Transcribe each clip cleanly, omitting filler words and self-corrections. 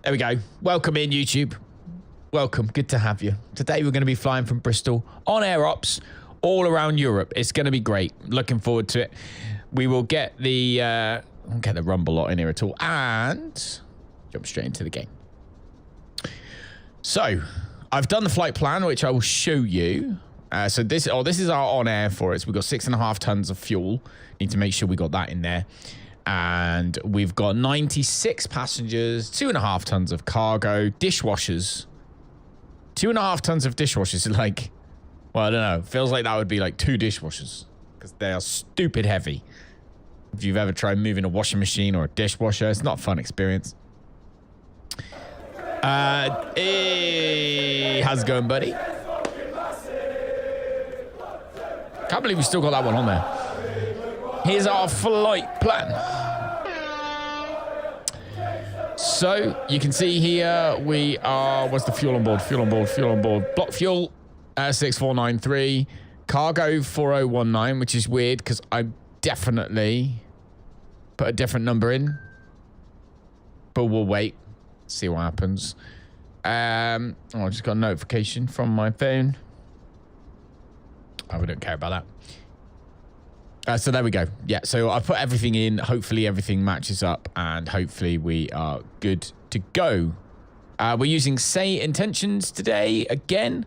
There we go. Welcome in, YouTube. Welcome. Good to have you. Today we're going to be flying from Bristol on air ops all around Europe. It's going to be great. Looking forward to it. We will get the won't get the rumble lot in here at all, and jump straight into the game. So I've done the flight plan, which I will show you. So this is our on air for it. So we've got 6.5 tons of fuel. Need to make sure we got that in there. And we've got 96 passengers, 2.5 tons of cargo, dishwashers. 2.5 tons of dishwashers, like, well, I don't know. Feels like that would be like 2 dishwashers because they are stupid heavy. If you've ever tried moving a washing machine or a dishwasher, it's not a fun experience. Hey, how's it going, buddy? Can't believe we still got that one on there. Here's our flight plan. So you can see here we are. What's the fuel on board? Fuel on board. Fuel on board. Block fuel 6493. Cargo 4019, which is weird because I definitely put a different number in. But we'll wait. See what happens. I just got a notification from my phone. Oh, we don't care about that. So there we go. Yeah, so I put everything in. Hopefully everything matches up and hopefully we are good to go. We're using SayIntentions today again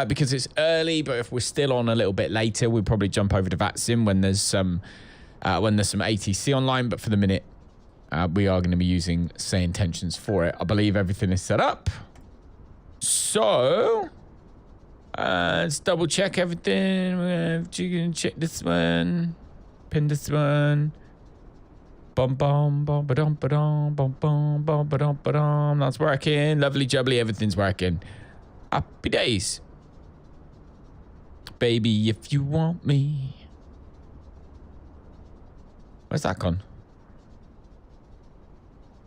because it's early, but if we're still on a little bit later, we'll probably jump over to VATSIM when there's some ATC online. But for the minute, we are going to be using SayIntentions for it. I believe everything is set up. So let's double check everything. We're going to check this one. Pin this one. Bum bum bum ba-dum ba-dum bum bum bum ba-dum ba-dum. That's working. Lovely jubbly. Everything's working. Happy days. Baby, if you want me. Where's that gone?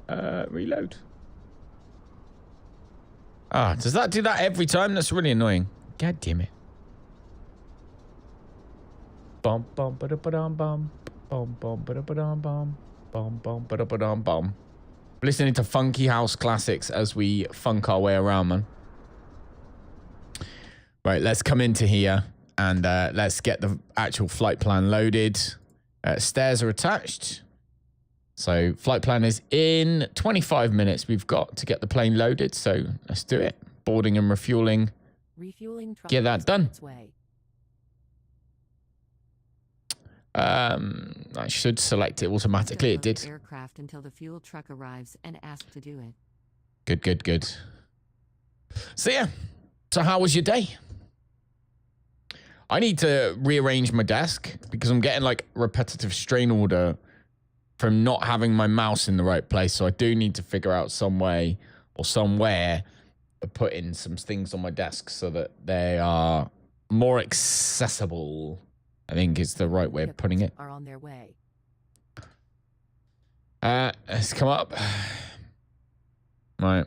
Reload. Ah, does that do that every time? That's really annoying. God damn it. Bum bum ba da ba dum bum. Bum bum ba da ba dum bum. Bum bum ba da ba dum bum. Listening to funky house classics as we funk our way around, man. Right, let's come into here and let's get the actual flight plan loaded. Stairs are attached. So flight plan is in 25 minutes. We've got to get the plane loaded. So let's do it. Boarding and refueling. Get that done. I should select it automatically. It did. Aircraft until the fuel truck arrives and ask to do it. Good, good, good. So yeah. So how was your day? I need to rearrange my desk because I'm getting like repetitive strain order from not having my mouse in the right place. So I do need to figure out some way or somewhere to put in some things on my desk so that they are more accessible. I think is the right way of putting it. Are on their way. Let's come up. Right.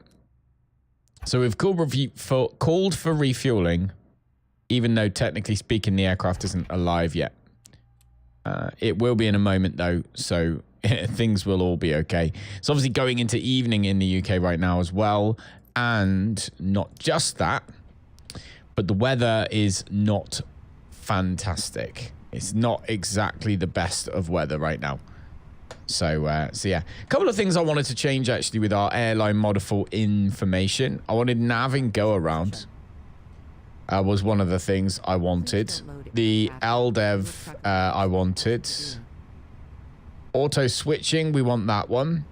So we've called for refueling, even though technically speaking the aircraft isn't alive yet. It will be in a moment though, so things will all be okay. It's obviously going into evening in the UK right now as well, and not just that, but the weather is not fantastic. It's not exactly the best of weather right now. So yeah, a couple of things I wanted to change actually with our airline modified information. I wanted nav and go around. Was one of the things I wanted. The LDEV I wanted. Auto switching, we want that one.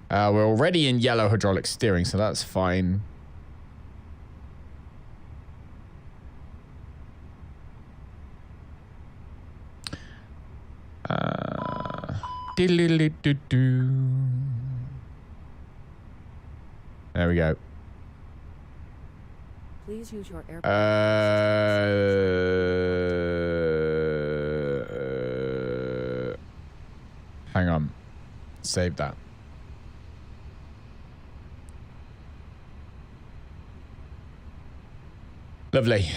We're already in yellow hydraulic steering, so that's fine. There we go. Please use your airplane. Hang on. Save that. Lovely.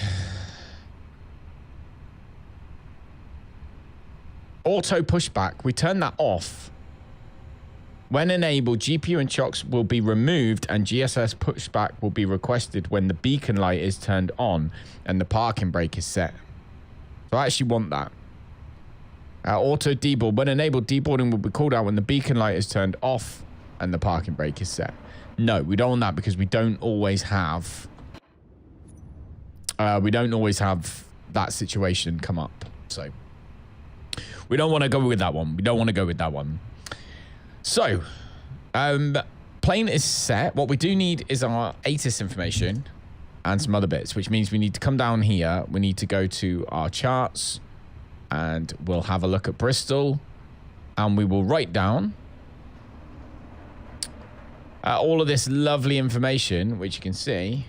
Auto pushback. We turn that off When enabled, GPU and chocks will be removed and GSS pushback will be requested when the beacon light is turned on and the parking brake is set. So I actually want that. Auto deboard. When enabled, deboarding will be called out when the beacon light is turned off and the parking brake is set. No, we don't want that because we don't always have... that situation come up. So we don't want to go with that one. So, plane is set. What we do need is our ATIS information and some other bits, which means we need to come down here. We need to go to our charts and we'll have a look at Bristol and we will write down all of this lovely information, which you can see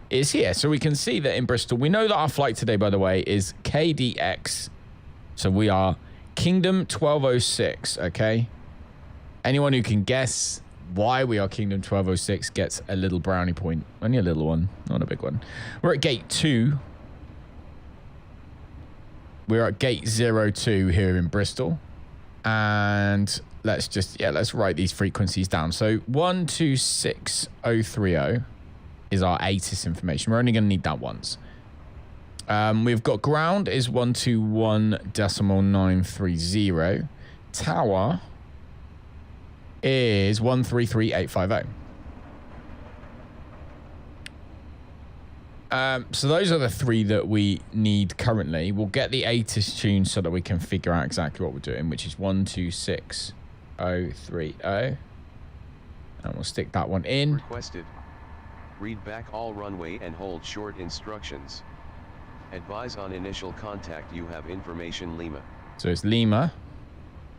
is here. So we can see that in Bristol, we know that our flight today, by the way, is KDX. So we are Kingdom 1206, okay? Anyone who can guess why we are Kingdom 1206 gets a little brownie point. Only a little one, not a big one. We're at gate 2. We're at gate 02 here in Bristol. And let's write these frequencies down. So 126030 is our ATIS information. We're only going to need that once. We've got ground is 121.930. Tower is 133850. So those are the three that we need currently. We'll get the ATIS tuned so that we can figure out exactly what we're doing, which is 126030. And we'll stick that one in. Requested. Read back all runway and hold short instructions. Advise on initial contact you have information Lima. So it's Lima.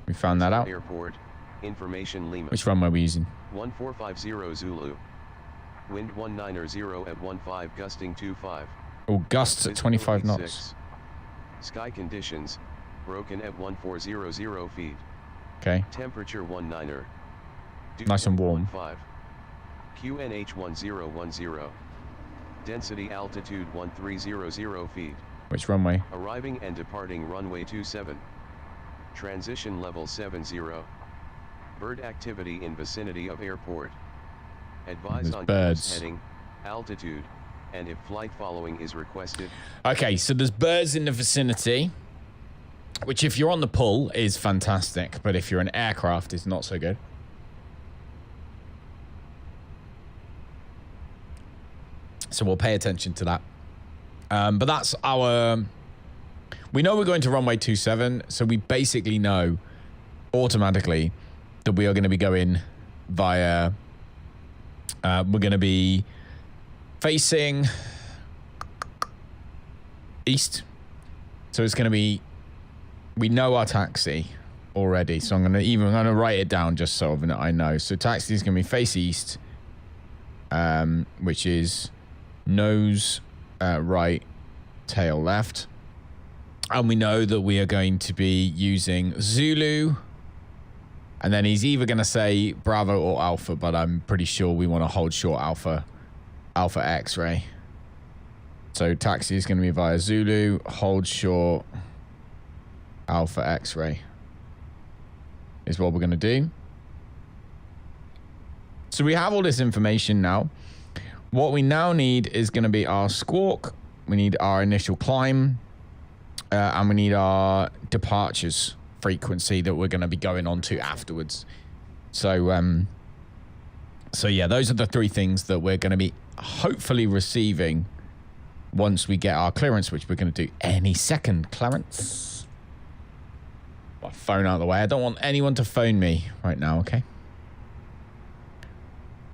We found that out. Airport, information Lima. Which runway are we using? 1450 Zulu. Wind 190 at 15 gusting 25. Oh, gusts at 25 knots. 6. Sky conditions, broken at 1400 feet. Okay. Temperature 19. Nice and warm. 15. QNH 1010. Density altitude 1300 feet. Which runway? Arriving and departing runway 27. Transition level 70. Bird activity in vicinity of airport. Advise There's on birds. heading, altitude, and if flight following is requested. Okay, so there's birds in the vicinity, which if you're on the pull is fantastic, but if you're an aircraft is not so good. So we'll pay attention to that. But that's our... We know we're going to runway 27, so we basically know automatically that we are going to be going via... we're going to be facing east. So it's going to be... We know our taxi already, so I'm going to write it down just so I know. So taxi is going to be face east, which is nose right, tail left. And we know that we are going to be using Zulu. And then he's either going to say Bravo or Alpha, but I'm pretty sure we want to hold short Alpha X-ray. So taxi is going to be via Zulu, hold short Alpha X-ray is what we're going to do. So we have all this information now. What we now need is going to be our squawk. We need our initial climb. And we need our departures frequency that we're going to be going on to afterwards. So, so yeah, those are the three things that we're going to be hopefully receiving once we get our clearance, which we're going to do any second. Clarence. My phone out of the way. I don't want anyone to phone me right now, okay?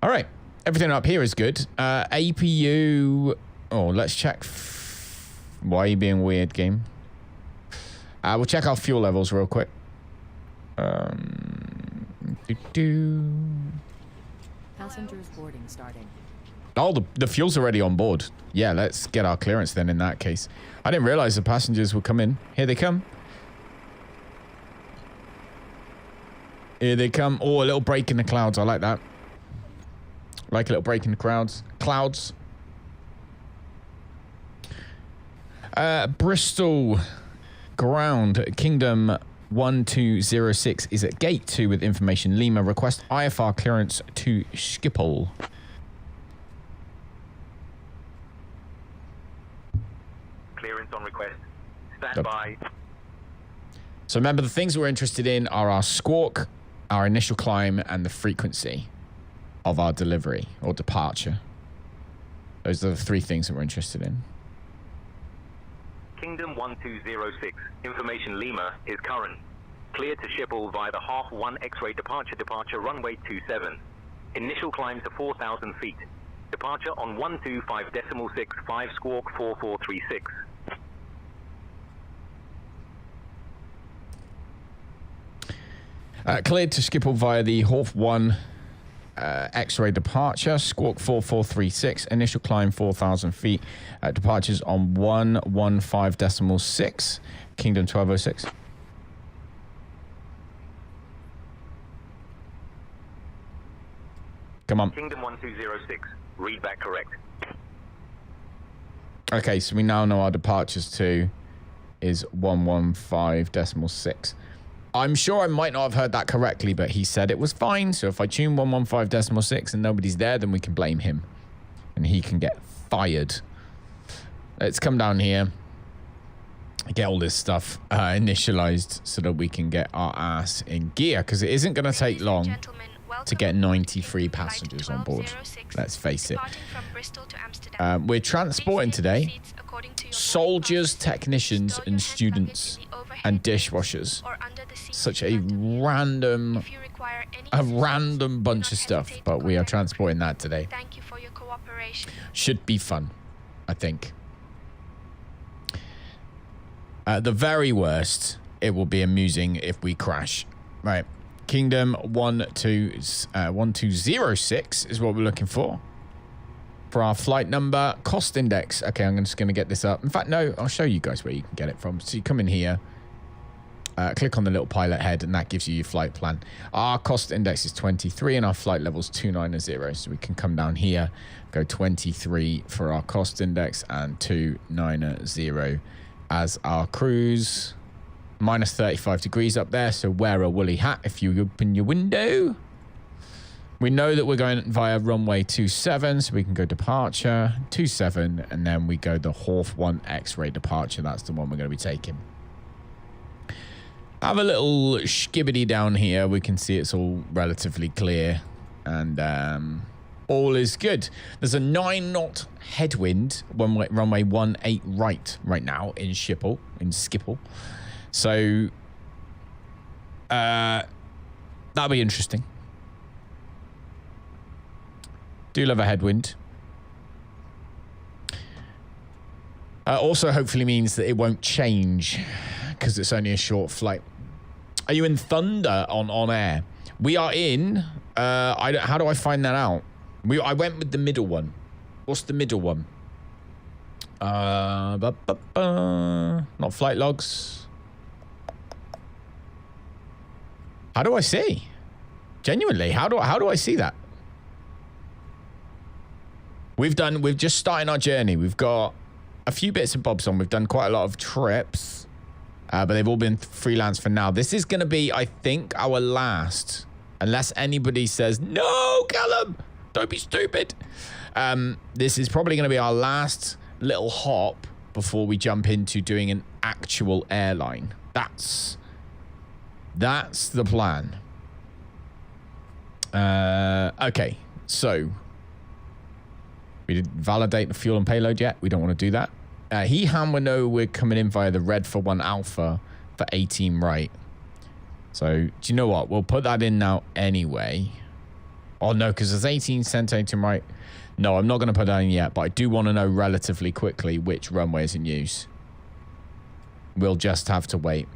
All right. Everything up here is good. APU... Oh, let's check... Why are you being weird, game? We'll check our fuel levels real quick. Passengers boarding starting. Oh, the fuel's already on board. Yeah, let's get our clearance then in that case. I didn't realize the passengers would come in. Here they come. Here they come. Oh, a little break in the clouds. I like that. Like a little break in the clouds. Bristol ground, Kingdom 1206 is at gate 2 with information Lima. Request IFR clearance to Schiphol. Clearance on request. Stand by. So remember, the things we're interested in are our squawk, our initial climb, and the frequency of our delivery or departure. Those are the 3 things that we're interested in. Kingdom 1206. Information Lima is current. Clear to Schiphol via the half 1 X-ray departure runway 27. Initial climb to 4,000 feet. Departure on 125.65 squawk 4436. Cleared to Schiphol via the Half 1 X-ray departure, squawk 4436, initial climb 4,000 feet, departures on 115.6, Kingdom 1206. Come on. Kingdom 1206, read back correct. Okay, so we now know our departures to is 115.6. I'm sure I might not have heard that correctly, but he said it was fine. So if I tune 115.6 and nobody's there, then we can blame him. And he can get fired. Let's come down here. Get all this stuff initialized so that we can get our ass in gear. Because it isn't going to take long to get 93 passengers on board. Let's face it. We're transporting today soldiers, technicians, and students, and dishwashers. Such a random bunch of stuff, but we are transporting that today. Thank you for your cooperation. Should be fun, I think. At the very worst, it will be amusing if we crash. Right. Kingdom 1206 is what we're looking for. For our flight number, cost index. Okay, I'm just going to get this up. In fact, no, I'll show you guys where you can get it from. So you come in here, click on the little pilot head, and that gives you your flight plan. Our cost index is 23, and our flight level is 290. So we can come down here, go 23 for our cost index, and 290 as our cruise. Minus 35 degrees up there, so wear a woolly hat if you open your window. We know that we're going via runway 27, so we can go departure 27, and then we go the Half 1 X-ray departure. That's the one we're going to be taking. Have a little skibbity down here. We can see it's all relatively clear, and all is good. There's a 9-knot headwind runway 18 right now in Schiphol. So that'll be interesting. Do love a headwind. Also hopefully means that it won't change because it's only a short flight. Are you in Thunder on OnAir? We are in. How do I find that out? I went with the middle one. What's the middle one? Not flight logs. How do I see? Genuinely, how do I see that? We've just started our journey. We've got a few bits and bobs on. We've done quite a lot of trips, but they've all been freelance for now. This is going to be, I think, our last, unless anybody says, no, Callum, don't be stupid. This is probably going to be our last little hop before we jump into doing an actual airline. That's the plan. Okay, so we didn't validate the fuel and payload yet. We don't want to do that. We know we're coming in via the red for 1 alpha for 18 right. So do you know what? We'll put that in now anyway. Oh no, because there's 18 cent 18 right. No, I'm not going to put that in yet, but I do want to know relatively quickly which runway is in use. We'll just have to wait.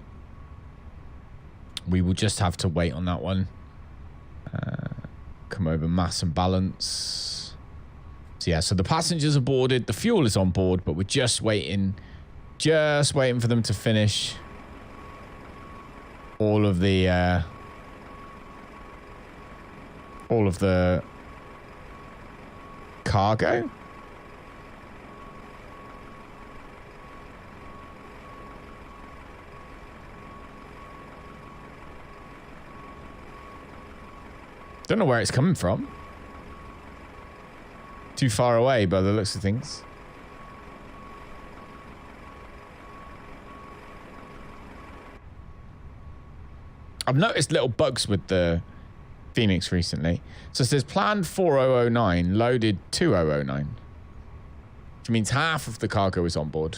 We will just have to wait on that one. Come over mass and balance. So yeah, so the passengers are boarded, the fuel is on board, but we're just waiting for them to finish all of the cargo. Don't know where it's coming from. Too far away by the looks of things. I've noticed little bugs with the Phoenix recently. So it says planned 4009, loaded 2009. Which means half of the cargo is on board.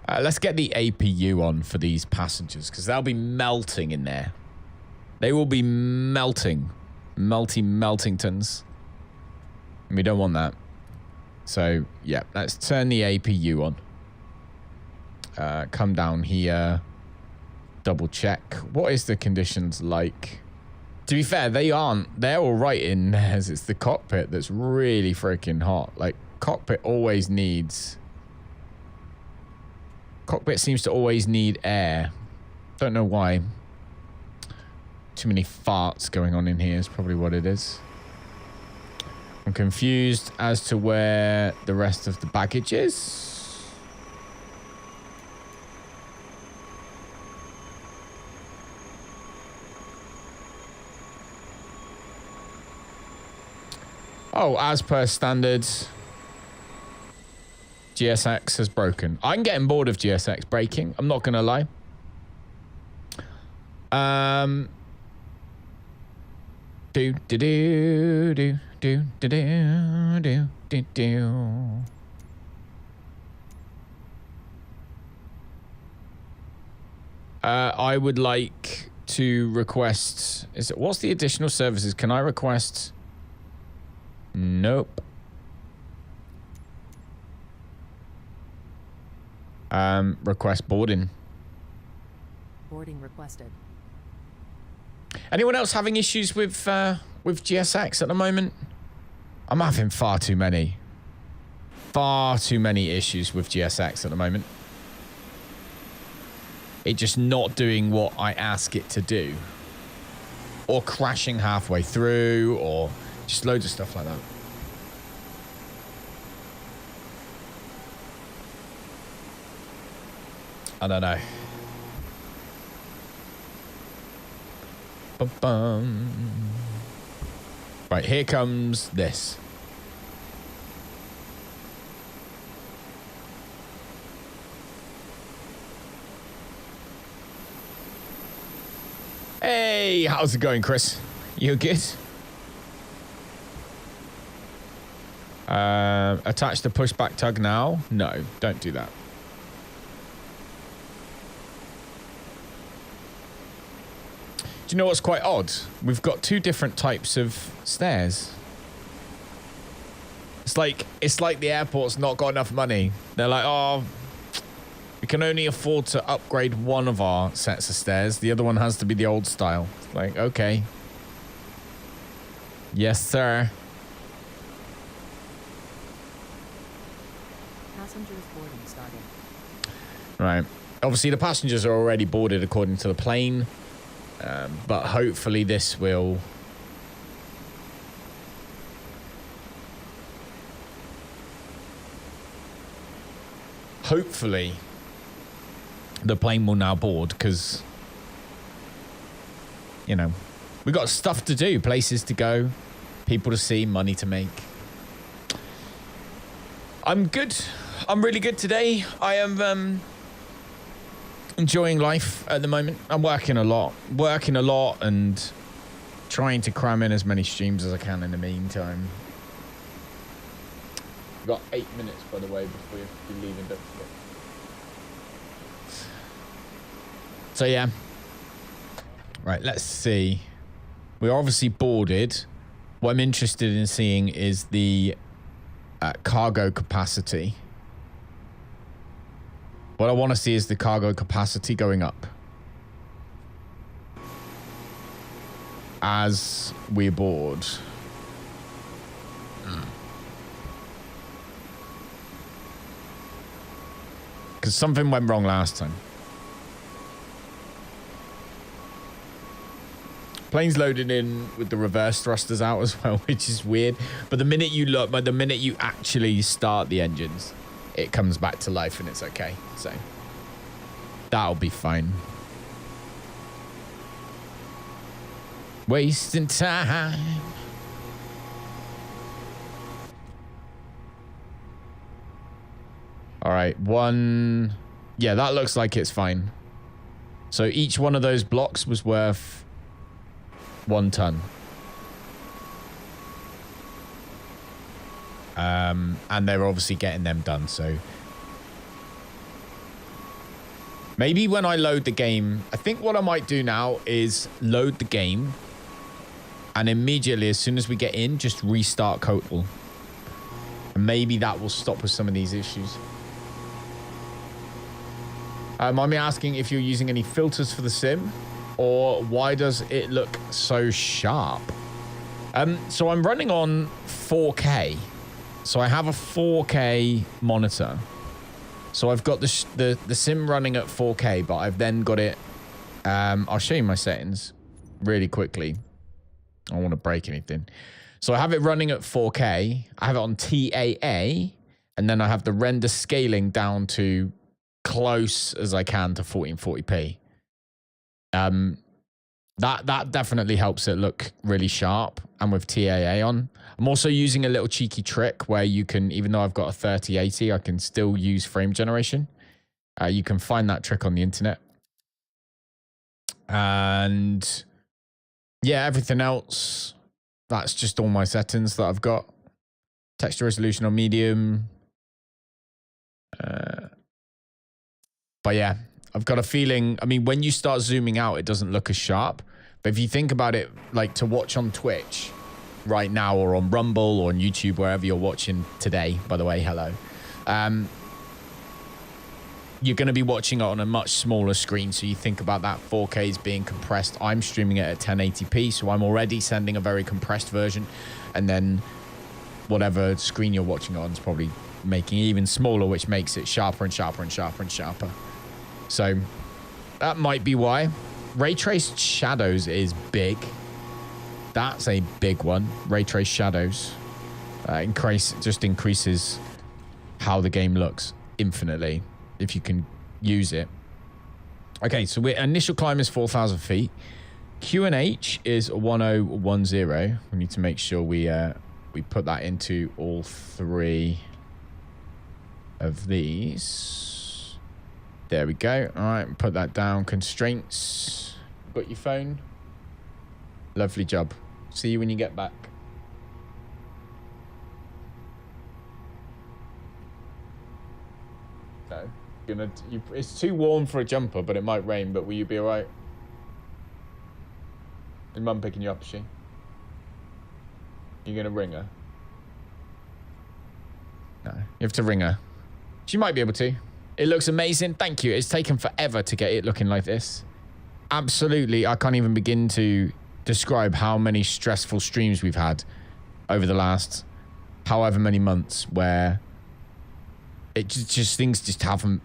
Let's get the APU on for these passengers because they'll be melting in there. They will be melting. Meltingtons. And we don't want that. So, yeah, let's turn the APU on. Come down here. Double check. What is the conditions like? To be fair, they're all right in theirs. It's the cockpit that's really freaking hot. Like, cockpit seems to always need air. Don't know why. Too many farts going on in here is probably what it is. I'm confused as to where the rest of the baggage is. Oh, as per standards, GSX has broken. I'm getting bored of GSX breaking. I'm not going to lie. I would like to request... what's the additional services? Can I request... Nope. Request boarding. Boarding requested. Anyone else having issues with GSX at the moment? I'm having far too many issues with GSX at the moment. It just not doing what I ask it to do. Or crashing halfway through, or just loads of stuff like that. I don't know. Bum-bum. Right, here comes this. Hey, how's it going, Chris? You good? Attach the pushback tug now? No, don't do that. Do you know what's quite odd? We've got two different types of stairs. It's like the airport's not got enough money. They're like, oh, we can only afford to upgrade one of our sets of stairs. The other one has to be the old style. It's like, okay. Yes, sir. Passengers boarding started. Right. Obviously, the passengers are already boarded according to the plane. But hopefully this will... Hopefully the plane will now board because, you know, we've got stuff to do, places to go, people to see, money to make. I'm good. I'm really good today. I am enjoying life at the moment. I'm working a lot and trying to cram in as many streams as I can in the meantime. We've got 8 minutes, by the way, before we leave. So yeah. Right, let's see. We're obviously boarded. What I'm interested in seeing is the cargo capacity. What I want to see is the cargo capacity going up as we board. Because something went wrong last time. Plane's loaded in with the reverse thrusters out as well, which is weird. But the minute you actually start the engines, it comes back to life and it's okay. So that'll be fine. Wasting time. All right, one. Yeah, that looks like it's fine. So each one of those blocks was worth 1 ton. And they're obviously getting them done, so maybe when I load the game, I think what I might do now is load the game and immediately, as soon as we get in, just restart Kotal. And maybe that will stop with some of these issues. Mind me asking if you're using any filters for the sim, or why does it look so sharp? So I'm running on 4K. So I have a 4K monitor. So I've got the sim running at 4K, but I've then got it. I'll show you my settings really quickly. I don't want to break anything. So I have it running at 4K. I have it on TAA, and then I have the render scaling down to close as I can to 1440p. That definitely helps it look really sharp, and with TAA on. I'm also using a little cheeky trick where you can, even though I've got a 3080, I can still use frame generation. You can find that trick on the internet. And yeah, everything else, that's just all my settings that I've got. Texture resolution on medium. But yeah, I've got a feeling, I mean, when you start zooming out, it doesn't look as sharp. But if you think about it, like to watch on Twitch right now, or on Rumble, or on YouTube, wherever you're watching today, by the way, hello. You're going to be watching it on a much smaller screen. So you think about that 4K is being compressed. I'm streaming it at 1080p. So I'm already sending a very compressed version. And then whatever screen you're watching it on is probably making it even smaller, which makes it sharper and sharper and sharper and sharper. So that might be why. Ray traced shadows is big. That's a big one. Ray traced shadows just increases how the game looks infinitely if you can use it. Okay, so our initial climb is 4,000 feet. QNH is 1010. We need to make sure we put that into all 3 of these. There we go. All right, put that down. Constraints. Got your phone? Lovely job. See you when you get back. No. It's too warm for a jumper, but it might rain. But will you be all right? Is Mum picking you up, is she? You're going to ring her? No. You have to ring her. She might be able to. It looks amazing. Thank you. It's taken forever to get it looking like this. Absolutely. I can't even begin to describe how many stressful streams we've had over the last however many months where it just things just haven't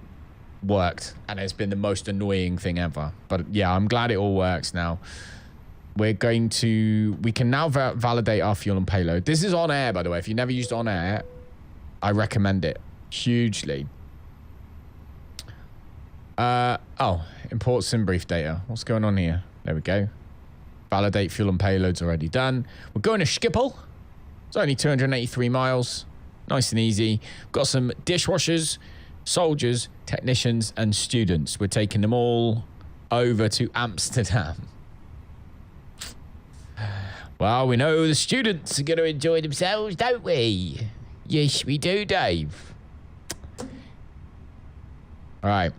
worked, and it's been the most annoying thing ever. But yeah, I'm glad it all works now. We can now validate our fuel and payload. This is OnAir, by the way. If you never used OnAir, I recommend it hugely. Import sim brief data. What's going on here? There we go. Validate fuel and payload's already done. We're going to Schiphol. It's only 283 miles. Nice and easy. Got some dishwashers, soldiers, technicians, and students. We're taking them all over to Amsterdam. Well, we know the students are going to enjoy themselves, don't we? Yes, we do, Dave. All right.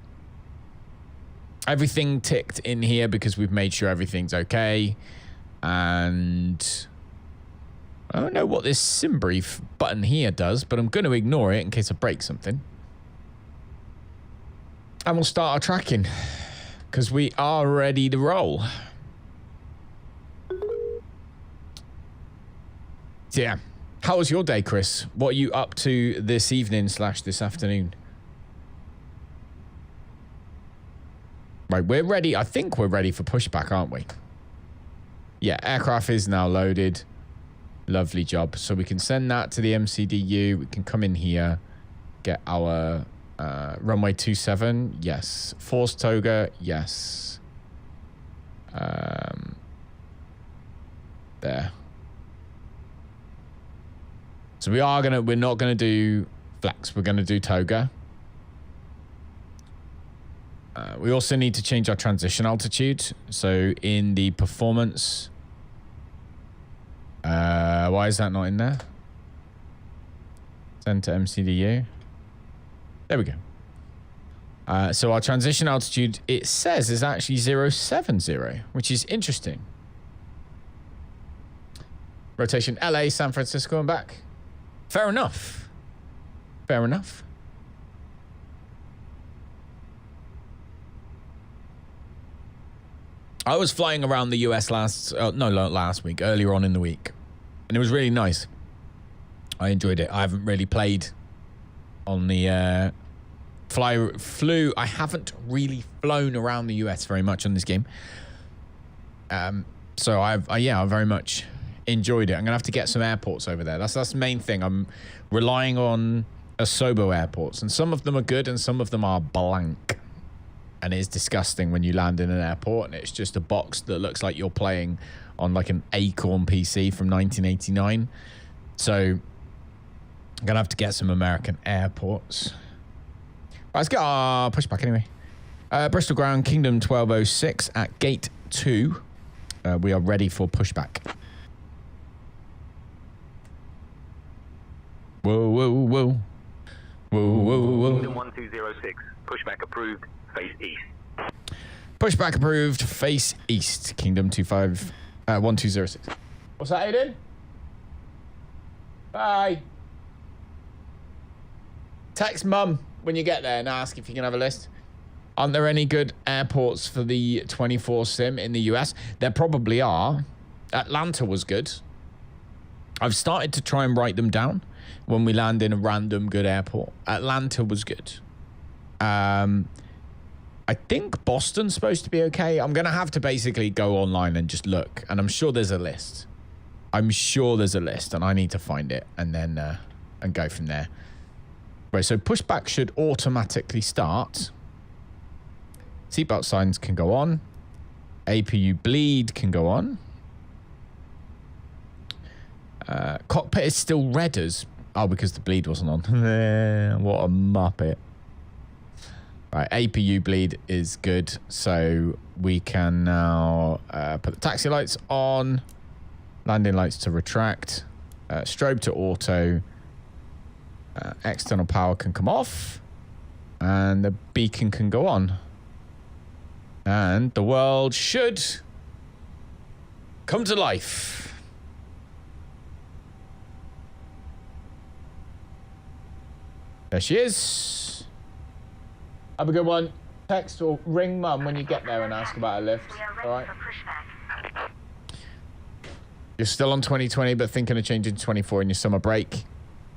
Everything ticked in here because we've made sure everything's okay. And I don't know what this sim brief button here does, but I'm going to ignore it in case I break something. And we'll start our tracking because we are ready to roll. So yeah. How was your day, Chris? What are you up to this evening / this afternoon? Right, we're ready. I think we're ready for pushback, aren't we? Yeah, aircraft is now loaded. Lovely job. So we can send that to the MCDU. We can come in here, get our runway 27. Yes. Force toga. Yes. There. So we're not gonna do flex. We're gonna do toga. We also need to change our transition altitude. So in the performance, why is that not in there? Send to MCDU. There we go. So our transition altitude, it says, is actually 070, which is interesting. Rotation LA, San Francisco, and back. Fair enough. Fair enough. I was flying around the US last week, earlier on in the week. And it was really nice. I enjoyed it. I haven't really played on the I haven't really flown around the US very much on this game. So I very much enjoyed it. I'm gonna have to get some airports over there. That's the main thing. I'm relying on Asobo airports, and some of them are good and some of them are blank. And it is disgusting when you land in an airport and it's just a box that looks like you're playing on like an Acorn PC from 1989. So I'm gonna have to get some American airports. Right, let's get our pushback anyway. Bristol Ground, Kingdom 1206 at gate 2. We are ready for pushback. Whoa, whoa, whoa. Whoa, whoa, whoa. Kingdom 1206, pushback approved, face east. Pushback approved, face east. Kingdom 1206. What's that, Aiden? Bye. Text mum when you get there and ask if you can have a list. Aren't there any good airports for the 24 sim in the US? There probably are. Atlanta was good. I've started to try and write them down when we land in a random good airport. Atlanta was good. I think Boston's supposed to be okay. I'm going to have to basically go online and just look. And I'm sure there's a list. I'm sure there's a list and I need to find it and then and go from there. Right, so pushback should automatically start. Seatbelt signs can go on. APU bleed can go on. Cockpit is still red as... Oh, because the bleed wasn't on. What a muppet. Right, APU bleed is good. So we can now put the taxi lights on. Landing lights to retract. Strobe to auto. External power can come off. And the beacon can go on. And the world should come to life. There she is. Have a good one. Text or ring mum when you get there and ask about a lift. All right. You're still on 2020, but thinking of changing to 24 in your summer break.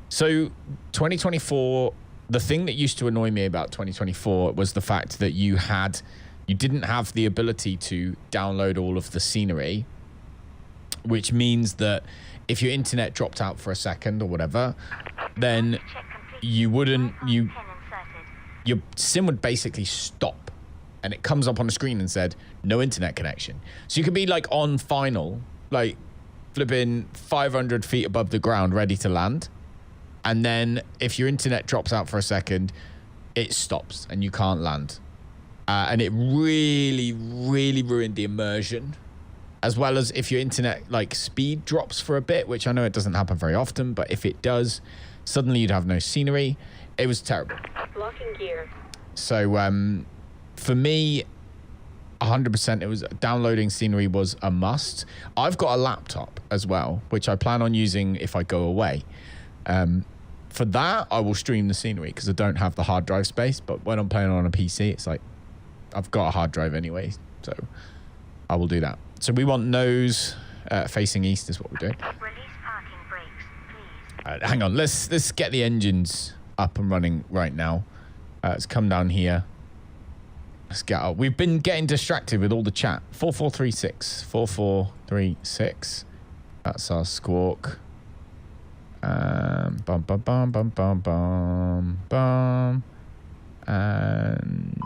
So 2024, the thing that used to annoy me about 2024 was the fact that you didn't have the ability to download all of the scenery, which means that if your internet dropped out for a second or whatever, then your sim would basically stop and it comes up on the screen and said no internet connection. So you could be like on final, like flipping 500 feet above the ground ready to land, and then if your internet drops out for a second, it stops and you can't land. And it really, really ruined the immersion, as well as if your internet like speed drops for a bit, which I know it doesn't happen very often, but if it does, suddenly you'd have no scenery. It was terrible. Locking gear. So for me, 100%, it was downloading scenery was a must. I've got a laptop as well, which I plan on using if I go away. For that, I will stream the scenery because I don't have the hard drive space. But when I'm playing on a PC, it's like I've got a hard drive anyway, so I will do that. So we want nose facing east is what we're doing. Release parking brakes, please. Hang on, let's get the engines up and running right now. Let's come down here. Let's get out. We've been getting distracted with all the chat. 4436. 4436. That's our squawk. Bum bum bum bum bum bum bum. And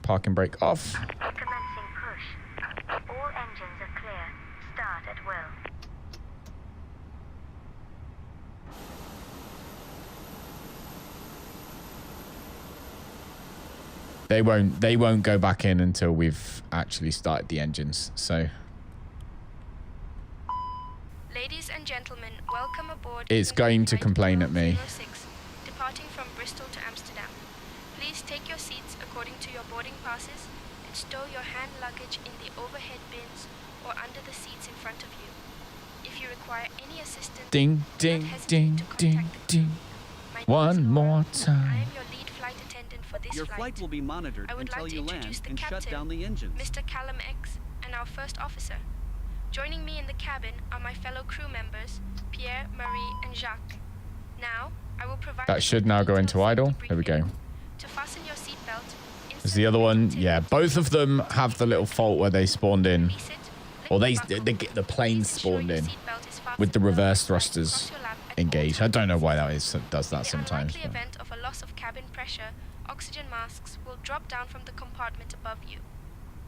parking brake off. Commencing push. All engines are clear. Start at will. They won't go back in until we've actually started the engines. So Ladies and gentlemen, welcome aboard. it's going to complain at me. 06, departing from Bristol to Amsterdam. Please take your seats according to your boarding passes and stow your hand luggage in the overhead bins or under the seats in front of you. If you require any assistance, Ding, ding, don't hesitate ding, to contact ding, the ding. crew. My name is One Laura. more I time. am your lead flight attendant for this Your flight will be monitored I would until like to you introduce land the and shut captain, down the engines. Mr. Callum X, and our first officer. Joining me in the cabin are my fellow crew members, Pierre, Marie, and Jacques. Now, I will provide That should now go into idle. There we go. To fasten your seatbelt, Is the other one? Yeah, both of them have the little fault where they spawned in, or they get the plane spawned in with the reverse thrusters engaged. I don't know why that is. It does that sometimes. In the unlikely event of a loss of cabin pressure, oxygen masks will drop down from the compartment above you.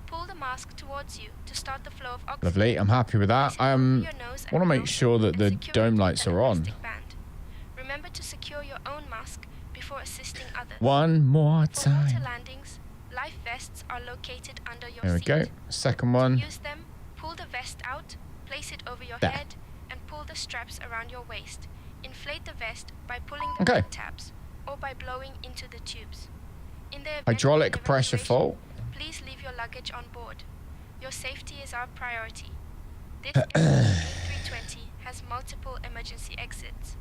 Pull the mask towards you to start the flow of oxygen. Lovely. I'm happy with that. I want to make sure that the dome lights are on. Remember to secure your own mask before assisting others. One more For water time. landings, life vests are located under your There we seat. go. Second one. Use them, pull the vest out, place it over your There. head, and pull the straps around your waist. Inflate the vest by pulling the Okay. pin tabs or by blowing into the tubes. In the event of Hydraulic an pressure evacuation, fault. please leave your luggage on board. Your safety is our priority. This A320 has multiple emergency exits.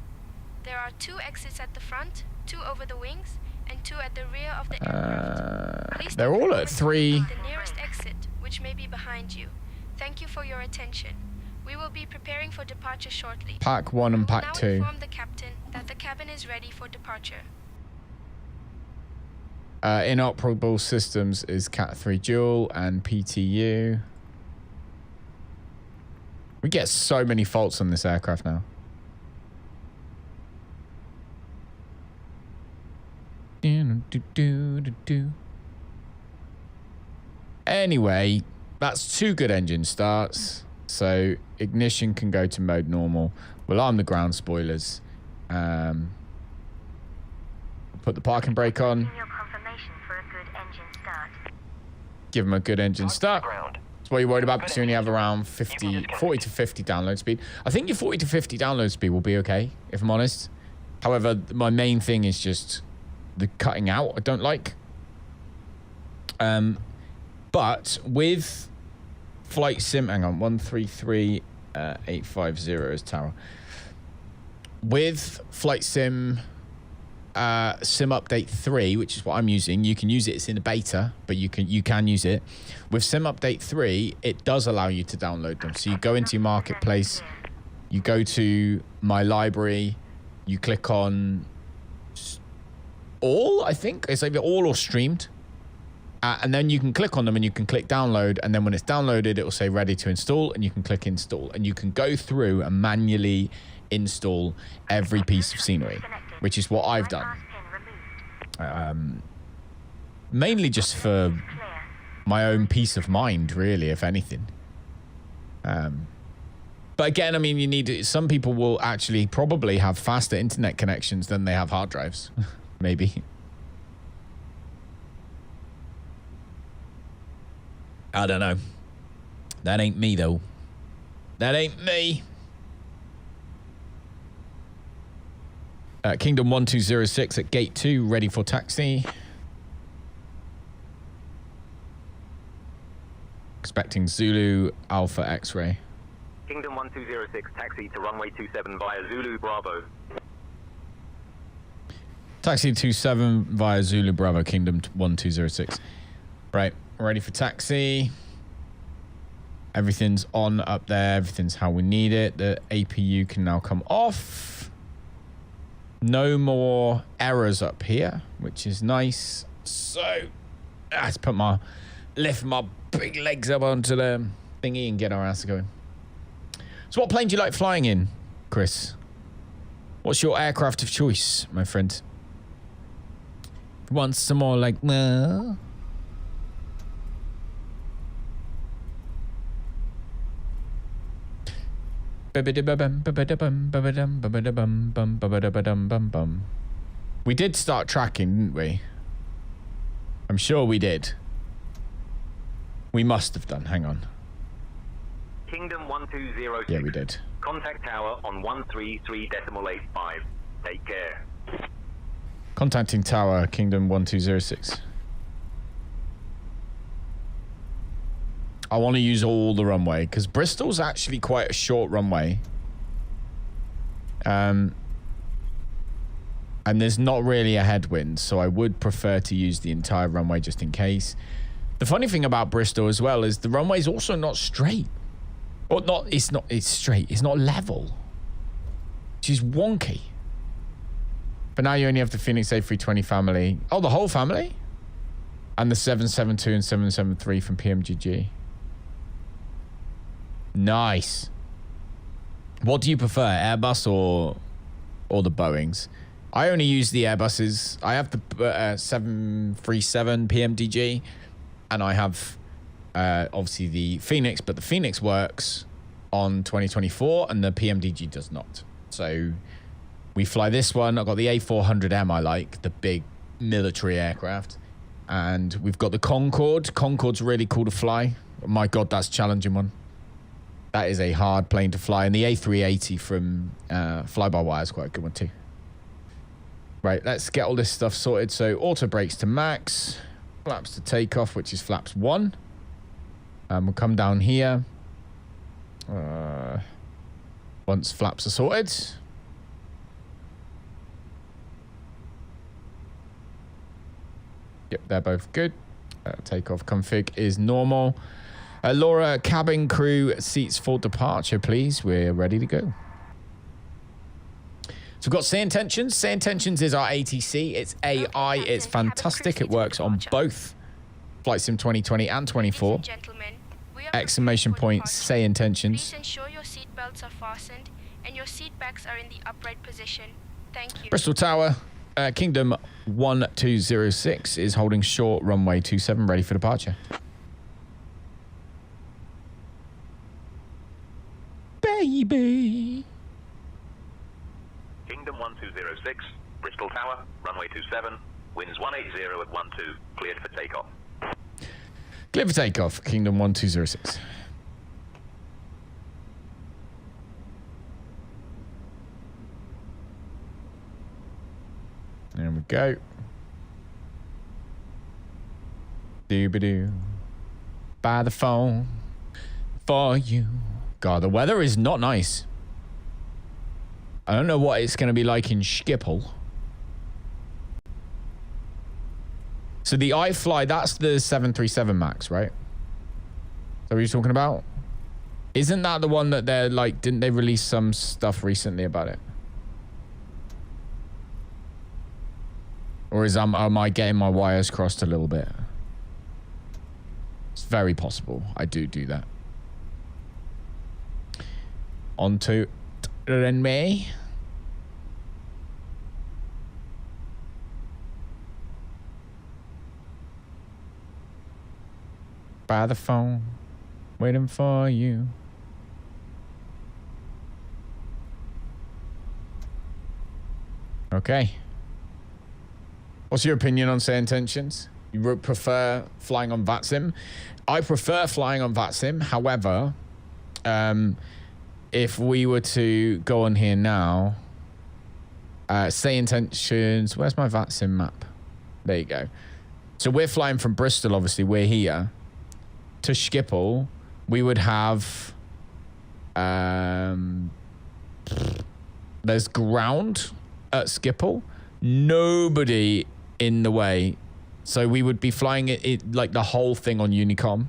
There are 2 exits at the front, 2 over the wings, and 2 at the rear of the aircraft. Please They're take a all moment at to 3. locate the nearest exit, which may be behind you. Thank you for your attention. We will be preparing for departure shortly. Pack 1 and We will pack now 2. inform the captain that the cabin is ready for departure. Inoperable systems is Cat 3 Dual and PTU. We get so many faults on this aircraft now. Anyway, that's 2 good engine starts. So ignition can go to mode normal. We'll arm the ground spoilers. Put the parking brake on. Your confirmation for a good engine start. Give them a good engine start. That's what you're worried about, because you only have around 40 to 50 download speed. I think your 40 to 50 download speed will be okay, if I'm honest. However, my main thing is just the cutting out I don't like. But with Flight Sim, hang on, 133850 is Tower. With Flight Sim Sim Update 3, which is what I'm using, you can use it. It's in a beta, but you can use it. With Sim Update 3, it does allow you to download them. So you go into your marketplace, you go to my library, you click on all, I think it's either all or streamed, and then you can click on them and you can click download, and then when it's downloaded, it will say ready to install, and you can click install, and you can go through and manually install every piece of scenery, which is what I've done. Mainly just for my own peace of mind, really, if anything. But again, I mean, you need, some people will actually probably have faster internet connections than they have hard drives. Maybe. I don't know. That ain't me, though. That ain't me. Kingdom 1206 at gate 2, ready for taxi. Expecting Zulu Alpha X-ray. Kingdom 1206, taxi to runway 27 via Zulu Bravo. Taxi 27 via Zulu Bravo, Kingdom 1206. Right, ready for taxi. Everything's on up there. Everything's how we need it. The APU can now come off. No more errors up here, which is nice. So, let's lift my big legs up onto the thingy and get our ass going. So what plane do you like flying in, Chris? What's your aircraft of choice, my friend? Want some more like, no? We did start tracking, didn't we? I'm sure we did. We must have done. Hang on. Kingdom 1206. Yeah, we did. Contact tower on 133.85. Take care. Contacting tower, Kingdom 1206. I want to use all the runway because Bristol's actually quite a short runway. And there's not really a headwind, so I would prefer to use the entire runway just in case. The funny thing about Bristol as well is the runway is also not straight. Or not, it's straight. It's not level. Which is wonky. But now you only have the Fenix A320 family. Oh, the whole family? And the 772 and 773 from PMGG. Nice. What do you prefer, Airbus or the Boeings? I only use the Airbuses. I have the 737 PMDG, and I have obviously the Fenix, but the Fenix works on 2024 and the PMDG does not. So we fly this one. I've got the A400M I like, the big military aircraft. And we've got the Concorde. Concorde's really cool to fly. Oh my God, that's a challenging one. That is a hard plane to fly. And the A380 from Fly-by-Wire is quite a good one too. Right, let's get all this stuff sorted. So auto brakes to max. Flaps to takeoff, which is flaps 1. We'll come down here. Once flaps are sorted. Yep, they're both good. Takeoff config is normal. Laura, cabin crew seats for departure, please. We're ready to go. So we've got SayIntentions. SayIntentions is our ATC. It's AI. It's fantastic. It works on both Flight Sim 2020 and 24. Exclamation point, SayIntentions. Please ensure your seat belts are fastened and your seat backs are in the upright position. Thank you. Bristol Tower, Kingdom 1206 is holding short runway 27, ready for departure. Baby. Kingdom 1206, Bristol Tower, runway 27, winds 180 at 12, cleared for takeoff. Clear for takeoff, Kingdom 1206. There we go. Doo-ba-doo. By the phone for you. God, the weather is not nice. I don't know what it's going to be like in Schiphol. So the iFly, that's the 737 MAX, right? Is that what you're talking about? Isn't that the one that they're like, didn't they release some stuff recently about it? Or am I getting my wires crossed a little bit? It's very possible. I do that. On to runway. By the phone, waiting for you. Okay. What's your opinion on SayIntentions? You would prefer flying on VATSIM? I prefer flying on VATSIM. However, if we were to go on here now, SayIntentions, where's my VATSIM map? There you go. So we're flying from Bristol, obviously, we're here. To Schiphol, we would have, there's ground at Schiphol, nobody in the way. So we would be flying it like the whole thing on Unicom.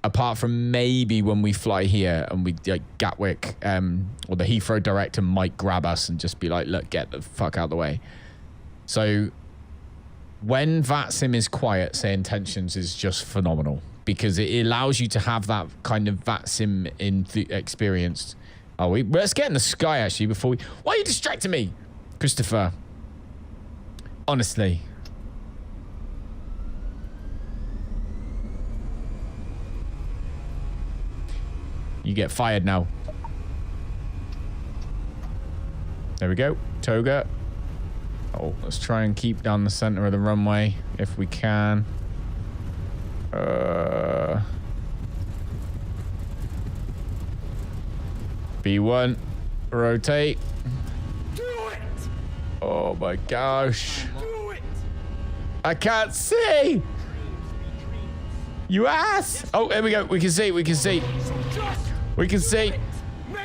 Apart from maybe when we fly here and we like Gatwick or the Heathrow director might grab us and just be like, look, get the fuck out of the way. So when VATSIM is quiet, SayIntentions is just phenomenal because it allows you to have that kind of VATSIM experience. Oh, let's get in the sky actually before we... Why are you distracting me, Christopher? Honestly. You get fired now. There we go. Toga. Oh, let's try and keep down the center of the runway if we can. B1, rotate. Do it! Oh my gosh. Do it! I can't see. You ass. Oh, here we go. We can see. We can see. We can see.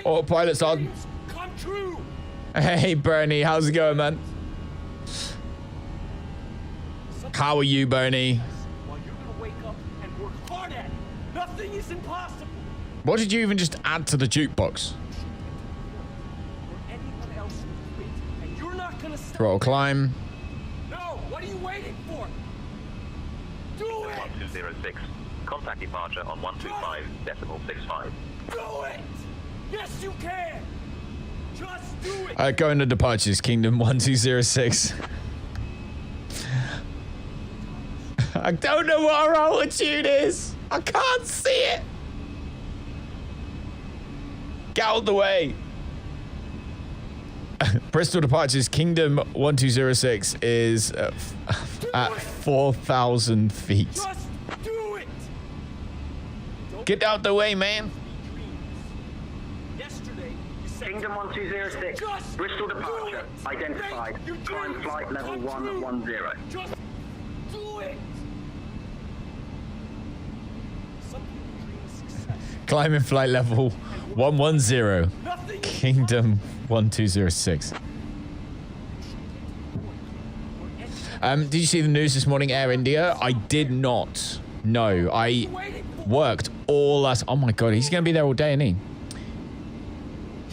Autopilot's on. Come true! Hey, Bernie. How's it going, man? How are you, Bernie? While you're gonna wake up and work hard at it. Nothing is impossible. What did you even just add to the jukebox? Or anyone else would quit, and you're not gonna stop. Throttle climb. No, what are you waiting for? Do it! 1206. Contact departure on 125.65. Do it! Yes, you can! Just do it! Go into departures, Kingdom 1206. I don't know what our altitude is. I can't see it. Get out of the way. Bristol departures, Kingdom 1206 is at 4,000 feet. Just do it! Get out the way, man. Yesterday, you said Kingdom 1206, Just Bristol do departure, it. identified, Make your climb dreams flight level come true. 110. Just do it! Some people dream of success. Climbing flight level 110. Nothing is Kingdom 1206. Did you see the news this morning, Air India? I did not. No, I worked all last... Oh my God, he's going to be there all day, isn't he?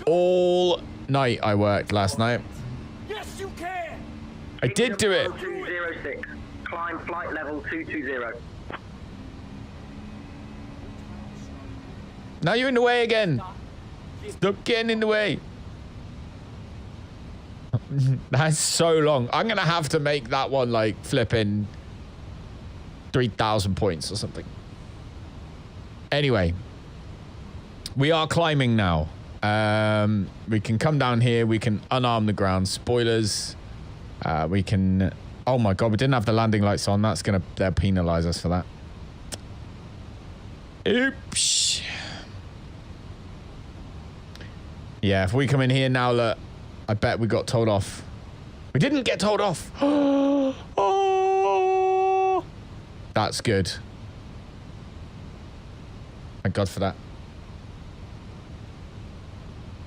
All night I worked last night. Yes, you can! I did do it. 1206, climb flight level 220. Now you're in the way again. Stop getting in the way. That's so long. I'm going to have to make that one like flipping 3,000 points or something. Anyway, we are climbing now. We can come down here. We can unarm the ground. Spoilers. We can... Oh my God, we didn't have the landing lights on. That's going to... They'll penalize us for that. Oops. Yeah, if we come in here now, look, I bet we got told off. We didn't get told off. Oh, that's good. Thank God for that.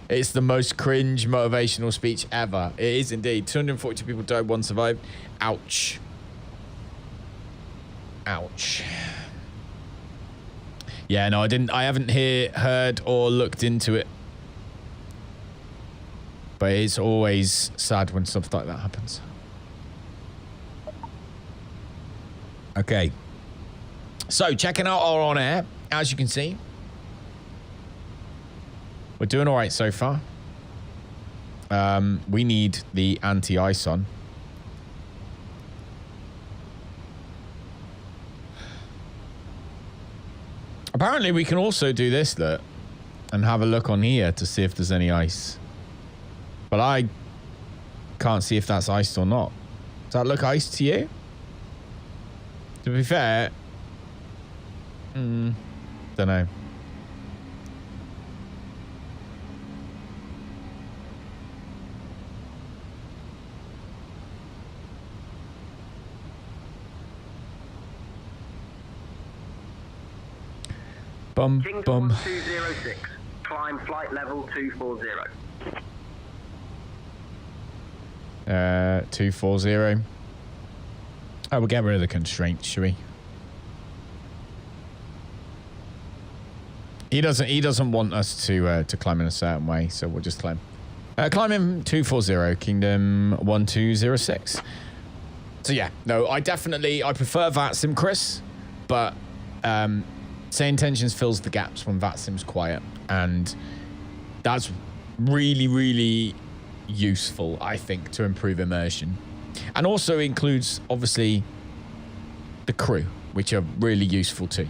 It's the most cringe motivational speech ever. It is indeed. 242 people died, 1 survived. Ouch. Ouch. Yeah, no, I haven't heard or looked into it. But it's always sad when stuff like that happens. Okay. So, checking out our on-air, as you can see. We're doing all right so far. We need the anti-ice on. Apparently, we can also do this, look, and have a look on here to see if there's any ice. But I can't see if that's iced or not. Does that look iced to you? To be fair, don't know. Bum, Kingdom bum. 1206, climb flight level 240. 240. Oh, we'll get rid of the constraints, shall we? He doesn't want us to climb in a certain way, so we'll just climb. Climbing 240, Kingdom 1206. So yeah, no, I prefer VATSIM, Chris, but SayIntentions fills the gaps when VATSIM's quiet, and that's really, really useful, I think, to improve immersion. And also includes, obviously, the crew, which are really useful too.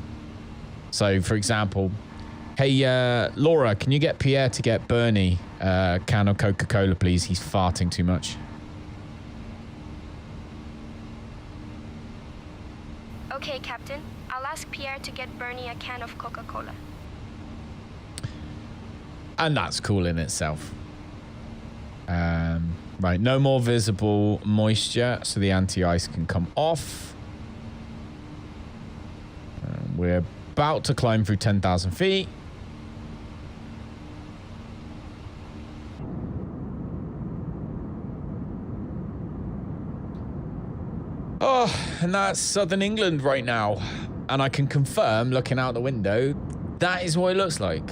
So, for example, hey, Laura, can you get Pierre to get Bernie a can of Coca-Cola, please? He's farting too much. Okay, Captain. I'll ask Pierre to get Bernie a can of Coca-Cola. And that's cool in itself. Right, no more visible moisture, so the anti-ice can come off. We're about to climb through 10,000 feet. Oh, and that's southern England right now. And I can confirm, looking out the window, that is what it looks like.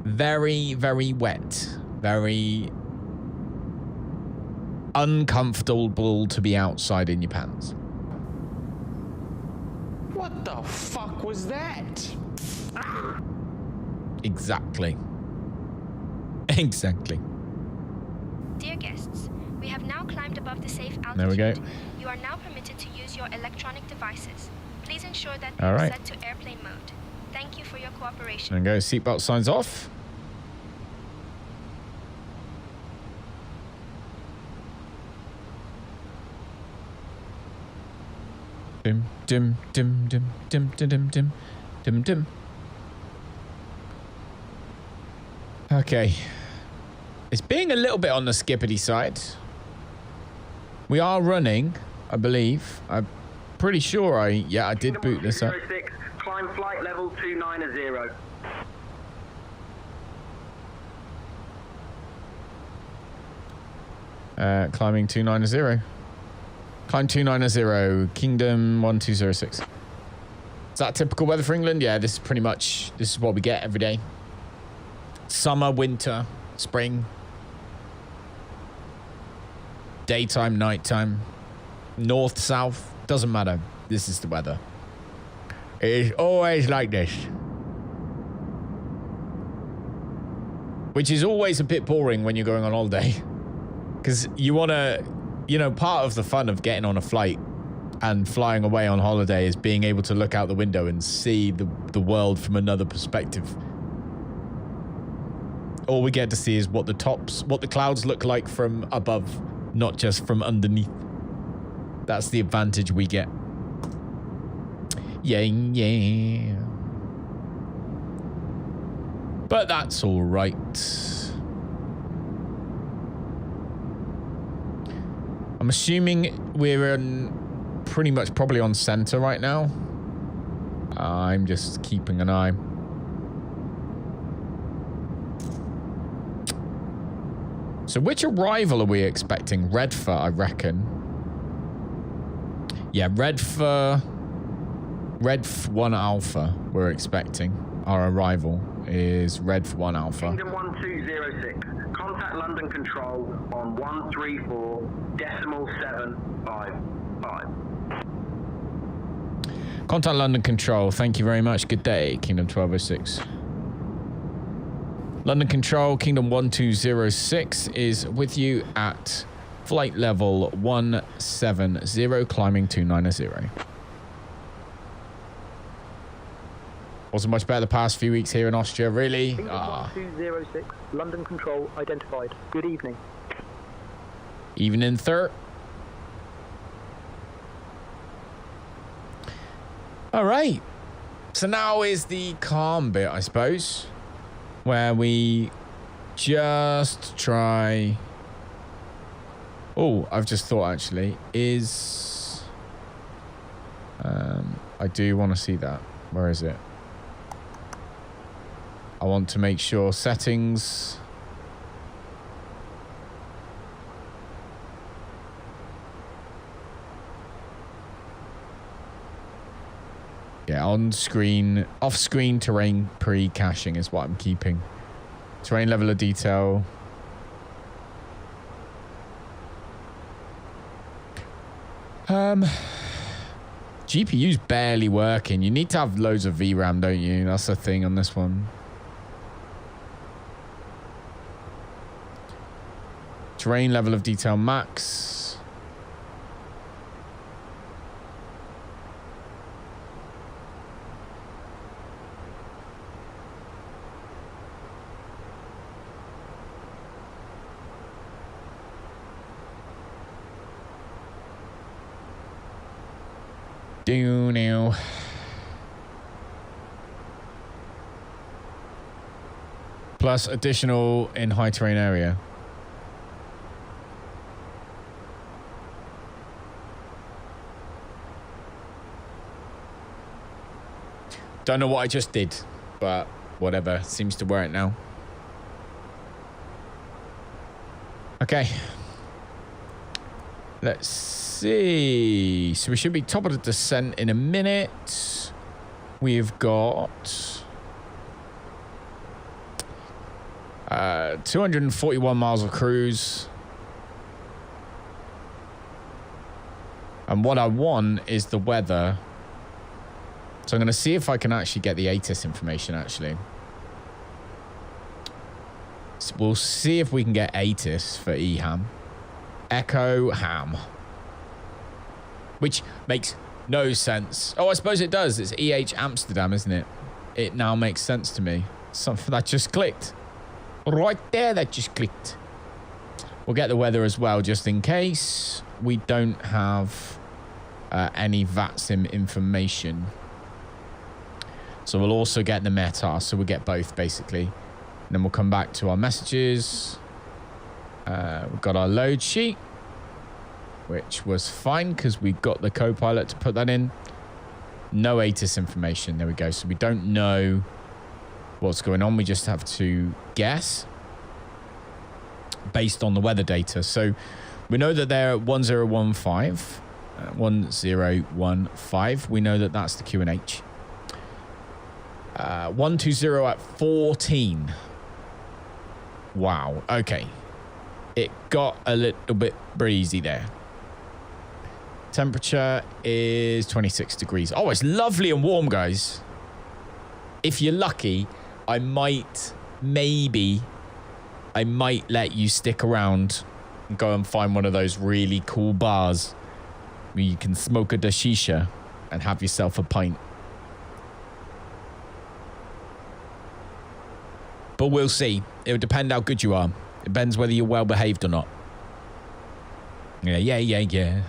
Very, very wet. Very uncomfortable to be outside in your pants. What the fuck was that? Exactly. Exactly. Dear guests, we have now climbed above the safe altitude. There we go. You are now permitted to use your electronic devices. Please ensure that All they are right. set to airplane mode. Thank you for your cooperation. There we go. Seatbelt signs off. Dim, dim, dim, dim, dim, dim, dim, dim, dim, dim. Okay. It's being a little bit on the skippity side. We are running, I believe. I'm pretty sure I did boot this up. 06, climb flight level 290. Climbing 290. Climb 290, Kingdom 1206. Is that typical weather for England? Yeah, this is pretty much, this is what we get every day. Summer, winter, spring. Daytime, nighttime. North, south, doesn't matter. This is the weather. It is always like this. Which is always a bit boring when you're going on holiday. Because you want to, you know, part of the fun of getting on a flight and flying away on holiday is being able to look out the window and see the world from another perspective. All we get to see is what the clouds look like from above, not just from underneath. That's the advantage we get. Yeah, yeah. But that's all right. I'm assuming we're pretty much probably on center right now. I'm just keeping an eye. So which arrival are we expecting? Redford, I reckon. Yeah, Redford 1 Alpha we're expecting. Our arrival is Redford 1 Alpha. Kingdom 1206. Contact London Control on 134.755. Contact London Control. Thank you very much. Good day, Kingdom 1206. London Control, Kingdom 1206 is with you at flight level 170, climbing 290. Wasn't much better the past few weeks here in Austria, really. Kingdom 1206, London Control identified. Good evening. Evening, sir. All right. So now is the calm bit, I suppose, where we just try... Oh, I've just thought, actually, is... I do want to see that. Where is it? I want to make sure settings... Yeah, on screen, off screen terrain pre-caching is what I'm keeping. Terrain level of detail. GPU's barely working. You need to have loads of VRAM, don't you? That's the thing on this one. Terrain level of detail max. Do now. Plus additional in high terrain area. Don't know what I just did, but whatever. Seems to work now. Okay. Let's see. So we should be top of the descent in a minute. We've got 241 miles of cruise. And what I want is the weather. So I'm going to see if I can actually get the ATIS information, actually. So we'll see if we can get ATIS for EHAM. Echo Ham. Which makes no sense. Oh, I suppose it does. It's Amsterdam, isn't it? It now makes sense to me. Something that just clicked. Right there, that just clicked. We'll get the weather as well, just in case we don't have any VATSIM information. So we'll also get the METAR, so we'll get both, basically. And then we'll come back to our messages. We've got our load sheet, which was fine because we got the co-pilot to put that in. No ATIS information. There we go. So we don't know what's going on. We just have to guess based on the weather data. So we know that they're at 1015. 1015. We know that that's the QNH. 120 at 14. Wow. Okay. It got a little bit breezy there. Temperature is 26 degrees. Oh, it's lovely and warm, guys. If you're lucky, I might let you stick around and go and find one of those really cool bars where you can smoke a shisha and have yourself a pint. But we'll see. It will depend how good you are. It depends whether you're well behaved or not. Yeah.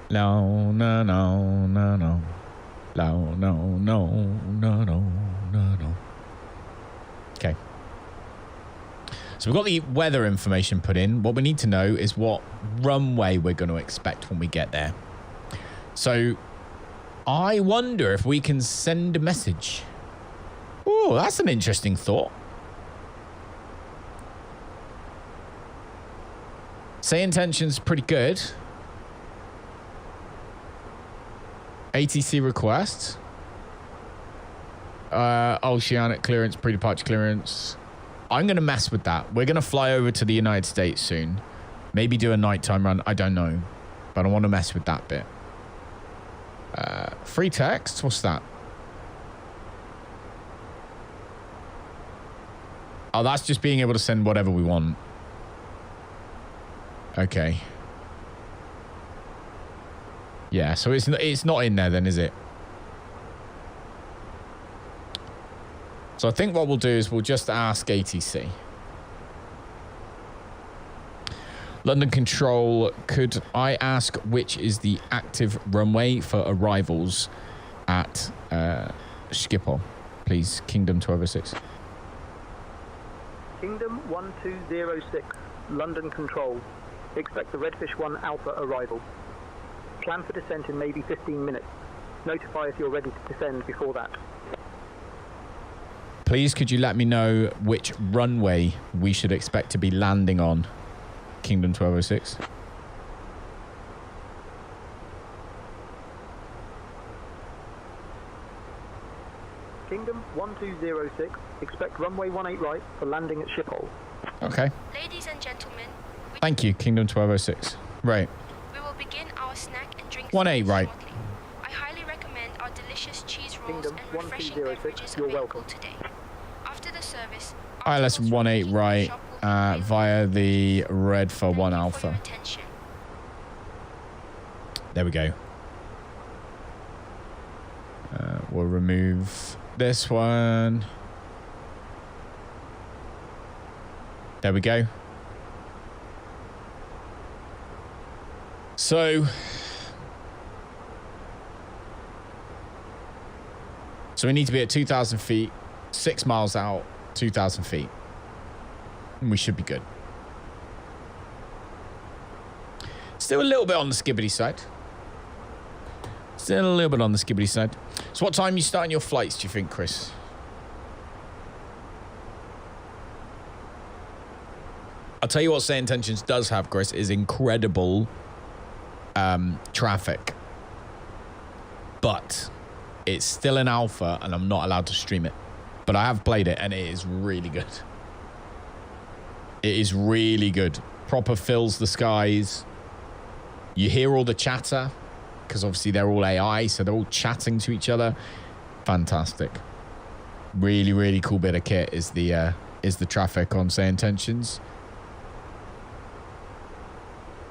No. Okay. So we've got the weather information put in. What we need to know is what runway we're going to expect when we get there. So I wonder if we can send a message. Oh, that's an interesting thought. SayIntentions pretty good. ATC request. Oceanic clearance, pre-departure clearance. I'm going to mess with that. We're going to fly over to the United States soon. Maybe do a nighttime run. I don't know. But I want to mess with that bit. Free text? What's that? Oh, that's just being able to send whatever we want. Okay. Yeah, so it's not in there then, is it? So I think what we'll do is we'll just ask ATC. London Control, could I ask which is the active runway for arrivals at Schiphol? Please, Kingdom 1206. Kingdom 1206, London Control. Expect the Redfish 1 Alpha arrival. Plan for descent in maybe 15 minutes. Notify if you're ready to descend before that. Please, could you let me know which runway we should expect to be landing on? Kingdom 1206. Kingdom 1206, expect runway 18 right for landing at Schiphol. Okay. Ladies and gentlemen, Thank you, Kingdom 1206. Right. we will begin our snack and drink 18 service right. shortly. I highly recommend our delicious cheese rolls Kingdom and refreshing 1206, beverages you're available welcome. today. After the service, ILS 18 right via the red for 1 Alpha. There we go. We'll remove this one. There we go. So So we need to be at 2,000 feet, 6 miles out, 2,000 feet. And we should be good. Still a little bit on the skibbity side. Still a little bit on the skibbity side. So what time are you starting your flights, do you think, Chris? I'll tell you what SayIntentions does have, Chris, is incredible traffic. But it's still an alpha, and I'm not allowed to stream it. But I have played it, and it is really good. It is really good. Proper fills the skies. You hear all the chatter, because obviously they're all AI, so they're all chatting to each other. Fantastic. Really, really cool bit of kit is the traffic on SayIntentions.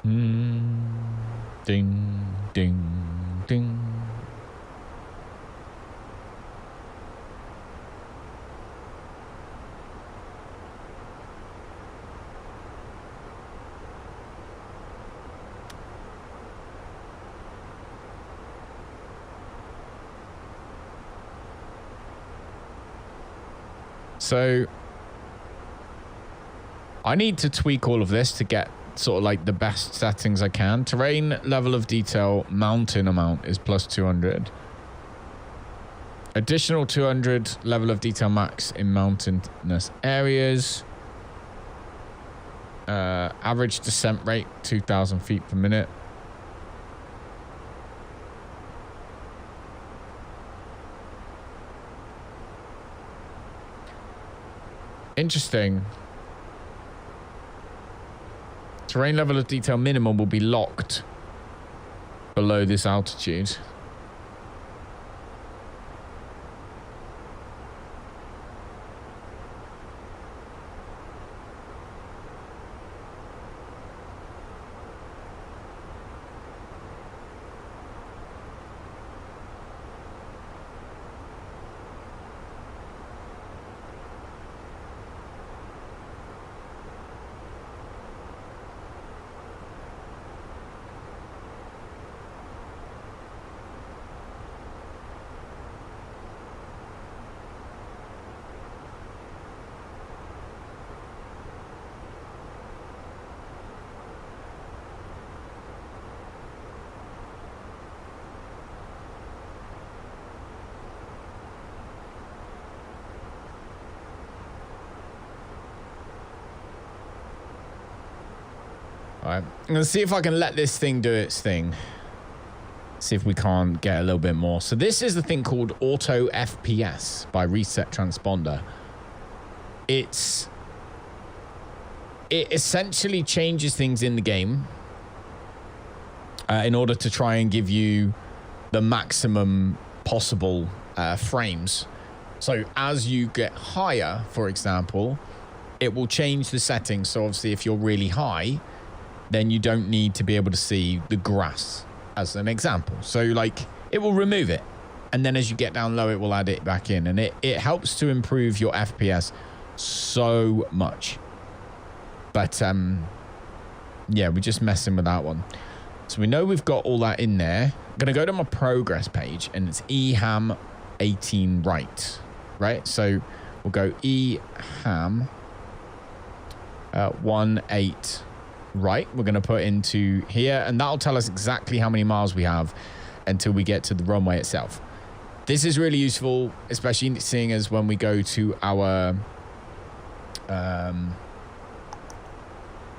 Ding, ding, ding. So I need to tweak all of this to get sort of like the best settings I can. Terrain level of detail mountain amount is plus 200. Additional 200 level of detail max in mountainous areas. Average descent rate 2,000 feet per minute. Interesting. Terrain level of detail minimum will be locked below this altitude. Alright, I'm going to see if I can let this thing do its thing. See if we can't get a little bit more. So this is the thing called Auto FPS by Reset Transponder. It essentially changes things in the game in order to try and give you the maximum possible frames. So as you get higher, for example, it will change the settings. So obviously if you're really high, then you don't need to be able to see the grass, as an example. So like it will remove it, and then as you get down low, it will add it back in, and it helps to improve your FPS so much. But yeah, we're just messing with that one. So we know we've got all that in there. I'm gonna go to my progress page, and it's EHAM 18 right? So we'll go EHAM 18 right. We're going to put into here, and that'll tell us exactly how many miles we have until we get to the runway itself. This is really useful, especially seeing as when we go to our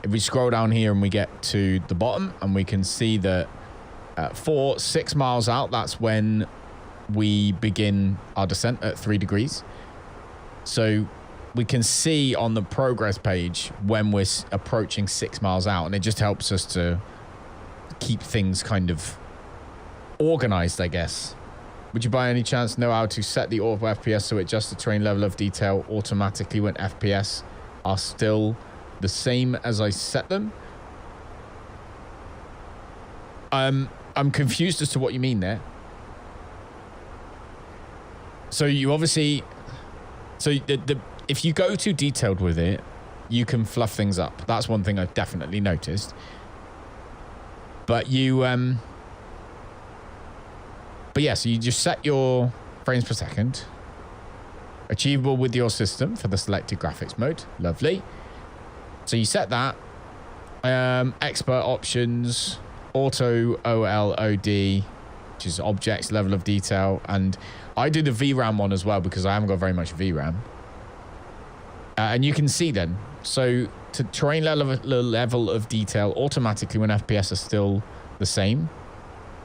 if we scroll down here and we get to the bottom, and we can see that for 6 miles out, that's when we begin our descent at 3 degrees. So we can see on the progress page when we're approaching 6 miles out, and it just helps us to keep things kind of organized, I guess. Would you by any chance know how to set the auto FPS so it adjusts the terrain level of detail automatically when FPS are still the same as I set them? I'm confused as to what you mean there. So you obviously, so if you go too detailed with it, you can fluff things up. That's one thing I've definitely noticed. But you, but yeah, so you just set your frames per second. Achievable with your system for the selected graphics mode. Lovely. So you set that. Expert options, auto OLOD, which is objects, level of detail. And I do the VRAM one as well because I haven't got very much VRAM. And you can see then, so to terrain level of detail automatically when FPS are still the same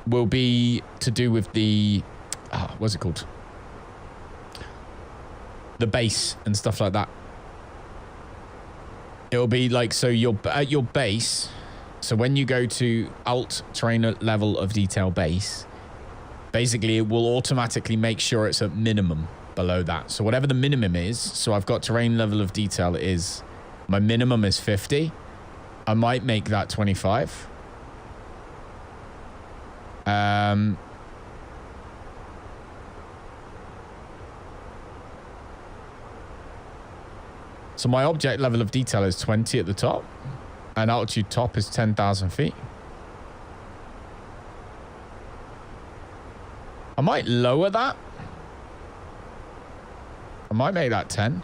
will be to do with the, what's it called? The base and stuff like that. It'll be like, so you're at your base. So when you go to alt terrain level of detail base, basically it will automatically make sure it's at minimum below that. So whatever the minimum is, so I've got terrain level of detail is, my minimum is 50. I might make that 25. So my object level of detail is 20 at the top, and altitude top is 10,000 feet. I might lower that. I might make that 10.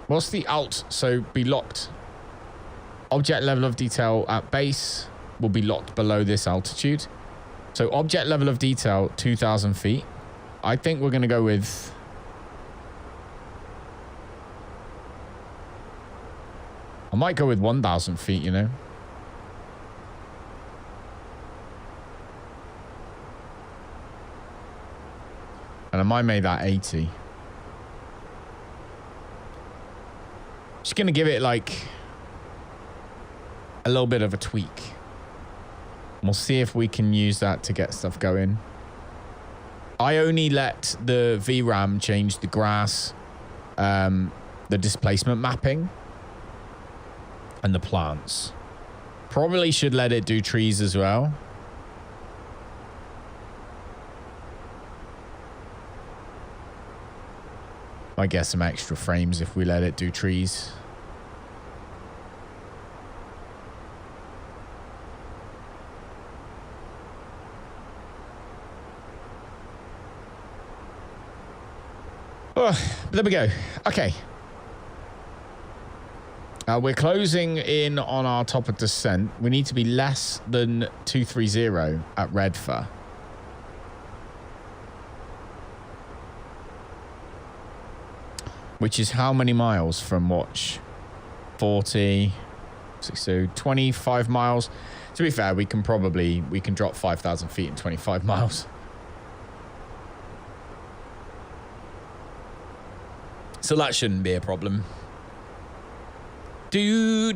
What's the alt? So be locked. Object level of detail at base will be locked below this altitude. So object level of detail, 2,000 feet. I think we're going to go with... I might go with 1,000 feet, you know. And I might make that 80. Just going to give it like a little bit of a tweak. We'll see if we can use that to get stuff going. I only let the VRAM change the grass, the displacement mapping, and the plants. Probably should let it do trees as well. I guess some extra frames if we let it do trees. Oh, there we go. Okay. We're closing in on our top of descent. We need to be less than 230 at Redfur. Which is how many miles from watch? 40, 60, 25 miles. To be fair, we can drop 5,000 feet in 25 miles. So that shouldn't be a problem. Do.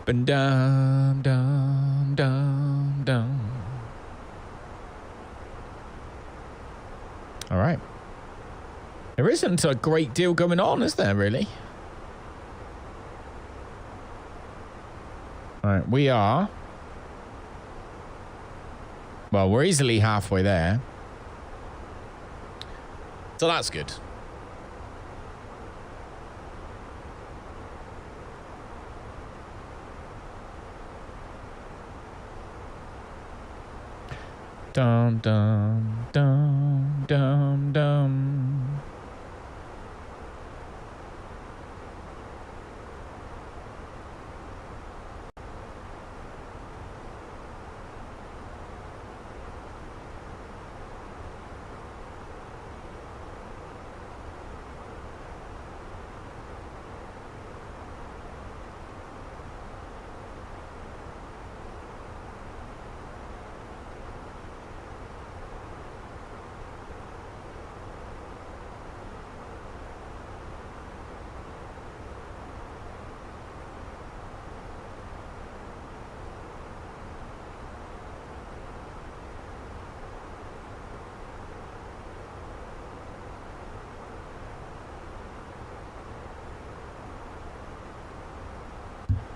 Dum dum dum dum. All right. There isn't a great deal going on, is there, really? All right, we are. Well, we're easily halfway there. So that's good. Dum dum dum dum dum.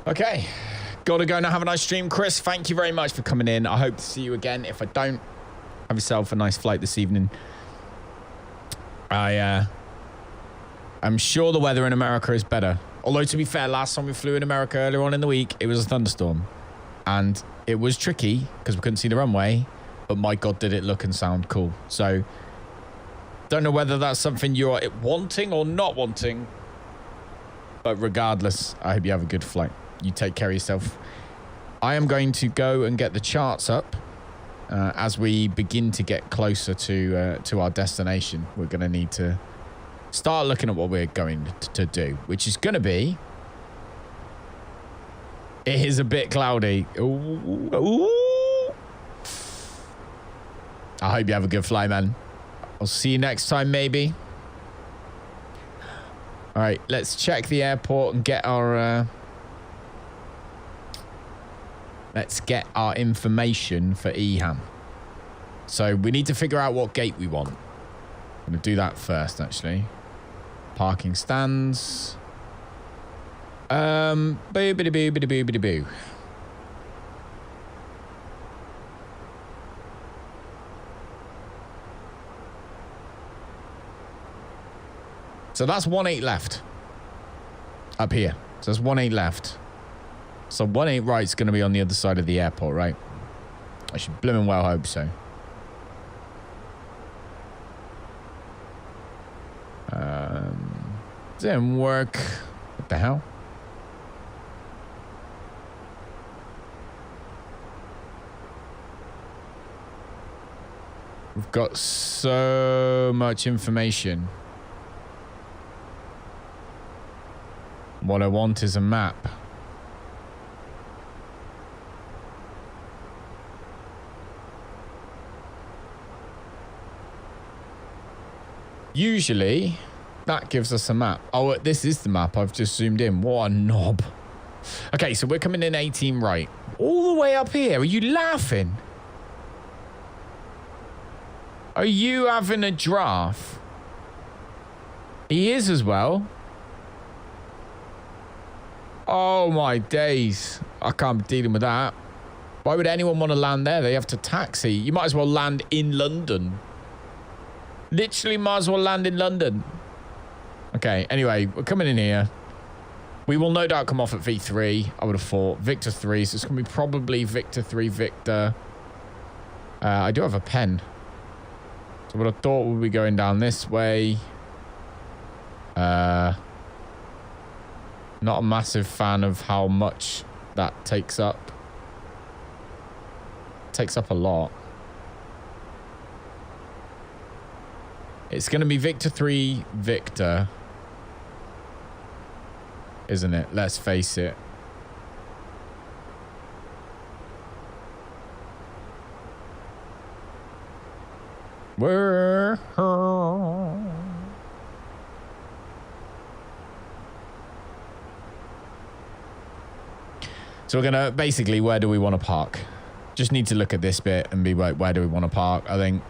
Okay. Gotta go now. Have a nice stream. Chris, thank you very much for coming in. I hope to see you again. If I don't, have yourself a nice flight this evening. I'm sure the weather in America is better. Although, to be fair, last time we flew in America earlier on in the week, it was a thunderstorm. And it was tricky because we couldn't see the runway. But my God, did it look and sound cool. So, don't know whether that's something you're wanting or not wanting. But regardless, I hope you have a good flight. You take care of yourself. I am going to go and get the charts up as we begin to get closer to our destination. We're going to need to start looking at what we're going to do, which is going to be... It is a bit cloudy. Ooh. I hope you have a good flight, man. I'll see you next time, maybe. All right, let's check the airport and get our... Let's get our information for EHAM. So we need to figure out what gate we want. I'm going to do that first, actually. Parking stands. Boo. So that's 1-8 left. Up here. So there's 1-8 left. So 1-8 right's going to be on the other side of the airport, right? I should blooming well hope so. Didn't work. What the hell? We've got so much information. What I want is a map. Usually, that gives us a map. Oh, this is the map. I've just zoomed in. What a knob. Okay, so we're coming in 18 right. All the way up here. Are you laughing? Are you having a giraffe? He is as well. Oh, my days. I can't be dealing with that. Why would anyone want to land there? They have to taxi. You might as well land in London. Literally might as well land in London. Okay, anyway, we're coming in here. We will no doubt come off at V3, I would have thought. Victor 3, so it's going to be probably Victor 3, Victor. I do have a pen. So what I thought would be going down this way. Not a massive fan of how much that takes up. Takes up a lot. It's going to be Victor 3, Victor. Isn't it? Let's face it. So we're going to, basically, where do we want to park? Just need to look at this bit and be like, where do we want to park? I think...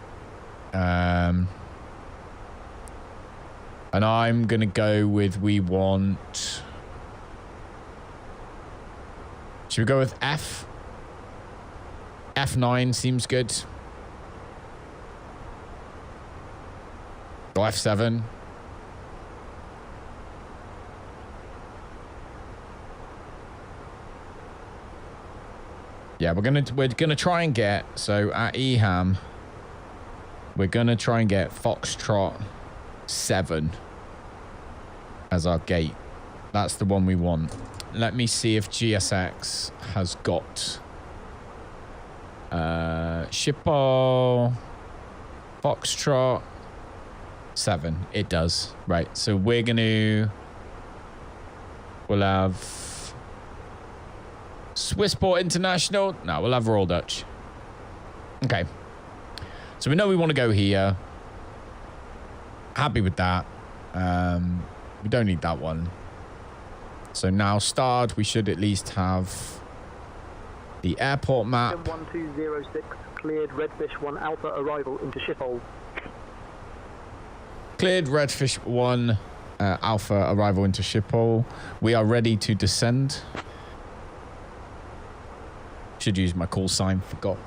and I'm going to go with, we want... Should we go with F? F9 seems good. Or F7. Yeah, we're gonna try and get, so at EHAM, we're gonna try and get Foxtrot 7 as our gate. That's the one we want. Let me see if GSX has got Schiphol, Foxtrot 7. It does. Right, so we're gonna, we'll have Swissport International. No, we'll have Royal Dutch. Okay. So we know we want to go here. Happy with that. We don't need that one. So now start, we should at least have the airport map. 1206, cleared Redfish 1 Alpha arrival into Schiphol. Cleared Redfish 1 Alpha arrival into Schiphol. We are ready to descend. Should use my call sign, forgot.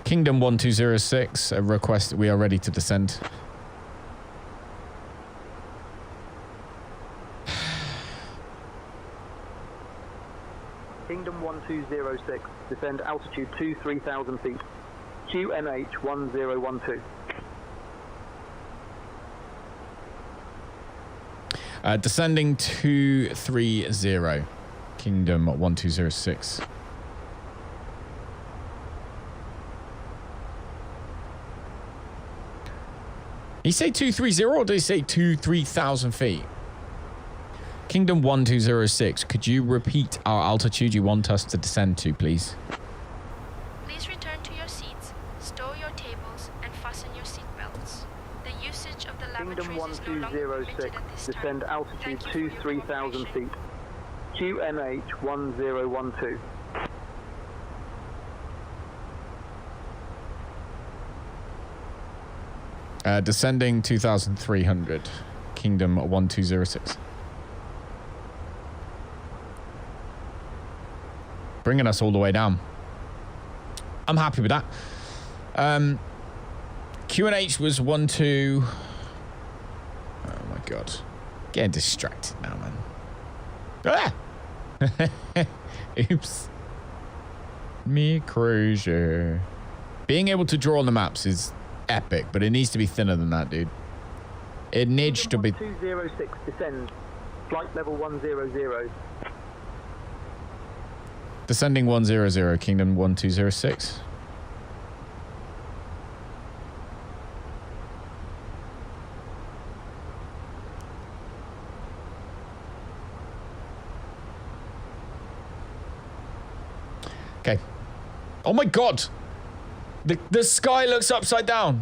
Kingdom 1206, a request. We are ready to descend. Kingdom 1206, descend altitude 3,000 feet. QNH 1012. Descending 230. Kingdom 1206. Did he say 230 or did he say 3,000 feet? Kingdom 1206, could you repeat our altitude you want us to descend to, please? Please return to your seats, stow your tables, and fasten your seat belts. The usage of the Kingdom lavatories is no longer permitted 1206, at this descend time. altitude Thank you for your 3,000 cooperation. feet. QNH 1012. Descending 2,300. Kingdom 1206. Bringing us all the way down. I'm happy with that. QNH was 12. Oh my god. Getting distracted now, man. Ah! Oops. Me crazy. Being able to draw on the maps is epic, but it needs to be thinner than that, dude. It needs to be. 206, descend. Flight level 100. Descending 100, Kingdom 1206. Okay. Oh my god! The sky looks upside down.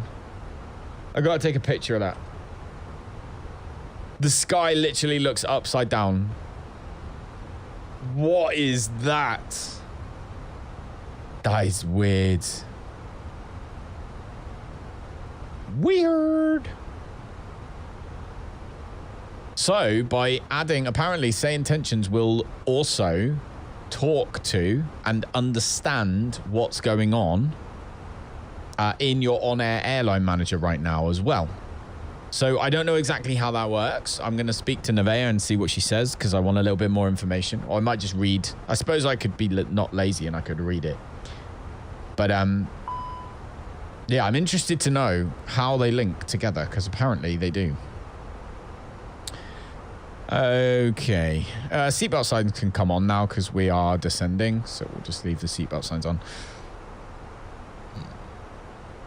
I gotta take a picture of that. The sky literally looks upside down. What is that? That is weird. Weird. So, by adding, apparently, SayIntentions will also talk to and understand what's going on in your OnAir Airline Manager right now as well. So I don't know exactly how that works. I'm going to speak to Nevaeh and see what she says because I want a little bit more information. Or I might just read. I suppose I could be not lazy and I could read it. But yeah, I'm interested to know how they link together because apparently they do. Okay. Seatbelt signs can come on now because we are descending. So we'll just leave the seatbelt signs on.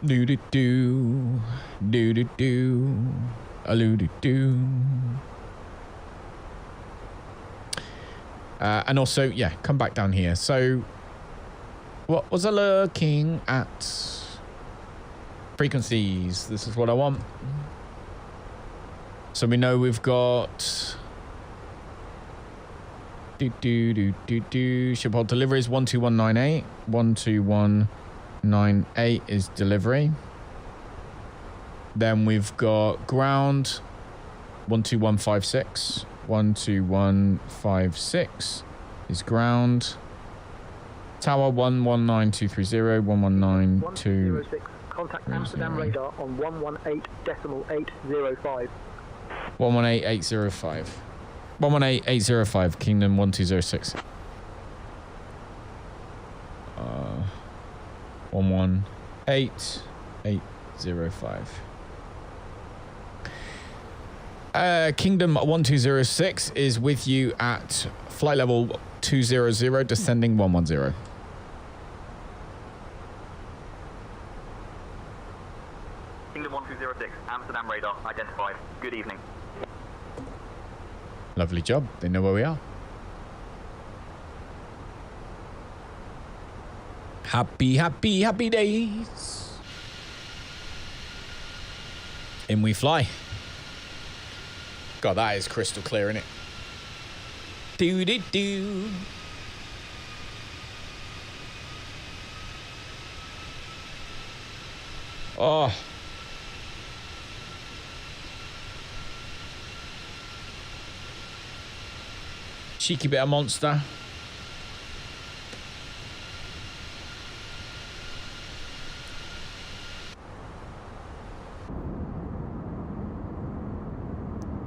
Do-do-do. Do-do-do. A-loo-do-do. And also, yeah, come back down here. So, what was I looking at? Frequencies. This is what I want. So we know we've got... Schiphol delivery is 12198. 12198 is delivery. Then we've got ground 12156. 12156 is ground. Tower 119230. 1192. 106. Contact Amsterdam radar on 118.805. 118805. 118805, Kingdom 1206. 118805. Kingdom 1206 is with you at flight level 200, descending 110. Kingdom 1206, Amsterdam radar identified. Good evening. Lovely job. They know where we are. Happy, happy, happy days. In we fly. God, that is crystal clear, isn't it? Do-do-do. Oh. Cheeky bit of monster.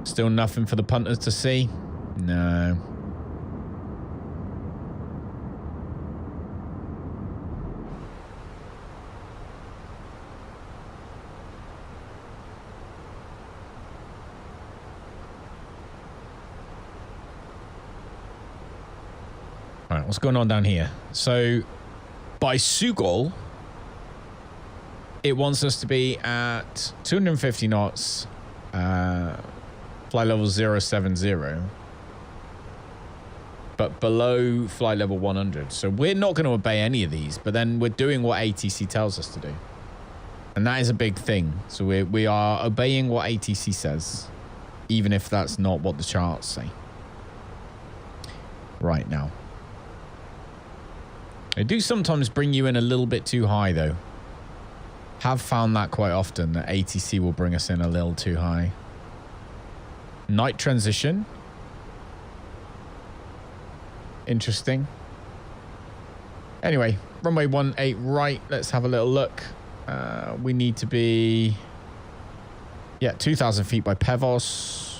Still nothing for the punters to see? No. All right, what's going on down here? So, by Schiphol, it wants us to be at 250 knots, flight level 070, but below flight level 100. So we're not going to obey any of these, but then we're doing what ATC tells us to do. And that is a big thing. So we are obeying what ATC says, even if that's not what the charts say right now. They do sometimes bring you in a little bit too high, though. Have found that quite often, that ATC will bring us in a little too high. Night transition. Interesting. Anyway, runway 18 right. Let's have a little look. We need to be... Yeah, 2,000 feet by Pevos.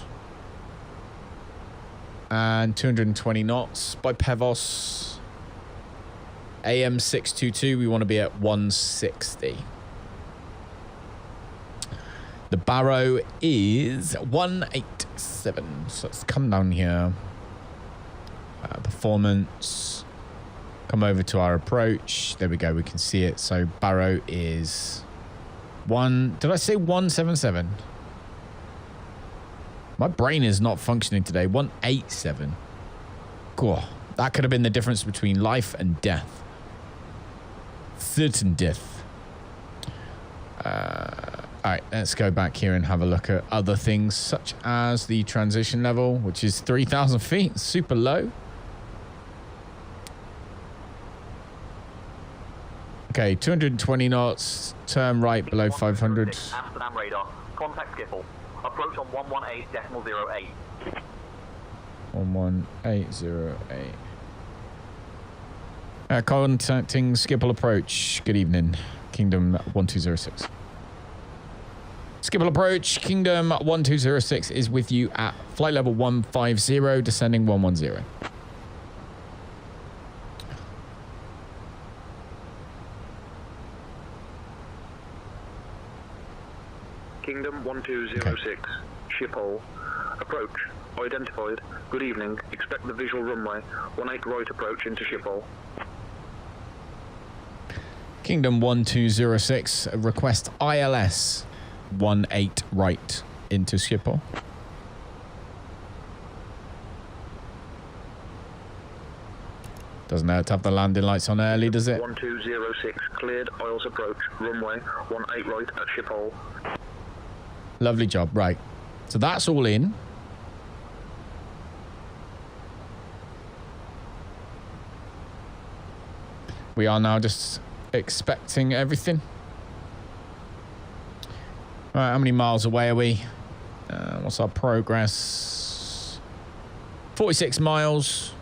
And 220 knots by Pevos. AM 622, we want to be at 160. The Barrow is 187. So let's come down here. Performance. Come over to our approach. There we go. We can see it. So Barrow is did I say 177? My brain is not functioning today. 187. Cool. That could have been the difference between life and death. Certain death. All right, let's go back here and have a look at other things, such as the transition level, which is 3,000 feet, super low. Okay, 220 knots, turn right below 500. Amsterdam radar, contact Schiphol. Approach on 118.08. 11808. Contacting Schiphol approach. Good evening, Kingdom 1206. Schiphol approach, Kingdom 1206 is with you at flight level 150, descending 110. Kingdom 1206, Schiphol. Approach identified. Good evening. Expect the visual runway. 18 right approach into Schiphol. Kingdom 1206, request ILS 18 right into Schiphol. Doesn't hurt to have the landing lights on early, does it? 1206, cleared ILS approach. Runway 18 right at Schiphol. Lovely job. Right. So that's all in. We are now just expecting everything. All right, how many miles away are we? What's our progress? 46 miles.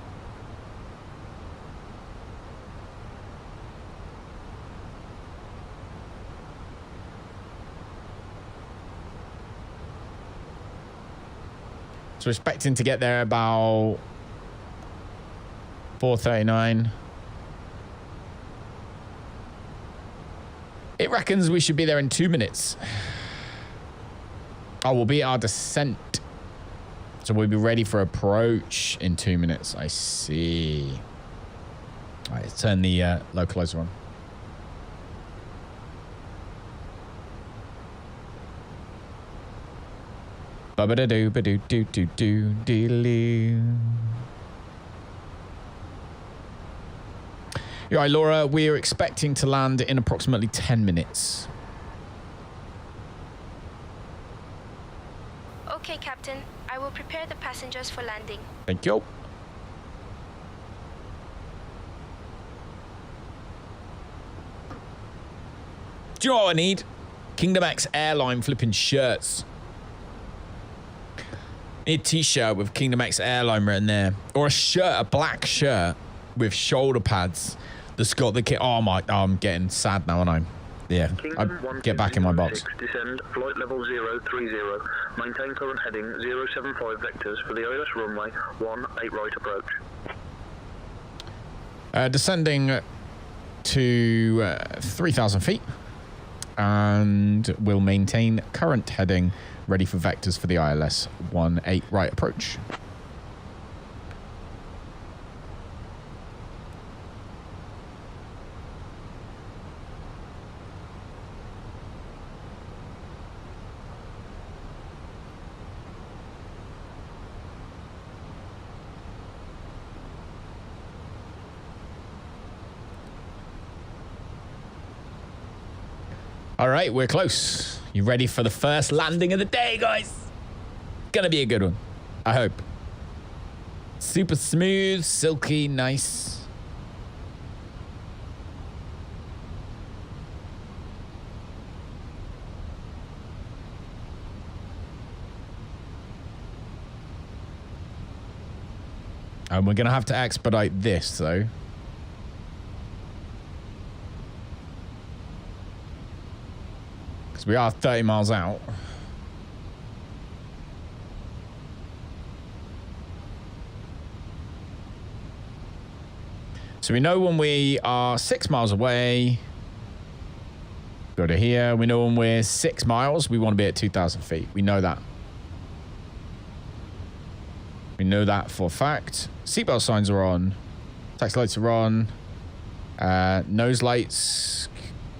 So we're expecting to get there about 4:39. It reckons we should be there in 2 minutes. Oh, we'll be at our descent. So we'll be ready for approach in 2 minutes. I see. All right, let's turn the localizer on. Ba-ba-da-doo, ba-doo-doo-doo-doo, dee-doo. You're right, Laura. We're expecting to land in approximately 10 minutes. Okay, Captain. I will prepare the passengers for landing. Thank you. Do you know what I need? Kingdom X Airline flipping shirts. Need a t-shirt with Kingdom X Airline written there. Or a shirt, a black shirt with shoulder pads that's got the kit. Oh my, I'm getting sad now, aren't I? Yeah, I get back in my box. Descend flight level 030. Maintain current heading 075 vectors for the ILS runway 18 right approach. Descending to 3,000 feet. And we'll maintain current heading, ready for vectors for the ILS 18 right approach. All right, we're close. You ready for the first landing of the day, guys? Gonna be a good one, I hope. Super smooth, silky, nice. And we're gonna have to expedite this, though. We are 30 miles out. So we know when we are 6 miles away. Go to here. We know when we're 6 miles, we want to be at 2,000 feet. We know that. We know that for a fact. Seatbelt signs are on. Taxi lights are on. Nose lights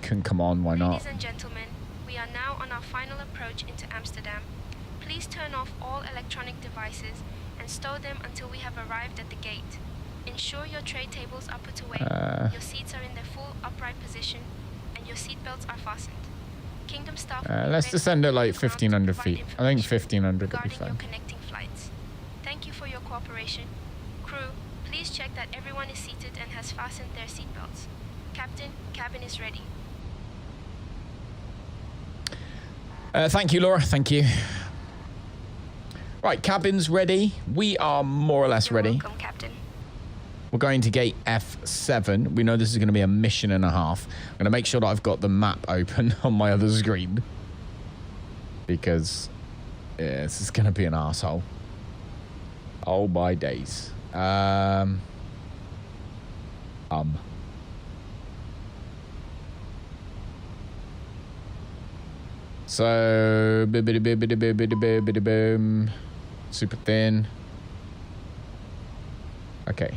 can come on. Why not? Ladies and gentlemen, we are now on our final approach into Amsterdam. Please turn off all electronic devices and stow them until we have arrived at the gate. Ensure your tray tables are put away, your seats are in their full upright position, and your seat belts are fastened. Kingdom staff let's descend at like 1,500 feet. I think 1,500 would be regarding your fine. connecting flights. Thank you for your cooperation. Crew, please check that everyone is seated and has fastened their seat belts. Captain, cabin is ready. Thank you, Laura. Thank you. Right, cabin's ready. We are more or less ready. Welcome, Captain. We're going to gate F7. We know this is going to be a mission and a half. I'm going to make sure that I've got the map open on my other screen. Because yeah, this is going to be an arsehole. Oh, my days. So, boom. Super thin. Okay.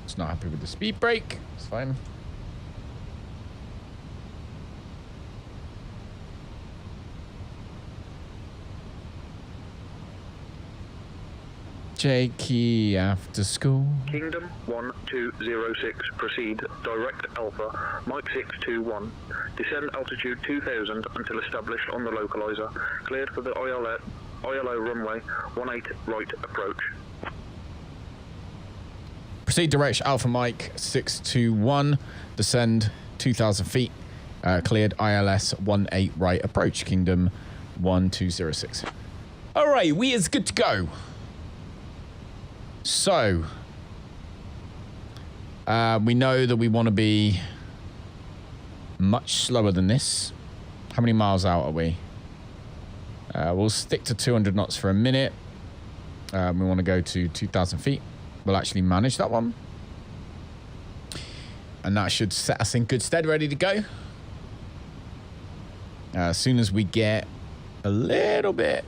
It's not happy with the speed brake. It's fine. Jakey after school. Kingdom 1206, proceed, direct Alpha, Mike 621. Descend altitude 2000 until established on the localizer. Cleared for the ILO runway 18 right approach. Proceed direct Alpha Mike 621. Descend 2,000 feet. Cleared ILS 18 right approach. Kingdom 1206. All right, we is good to go. So, we know that we want to be much slower than this. How many miles out are we? We'll stick to 200 knots for a minute. We want to go to 2,000 feet. We'll actually manage that one. And that should set us in good stead, ready to go. As soon as we get a little bit...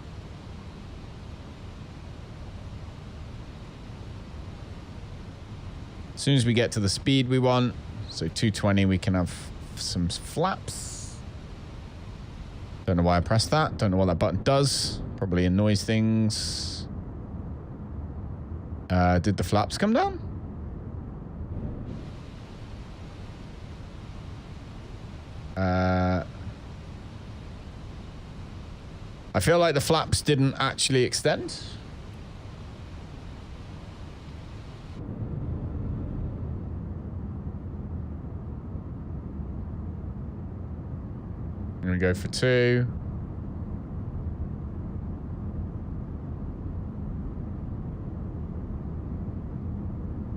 As soon as we get to the speed we want, so 220, we can have some flaps. Don't know why I pressed that. Don't know what that button does. Probably annoys things. Did the flaps come down? I feel like the flaps didn't actually extend. gonna go for 2.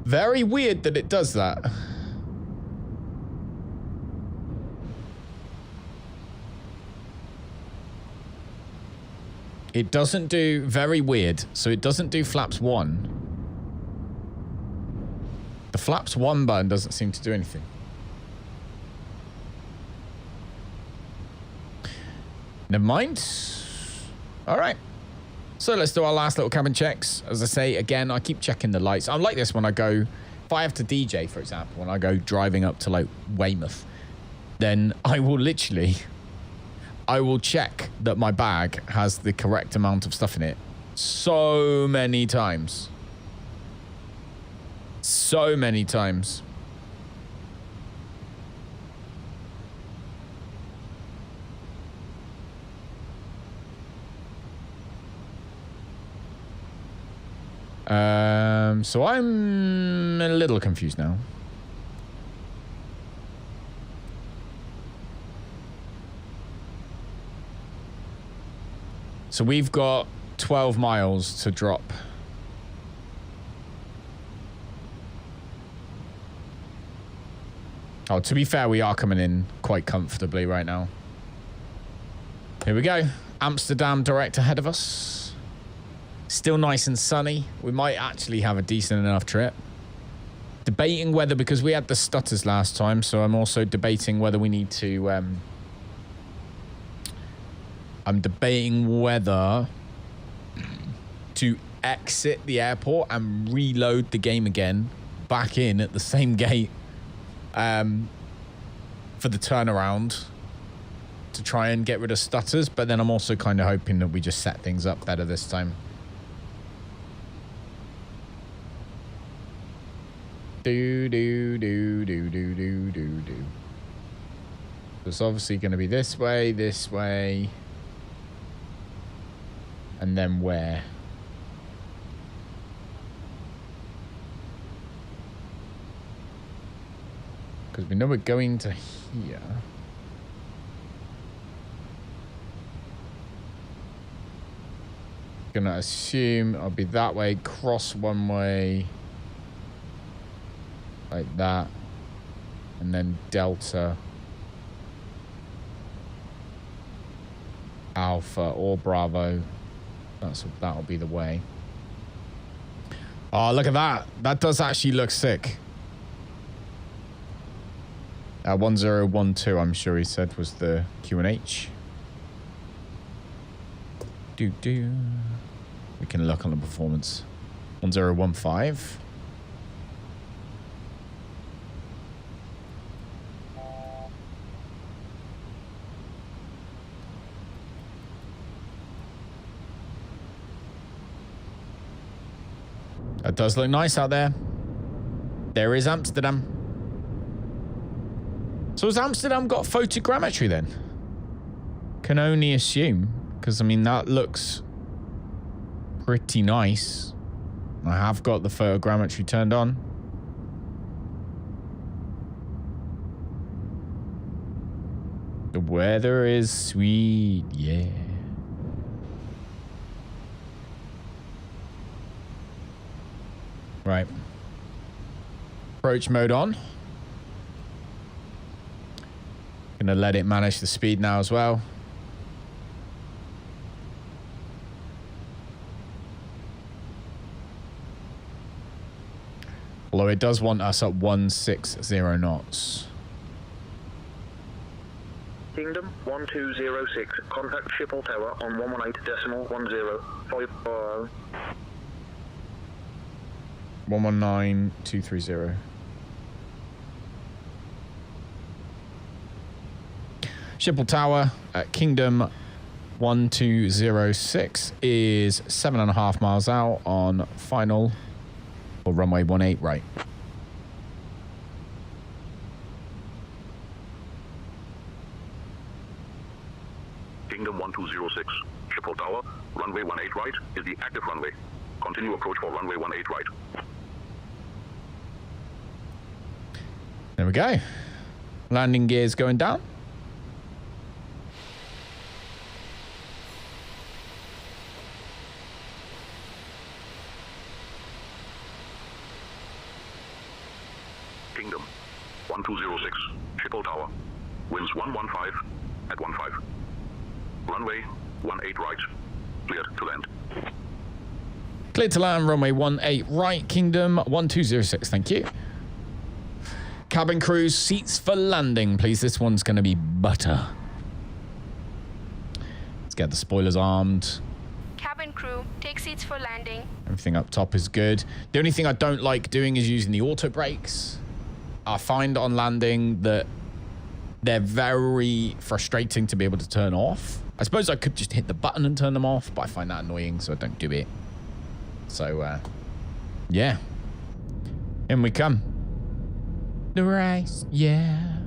Very weird that it does that. It doesn't do, very weird. So it doesn't do flaps 1. The flaps 1 button doesn't seem to do anything. Never mind. All right. So let's do our last little cabin checks. As I say, again, I keep checking the lights. I'm like this when I go, if I have to DJ, for example, when I go driving up to like Weymouth, then I will literally, I will check that my bag has the correct amount of stuff in it so many times. So many times. So I'm a little confused now. So we've got 12 miles to drop. Oh, to be fair, we are coming in quite comfortably right now. Here we go. Amsterdam direct ahead of us. Still nice and sunny. We might actually have a decent enough trip. Debating whether, because we had the stutters last time, so I'm also debating whether we need to... I'm debating whether to exit the airport and reload the game again back in at the same gate for the turnaround to try and get rid of stutters. But then I'm also kind of hoping that we just set things up better this time. It's obviously going to be this way, and then where? Because we know we're going to here. Gonna assume I'll be that way, cross one way. Like that, and then Delta, Alpha or Bravo. That'll be the way. Oh, look at that! That does actually look sick. 1012, I'm sure he said was the QNH. We can look on the performance. 1015. That does look nice out there. There is Amsterdam. So has Amsterdam got photogrammetry then? Can only assume, because I mean that looks pretty nice. I have got the photogrammetry turned on. The weather is sweet, yeah. Right. Approach mode on. Gonna let it manage the speed now as well. Although it does want us at 160 knots. Kingdom 1206. Contact Schiphol Tower on 118.10. 119230. Schiphol Tower at Kingdom 1206 is 7.5 miles out on final or runway 18 right. Kingdom 1206. Schiphol Tower, runway 18 right is the active runway. Continue approach for runway 18 right. There we go. Landing gears going down. Kingdom 1206, Schiphol Tower. Winds 115 at 15. Runway 18 right. Cleared to land. Cleared to land, runway 18 right, Kingdom 1206, thank you. Cabin crew, seats for landing, please. This one's going to be butter. Let's get the spoilers armed. Cabin crew, take seats for landing. Everything up top is good. The only thing I don't like doing is using the auto brakes. I find on landing that they're very frustrating to be able to turn off. I suppose I could just hit the button and turn them off, but I find that annoying, so I don't do it. So, yeah. In we come. The race, yeah.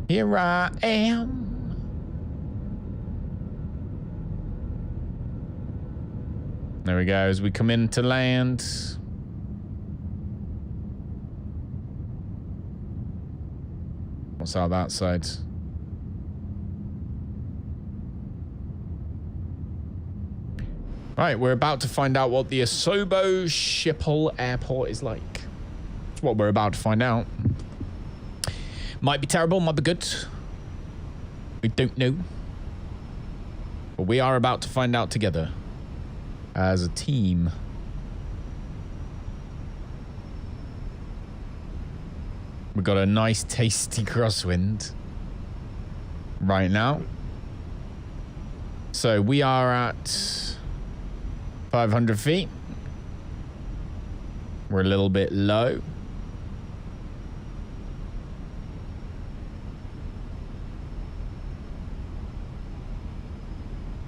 Here I am. There we go, as we come in to land. What's out that side? Right, we're about to find out what the Asobo Schiphol Airport is like. That's what we're about to find out. Might be terrible, might be good. We don't know. But we are about to find out together. As a team. We've got a nice tasty crosswind right now. So we are at 500 feet. We're a little bit low.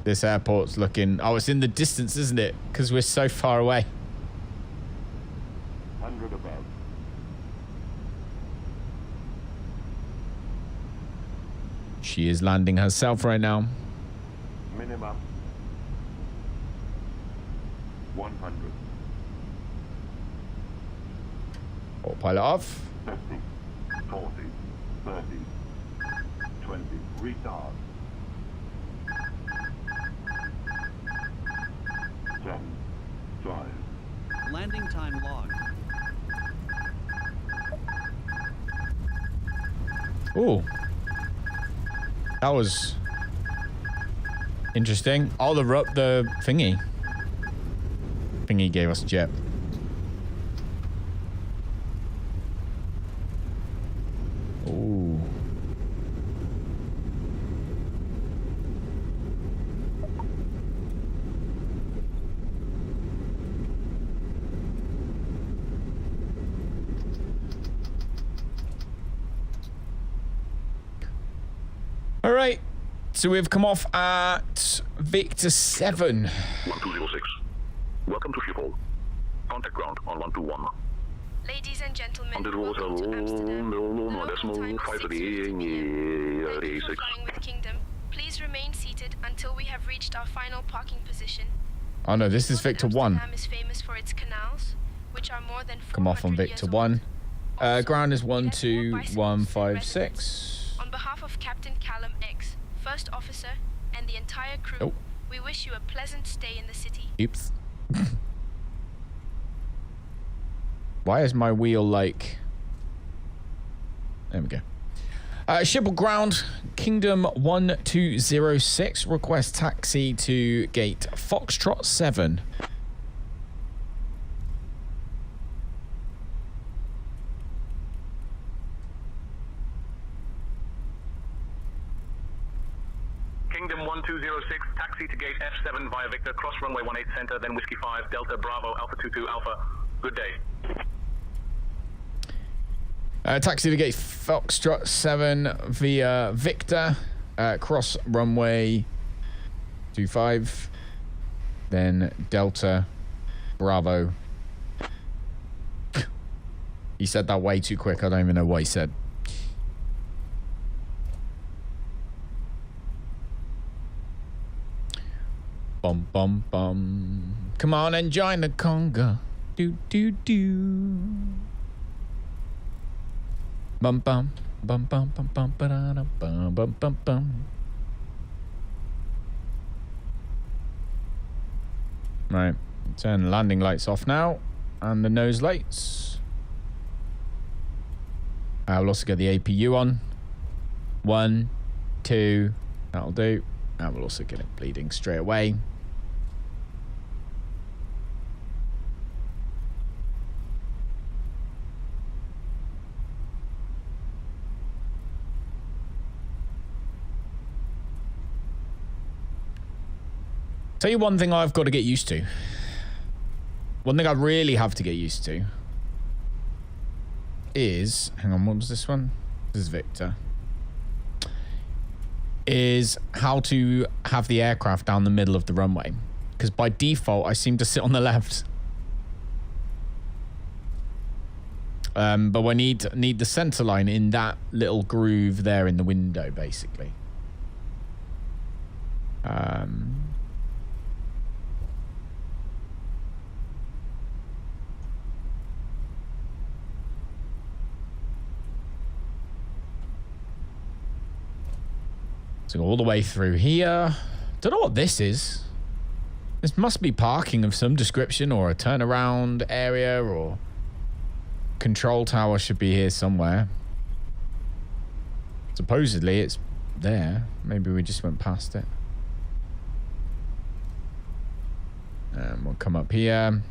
This airport's looking... Oh, it's in the distance, isn't it? Because we're so far away. 100 above. She is landing herself right now. Minimum 100. Autopilot off. 50, 40, 30, 20, retard. 10, 5. Landing time logged. Ooh. That was interesting. Oh, the thingy. Thingy gave us jet. Ooh. All right, so we've come off at Victor 7. 1206. Welcome to Schiphol. Contact ground on 121. Ladies and gentlemen, Underwater, welcome to Amsterdam. The local time is 6:50 p.m. Thank you for flying with Kingdom. Please remain seated until we have reached our final parking position. Oh no, this is Victor 1. Amsterdam is famous for its canals, which are more than 400 Come off on Victor 1. Ground is 12156. On behalf of Captain Callum X, First Officer, and the entire crew, we wish you a pleasant stay in the city. Oops. Why is my wheel like... There we go. Schiphol ground, Kingdom 1206. Request taxi to gate Foxtrot 7. Kingdom 1206, taxi to gate F7 via Victor, cross runway 18 center, then Whiskey 5, Delta Bravo, Alpha 22 Alpha. Good day. Taxi to gate Foxtrot 7 via Victor, cross runway 25, then Delta Bravo. He said that way too quick. I don't even know what he said. Bum bum bum. Come on and join the conga. Do do do. Bum bum bum bum bum bum ba bum bum bum bum. Right, turn landing lights off now, and the nose lights. We'll also get the APU on. 1, 2, that'll do. And we'll also get it bleeding straight away. Tell you one thing I've got to get used to. One thing I really have to get used to is, hang on, what was this one? This is Victor. Is how to have the aircraft down the middle of the runway. Because by default, I seem to sit on the left. But we need the center line in that little groove there in the window, basically. So all the way through here. Don't know what this is. This must be parking of some description or a turnaround area or control tower should be here somewhere. Supposedly it's there. Maybe we just went past it. And we'll come up here.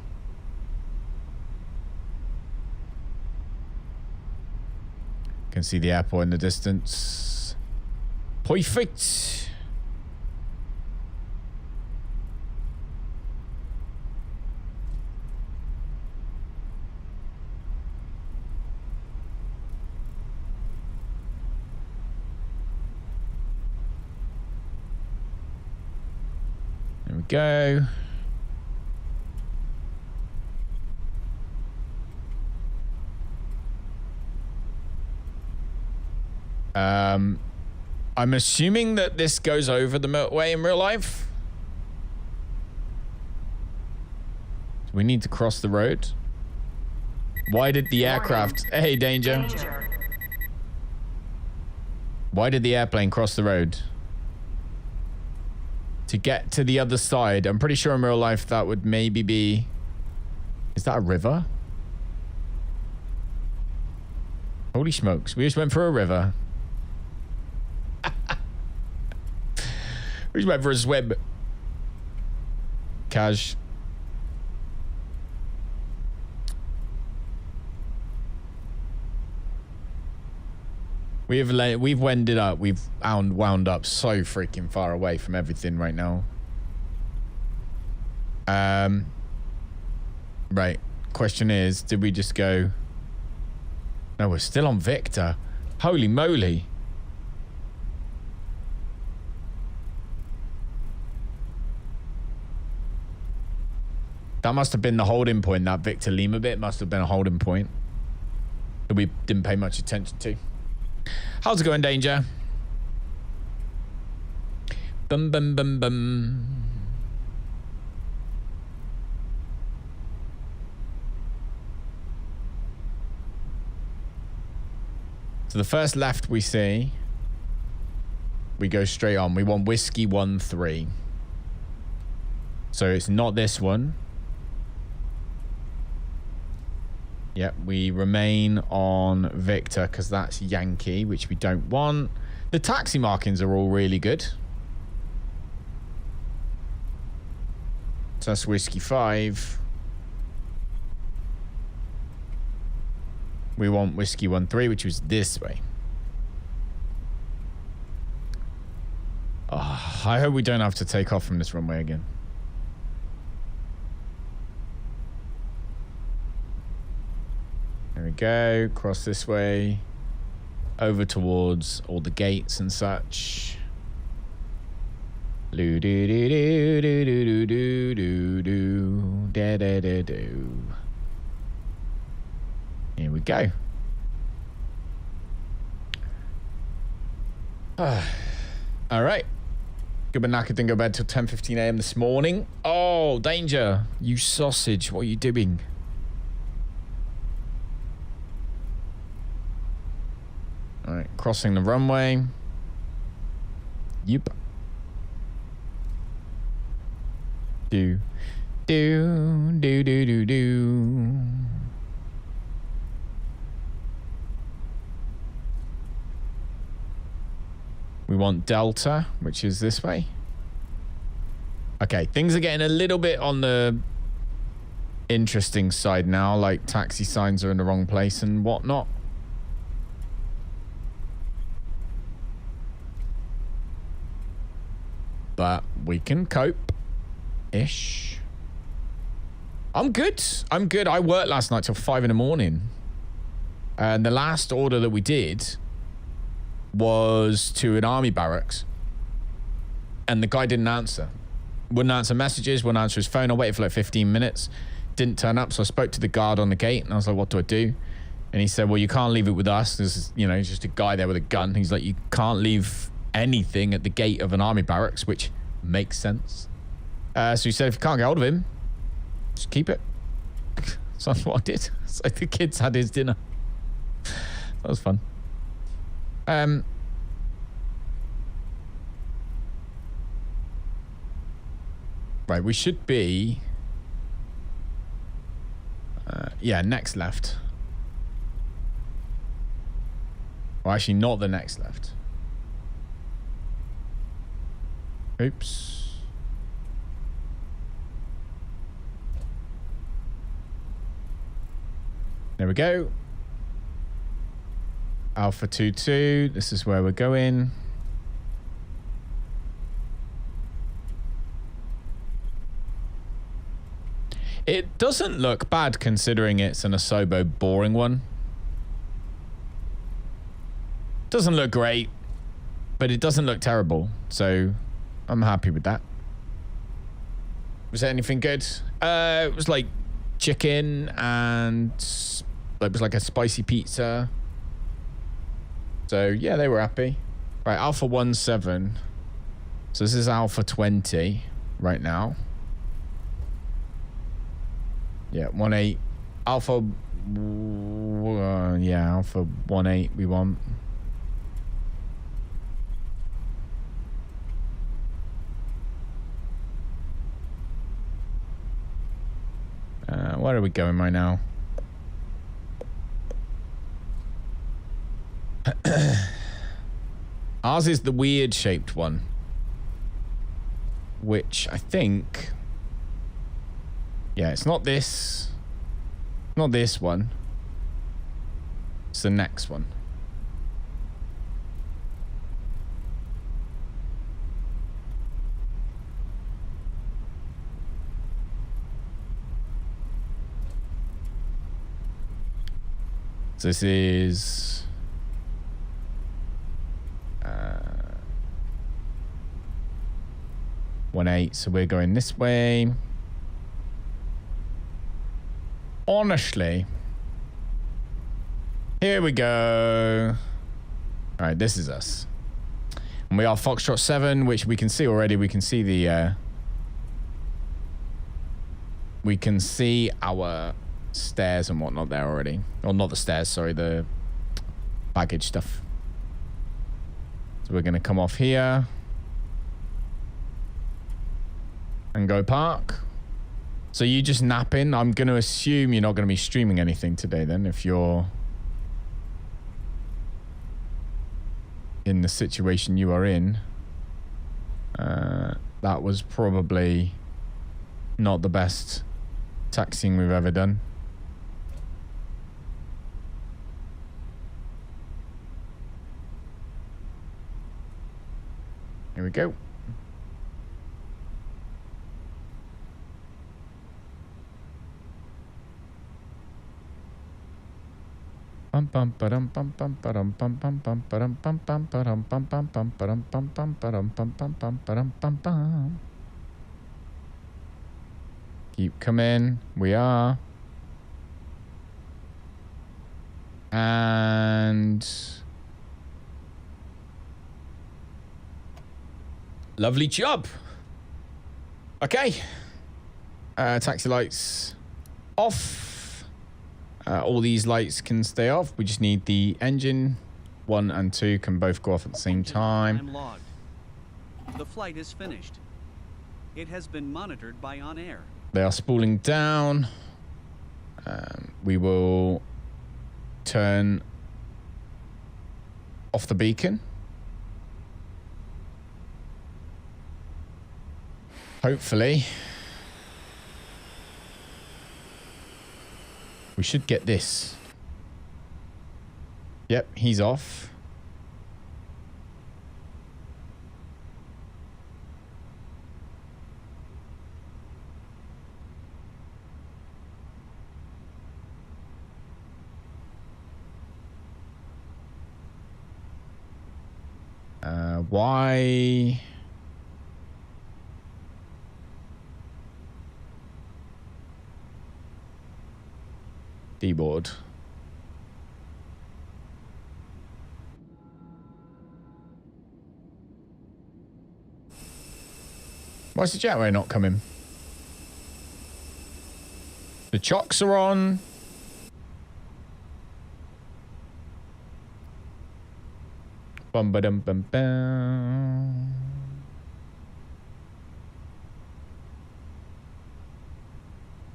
Can see the airport in the distance. Perfect. There we go. I'm assuming that this goes over the motorway in real life. We need to cross the road. Why did the aircraft... Hey, danger. Why did the airplane cross the road? To get to the other side. I'm pretty sure in real life that would maybe be... Is that a river? Holy smokes. We just went for a river. We just went for a swim. Cash. We've wended up. We've wound up so freaking far away from everything right now. Right. Question is, did we just go... No, we're still on Victor. Holy moly. That must have been the holding point. That Victor Lima bit must have been a holding point that we didn't pay much attention to. How's it going, Danger? Bum, bum, bum, bum. So the first left we see, we go straight on. We want Whiskey 1-3. So it's not this one. Yep, we remain on Victor because that's Yankee, which we don't want. The taxi markings are all really good. So that's Whiskey 5. We want Whiskey 1-3, which was this way. Oh, I hope we don't have to take off from this runway again. There we go. Cross this way. Over towards all the gates and such. Loo doo doo doo doo doo doo doo doo da da da do. Here we go. All right. Good, but knackered, didn't go to bed till 10:15 a.m. this morning. Oh, danger. You sausage. What are you doing? All right, crossing the runway. Yep. Do, do, do, do, do, do. We want Delta, which is this way. Okay, things are getting a little bit on the interesting side now, like taxi signs are in the wrong place and whatnot. But we can cope-ish. I'm good. I'm good. I worked last night till 5 in the morning. And the last order that we did was to an army barracks. And the guy didn't answer. Wouldn't answer messages, wouldn't answer his phone. I waited for like 15 minutes. Didn't turn up, so I spoke to the guard on the gate, and I was like, what do I do? And he said, well, you can't leave it with us. There's, you know, just a guy there with a gun. He's like, you can't leave anything at the gate of an army barracks, which makes sense. So he said, if you can't get hold of him, just keep it. So that's what I did. So the kids had his dinner. That was fun. Right, we should be... yeah, next left. Well, actually, not the next left. Oops. There we go. Alpha 22. This is where we're going. It doesn't look bad considering it's an Asobo boring one. Doesn't look great, but it doesn't look terrible. So I'm happy with that. Was there anything good? It was like chicken and it was like a spicy pizza. So yeah, they were happy. Right, Alpha 17. So this is Alpha 20 right now. Yeah, 18. Alpha, yeah, Alpha 18 we want. Where are we going right now? Ours is the weird shaped one, which I think... Yeah, it's not this. Not this one. It's the next one. So this is... 18, so we're going this way. Honestly, here we go. All right, this is us. And we are Foxtrot 7, which we can see already. We can see the... we can see our stairs and whatnot there already. Or not the stairs, sorry, the baggage stuff. So we're going to come off here. And go park. So you just napping? I'm going to assume you're not going to be streaming anything today then, if you're in the situation you are in. That was probably not the best taxiing we've ever done. Here we go. Keep coming. We are. And lovely job. Okay. Taxi lights off. All these lights can stay off. We just need the engine. 1 and 2 can both go off at the same time. Logged. The flight is finished. It has been monitored by OnAir. They are spooling down. We will turn off the beacon. Hopefully. We should get this. Yep, he's off. Why? D-board. Why's the jetway not coming? The chocks are on. Bum ba dum bum bum.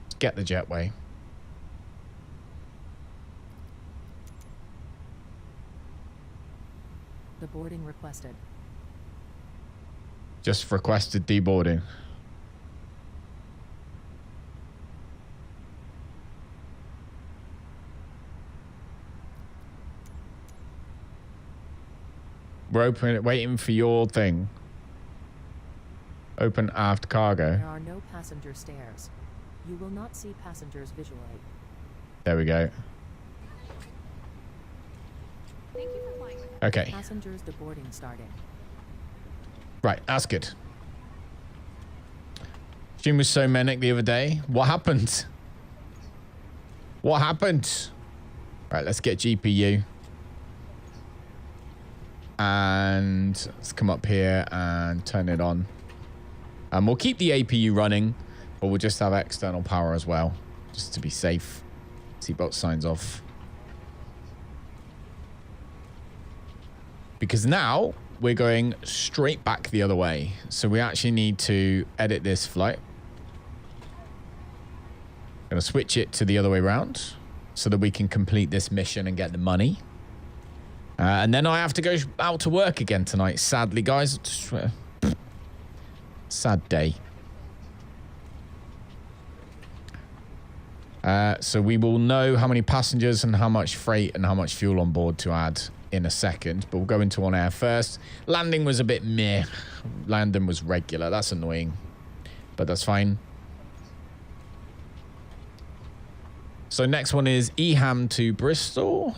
Let's get the jetway. The boarding requested. Just requested deboarding. We're open, waiting for your thing. Open aft cargo. There are no passenger stairs. You will not see passengers visually. There we go. Thank you for flying with us. Okay. Passengers deboarding starting. Right, that's good. Jim was so manic the other day. What happened? What happened? Right, let's get GPU. And let's come up here and turn it on. We'll keep the APU running, but we'll just have external power as well, just to be safe. Seatbelt signs off. Because now we're going straight back the other way. So we actually need to edit this flight. Gonna switch it to the other way around so that we can complete this mission and get the money. And then I have to go out to work again tonight. Sadly, guys. Sad day. So we will know how many passengers and how much freight and how much fuel on board to add in a second. But we'll go into OnAir first. Landing was a bit meh. Landing was regular. That's annoying. But that's fine. So next one is Eham to Bristol.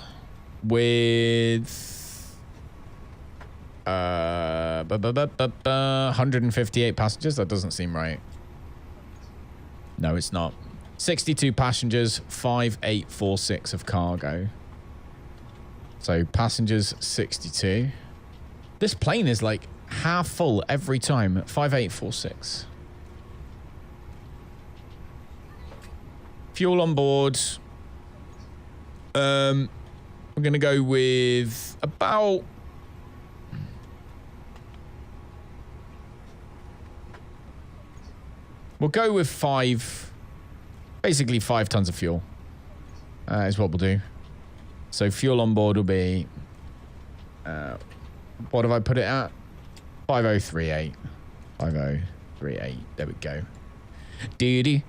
With 158 passengers. That doesn't seem right. No, it's not. 62 passengers, 5846 of cargo. So passengers 62. This plane is like half full every time. 5846. Fuel on board. We're going to go with about... We'll go with basically 5 tons of fuel is what we'll do. So fuel on board will be... what have I put it at? 5038. 5038. There we go. Do-do,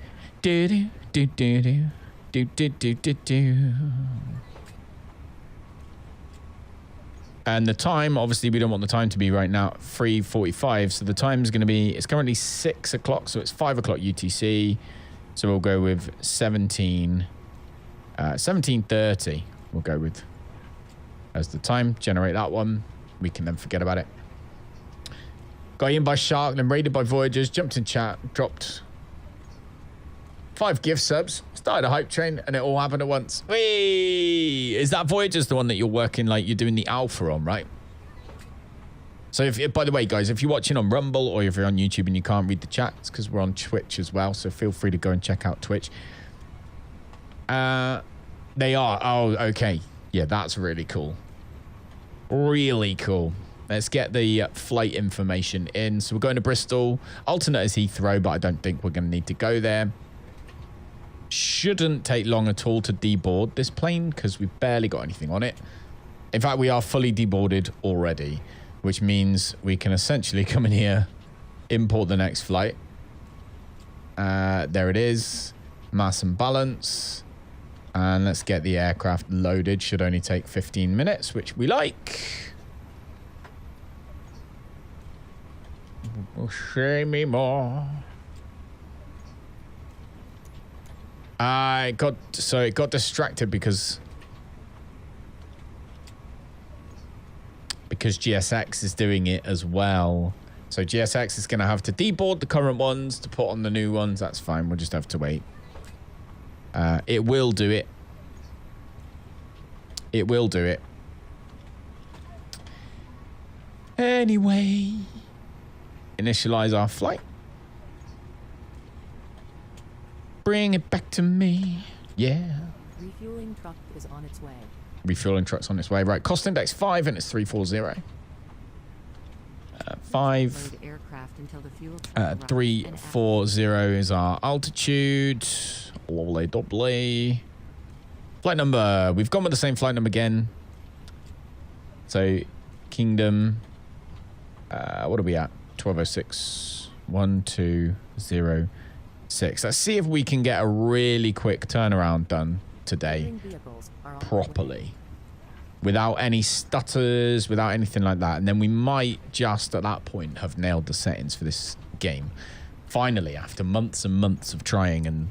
do-do, do-do-do, do-do-do-do-do. And the time, obviously, we don't want the time to be right now 3:45. So the time is going to be, it's currently 6 o'clock. So it's 5 o'clock UTC. So we'll go with 17:30. We'll go with as the time. Generate that one. We can then forget about it. Got in by Shark, then raided by Voyagers. Jumped in chat. Dropped 5 gift subs. Started a hype train, and it all happened at once. Whee! Is that Voyager's the one that you're working, like you're doing the alpha on, right? So if by the way, guys, if you're watching on Rumble or if you're on YouTube and you can't read the chat, it's because we're on Twitch as well. So feel free to go and check out Twitch. They are. Oh, okay. Yeah, that's really cool. Really cool. Let's get the flight information in. So we're going to Bristol. Alternate is Heathrow, but I don't think we're going to need to go there. Shouldn't take long at all to deboard this plane because we've barely got anything on it. In fact, we are fully deboarded already, which means we can essentially come in here, import the next flight, There it is. Mass and balance. And let's get the aircraft loaded. Should only take 15 minutes, which we like. Show me more. It got distracted because GSX is doing it as well. So GSX is going to have to deboard the current ones to put on the new ones. That's fine. We'll just have to wait. It will do it. It will do it. Anyway, initialize our flight. Bring it back to me. Yeah. Refueling truck is on its way. Refueling truck's on its way. Right. Cost index 5 and it's 340. 5. Aircraft until the fuel 340 is our altitude. Lovely, doubly. Flight number. We've gone with the same flight number again. So, Kingdom. What are we at? 1206. 1206. Let's see if we can get a really quick turnaround done today. Properly. Without any stutters, without anything like that. And then we might just at that point have nailed the settings for this game. Finally, after months and months of trying and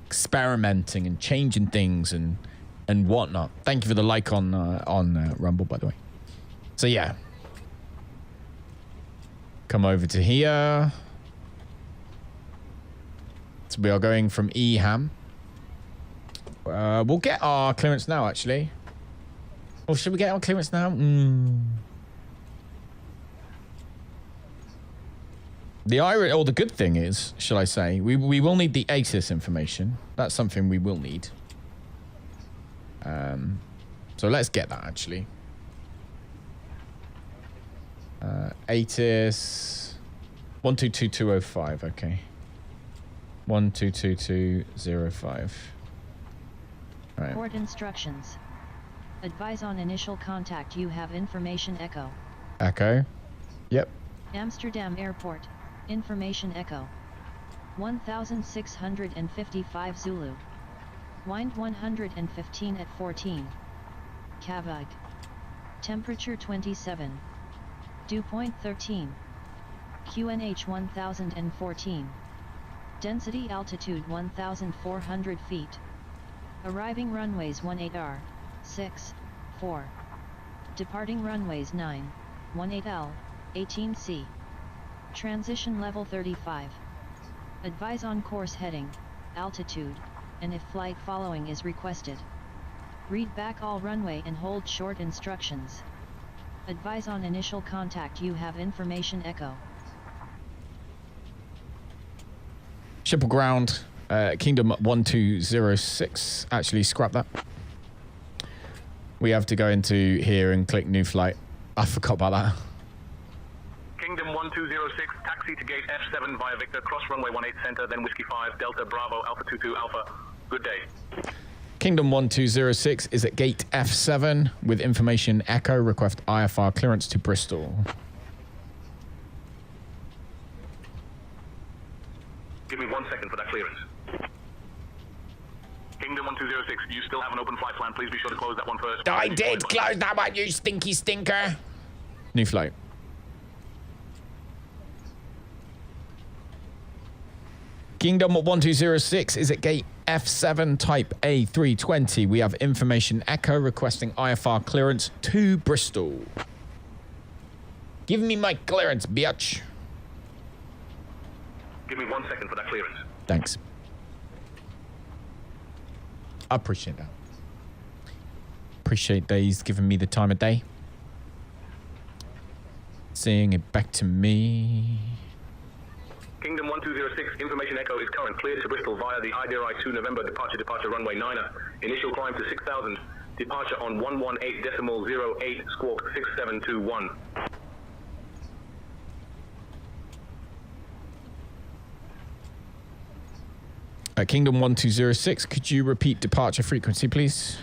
experimenting and changing things and whatnot. Thank you for the like on Rumble, by the way. So yeah. Come over to here. So we are going from Eham. We'll get our clearance now, actually. Or should we get our clearance now? The good thing is, shall I say, we will need the ATIS information. That's something we will need. So let's get that, actually. ATIS 122205, okay. 122205. Right. Port instructions. Advise on initial contact. You have information echo. Echo. Yep. Amsterdam Airport. Information echo. 1655 Zulu. Wind 115 at 14. Kavag. Temperature 27. Dew point 13. QNH 1014. Density altitude 1400 feet. Arriving runways 18R. 6, 4. Departing runways 9, 18L, 18C. Transition level 35. Advise on course heading, altitude, and if flight following is requested. Read back all runway and hold short instructions. Advise on initial contact. You have information echo. Schiphol ground, Kingdom 1206. Actually, scrap that. We have to go into here and click new flight. I forgot about that. Kingdom 1206, taxi to gate F7 via Victor, cross runway 18 center, then Whiskey 5, Delta Bravo, Alpha 22 Alpha. Good day. Kingdom 1206 is at gate F7 with information echo. Request IFR clearance to Bristol. Give me 1 second for that clearance. Kingdom 1206, you still have an open flight plan. Please be sure to close that one first. I did close that one, you stinky stinker. New flight. Kingdom 1206 is at gate F7 type A320. We have information echo requesting IFR clearance to Bristol. Give me my clearance, bitch. Give me 1 second for that clearance. Thanks. I appreciate that. Appreciate that he's giving me the time of day. Saying it back to me. Kingdom 1206, information echo is current. Cleared to Bristol via the IDRI 2 November departure runway 9er. Initial climb to 6,000. Departure on 118.08 squawk 6721. Kingdom 1206, could you repeat departure frequency, please?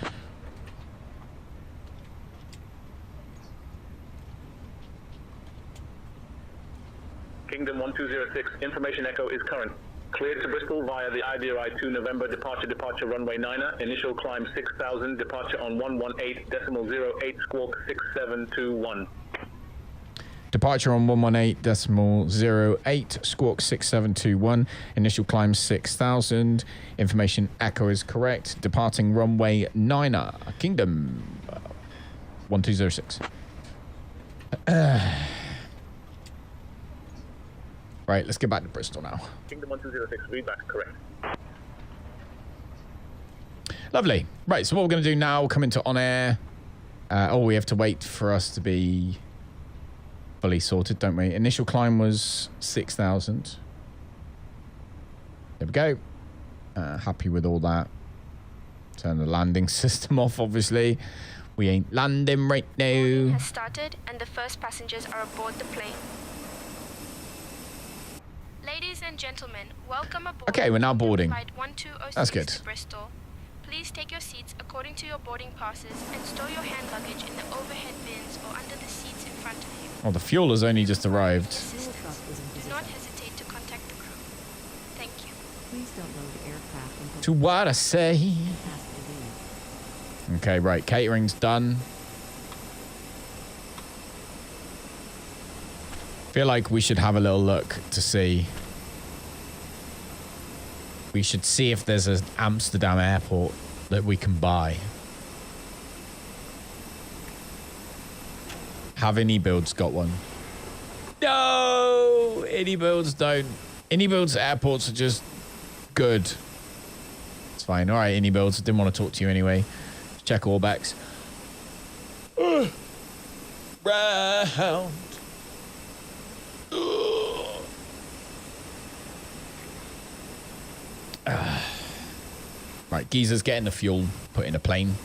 Kingdom 1206, information echo is current. Cleared to Bristol via the IBRI 2 November departure runway 9er. Initial climb 6,000, departure on 118.08 squawk 6721. Departure on 118.08 squawk 6721. Initial climb 6,000. Information echo is correct. Departing runway 9er. Kingdom 1206. Right, let's get back to Bristol now. Kingdom 1206, read back, correct. Lovely. Right, so what we're going to do now, come into OnAir. We have to wait for us to be fully sorted, don't we? Initial climb was 6,000. There we go. Happy with all that. Turn the landing system off, obviously. We ain't landing right now. Has started and the first passengers are aboard the plane. Ladies and gentlemen, welcome aboard. Okay, we're now boarding. Flight 1206 That's good. to Bristol. Please take your seats according to your boarding passes and store your hand luggage in the overhead bins or under the seats in front of you. Oh, the fuel has only just arrived. Do not hesitate to contact the crew. Thank you. Please don't load aircraft until To what I say. has to leave. Okay, right. Catering's done. Feel like we should have a little look to see. We should see if there's an Amsterdam airport that we can buy. Have AnyBuilds got one? No! AnyBuilds don't. AnyBuilds airports are just good. It's fine. All right, AnyBuilds. Didn't want to talk to you anyway. Check all backs. Round. Right, Geezer's getting the fuel put in a plane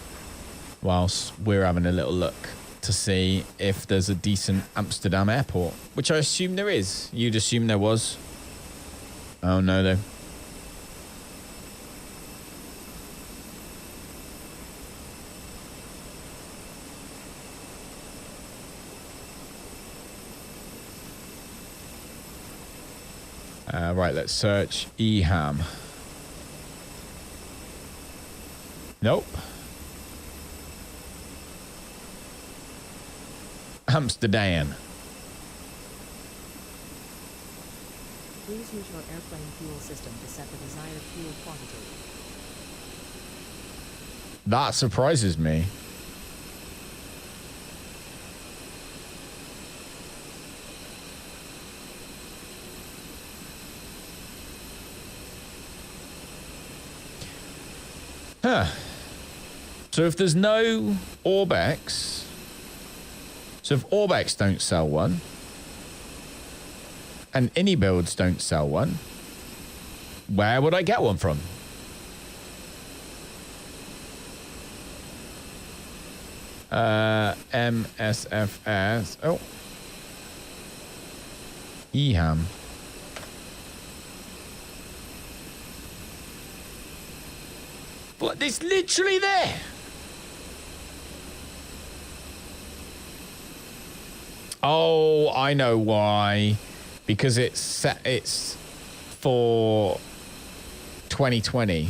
whilst we're having a little look to see if there's a decent Amsterdam airport, which I assume there is. You'd assume there was. Oh no, though. Right, let's search EHAM. Nope. Amsterdam. Please use your airplane fuel system to set the desired fuel quantity. That surprises me. Huh. So if there's no Orbex, so if Orbex don't sell one, and AnyBuilds don't sell one, where would I get one from? MSFS. Oh. EHAM. But it's literally there. Oh, I know why. Because it's for 2020.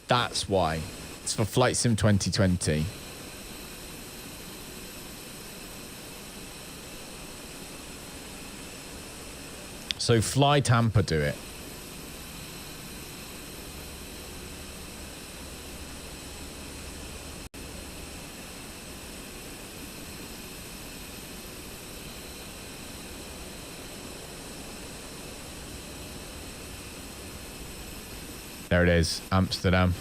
That's why. It's for Flight Sim 2020. So Fly Tampa do it. There it is, Amsterdam.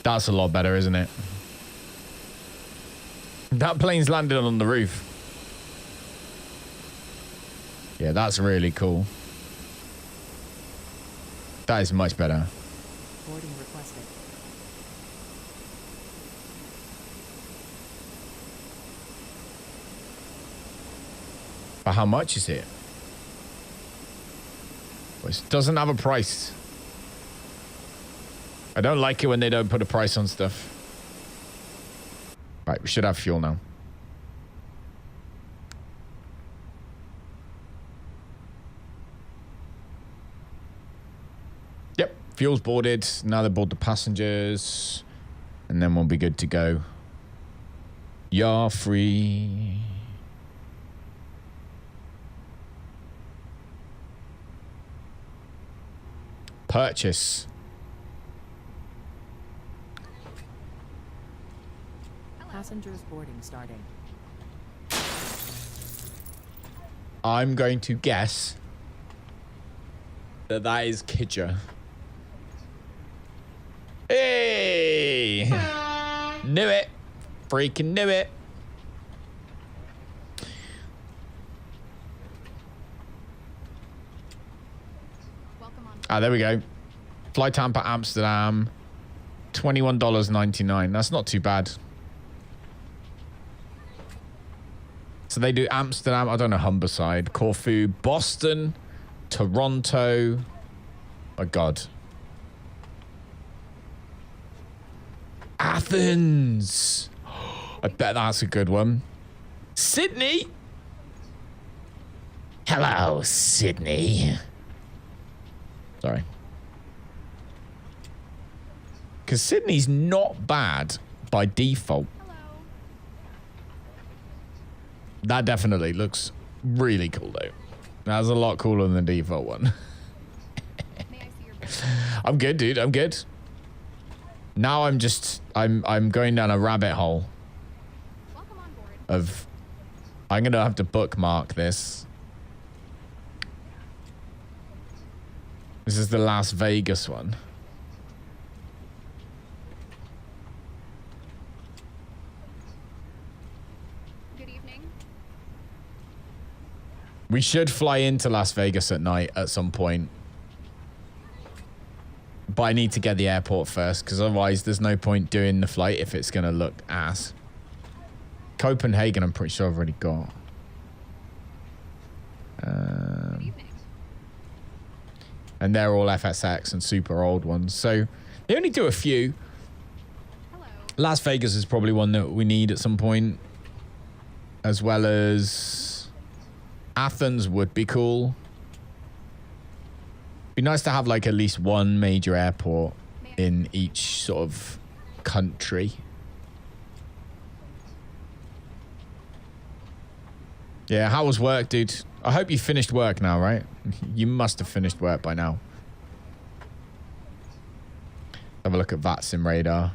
That's a lot better, isn't it? That plane's landed on the roof. Yeah, that's really cool. That is much better. Boarding requested. But how much is it? Well, it doesn't have a price. I don't like it when they don't put a price on stuff. Right, we should have fuel now. Yep, fuel's boarded. Now they board the passengers. And then we'll be good to go. You're free. Purchase. Passengers boarding starting. I'm going to guess that that is Kidger. Hey! Knew it. Freaking knew it. Ah, there we go. Flight Tampa, Amsterdam. $21.99. That's not too bad. So they do Amsterdam, I don't know, Humberside, Corfu, Boston, Toronto. My God. Athens. I bet that's a good one. Sydney. Hello, Sydney. Sorry. Because Sydney's not bad by default. That definitely looks really cool, though. That's a lot cooler than the default one. I'm good, dude. I'm good. Now I'm just... I'm going down a rabbit hole of... I'm going to have to bookmark this. This is the Las Vegas one. We should fly into Las Vegas at night at some point. But I need to get the airport first, because otherwise there's no point doing the flight if it's going to look ass. Copenhagen, I'm pretty sure I've already got. And they're all FSX and super old ones. So they only do a few. Las Vegas is probably one that we need at some point. As well as... Athens would be cool. Be nice to have like at least one major airport in each sort of country. Yeah, how was work, dude? I hope you finished work now, right? You must have finished work by now. Have a look at VATSIM radar.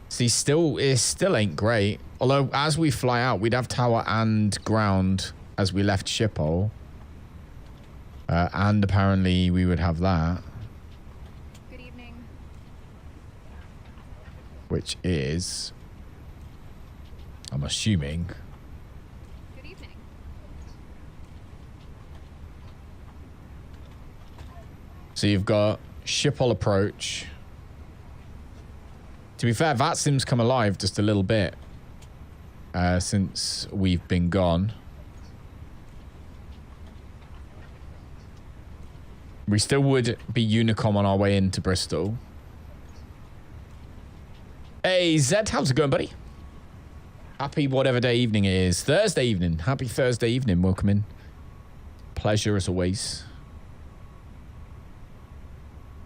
See, it still ain't great. Although as we fly out, we'd have tower and ground as we left Schiphol. And apparently we would have that. Good evening. Which is, I'm assuming. Good evening. So you've got Schiphol approach. To be fair, VATSIM's come alive just a little bit since we've been gone. We still would be Unicom on our way into Bristol. Hey, Zed, how's it going, buddy? Happy whatever day evening it is. Thursday evening. Happy Thursday evening. Welcome in. Pleasure as always.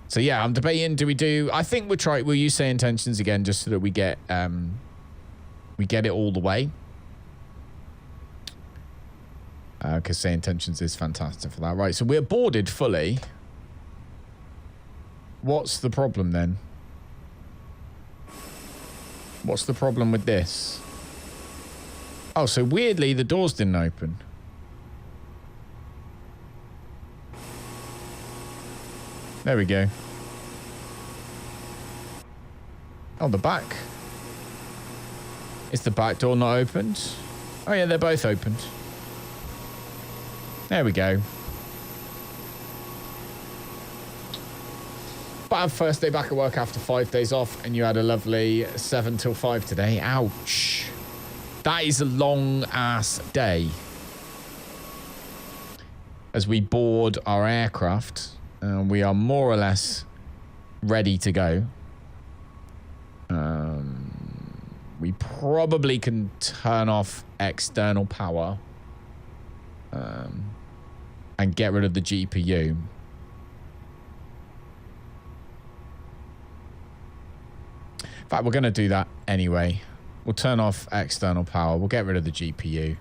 So yeah, I'm debating, do we do... I think we'll use SayIntentions again just so that we get it all the way. Because SayIntentions is fantastic for that. Right, so we're boarded fully. What's the problem then? What's the problem with this? Oh, so weirdly, the doors didn't open. There we go. Oh, the back. Is the back door not opened? Oh yeah, they're both opened. There we go. But first day back at work after 5 days off, and you had a lovely 7 till 5 today. Ouch. That is a long ass day. As we board our aircraft, we are more or less ready to go. We probably can turn off external power and get rid of the GPU. In fact, we're going to do that anyway. We'll turn off external power. We'll get rid of the GPU.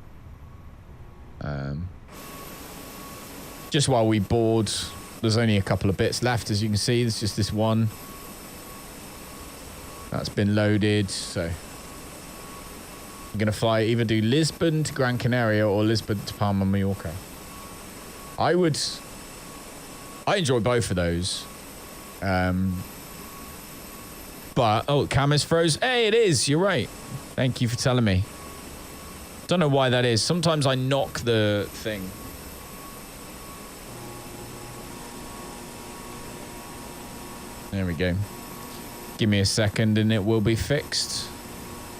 Just while we board, there's only a couple of bits left, as you can see. There's just this one. That's been loaded, so I'm going to fly, either do Lisbon to Gran Canaria or Lisbon to Palma, Mallorca. I enjoy both of those. But, oh, camera's froze. Hey, it is. You're right. Thank you for telling me. Don't know why that is. Sometimes I knock the thing. There we go. Give me a second and it will be fixed.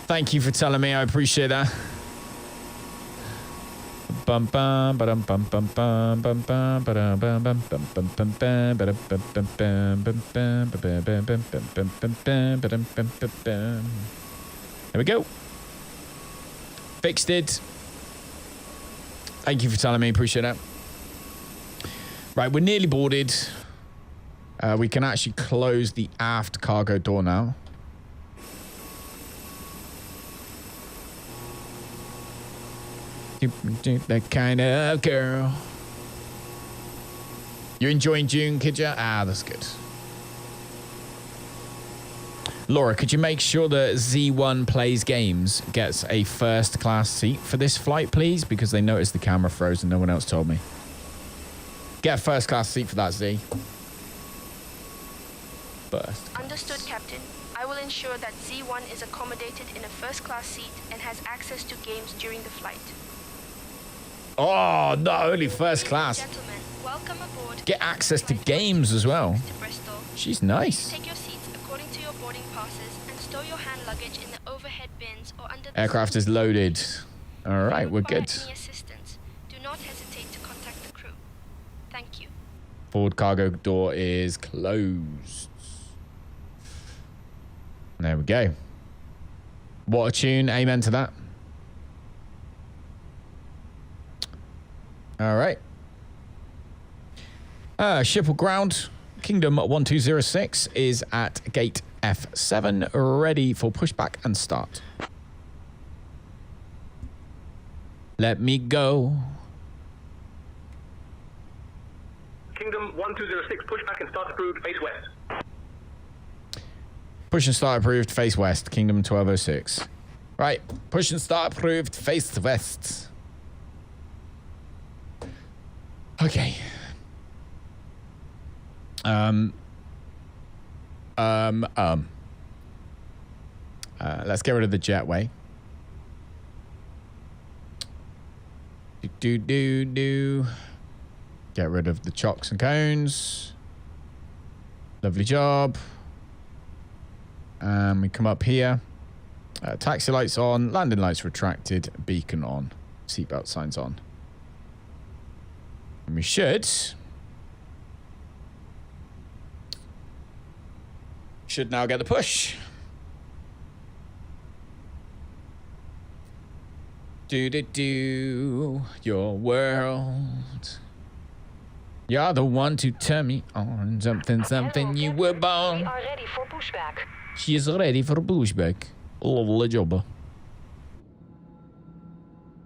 Thank you for telling me. I appreciate that. Bum bum bum bum bum bum bum bum bum bum bum bum. There we go. Fixed it. Thank you for telling me. Appreciate that. Right, we're nearly boarded. We can actually close the aft cargo door now. That kind of girl. You enjoying June, kid ya? Ah, that's good. Laura, could you make sure that Z1 Plays Games gets a first class seat for this flight, please? Because they noticed the camera froze and no one else told me. Get a first class seat for that, Z. First. Understood, Captain. I will ensure that Z1 is accommodated in a first class seat and has access to games during the flight. Oh, not only first class. Gentlemen, welcome aboard. Get access to games as well. She's nice. Take your seats according to your boarding passes and store your hand luggage in the overhead bins or under the aircraft is loaded. All right, we're good. Any assistance, do not hesitate to contact the crew. Thank you. Forward cargo door is closed. There we go. What a tune. Amen to that. All right. Schiphol ground. Kingdom 1206 is at gate F7, ready for pushback and start. Let me go. Kingdom 1206, pushback and start approved, face west. Push and start approved, face west. Kingdom 1206. Right. Push and start approved, face west. Okay. Let's get rid of the jetway. Get rid of the chocks and cones. Lovely job. We come up here. Taxi lights on, landing lights retracted, beacon on, seatbelt signs on. And we should now get the push. Do your world. You're the one to turn me on. Something you were born. We are ready for pushback. She is ready for pushback. Lovely job.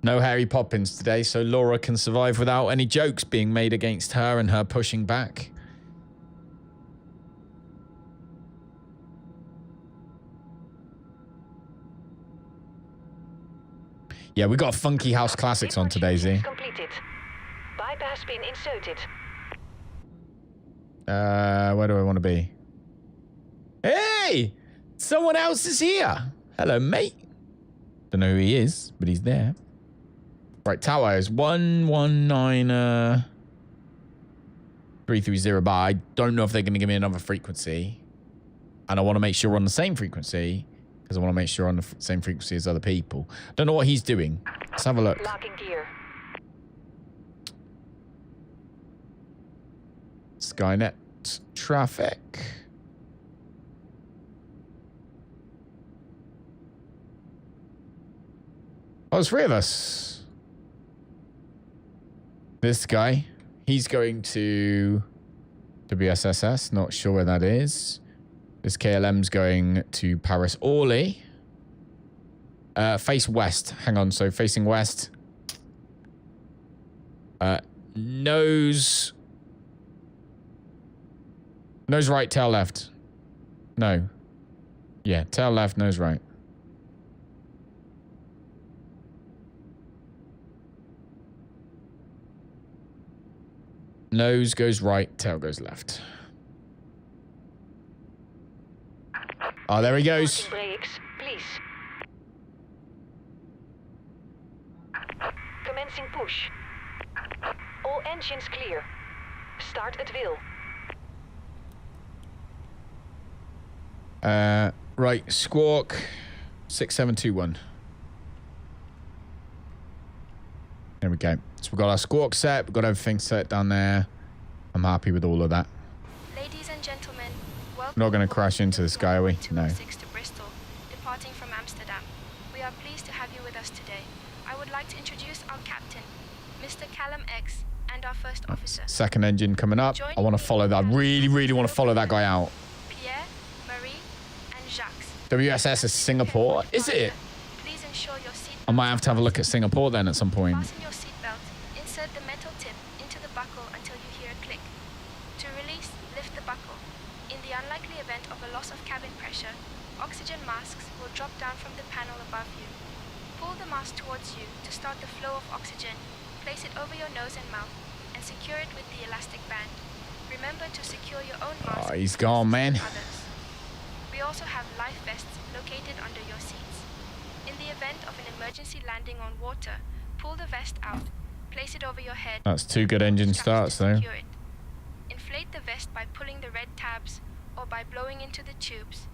No Harry Poppins today, so Laura can survive without any jokes being made against her and her pushing back. Yeah, we got Funky House Classics on today, Z. Completed. Bypass pin inserted. Where do I want to be? Hey! Someone else is here. Hello, mate. Don't know who he is, but he's there. Right, tower is 119.330, but I don't know if they're going to give me another frequency. And I want to make sure we're on the same frequency, because I want to make sure we're on the same frequency as other people. Don't know what he's doing. Let's have a look. Locking gear. Skynet traffic. Oh, there's 3 of us. This guy, he's going to WSSS. Not sure where that is. This KLM's going to Paris Orly. Face west. Hang on. So facing west. Nose right, tail left. No. Yeah, tail left, nose right. Nose goes right, tail goes left. Oh, there he goes. Brakes, please. Commencing push. All engines clear. Start at will. Right, squawk 6721. There we go. So we've got our squawk set, we've got everything set down there. I'm happy with all of that. Ladies and gentlemen, We're not going to crash into this guy, are we? No. to Bristol, departing from Amsterdam. We are pleased to have you with us today. I would like to introduce our captain, Mr. Callum X, and our first officer. Second engine coming up. I want to follow that. I really, really want to follow that guy out. Pierre, Marie, and Jacques. WSS is Singapore. Is it? Please ensure your seat. I might have to have a look at Singapore then at some point. Fasten your seatbelt. Insert the metal tip into the buckle until you hear a click. To release, lift the buckle. In the unlikely event of a loss of cabin pressure, oxygen masks will drop down from the panel above you. Pull the mask towards you to start the flow of oxygen. Place it over your nose and mouth and secure it with the elastic band. Remember to secure your own mask. Oh, he's gone, man. Others. We also have life vests located under your seats. In the event of an emergency landing on water, pull the vest out, place it over your head. That's 2 good engine starts though. Inflate the vest by pulling the red tabs or by blowing into the tubes.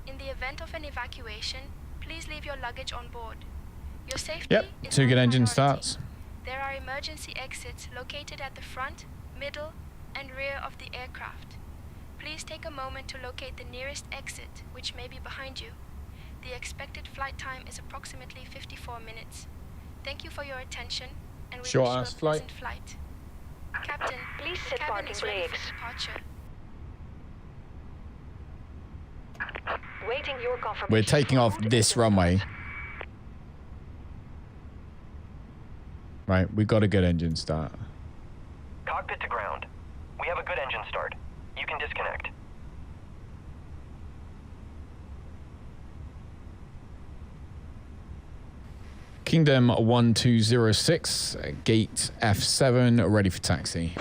In the event of an evacuation, please leave your luggage on board. Your safety Yep, is 2 good our engine priority. starts. There are emergency exits located at the front, middle, and rear of the aircraft. Please take a moment to locate the nearest exit, which may be behind you. The expected flight time is approximately 54 minutes. Thank you for your attention, and we Short wish you ass a flight. pleasant flight. Captain, Please the set cabin parking is ready brakes. for departure. Waiting your confirmation. We're taking off this runway. Right, we've got a good engine start. Cockpit to ground. We have a good engine start. You can disconnect. Kingdom 1206, gate F7, ready for taxi.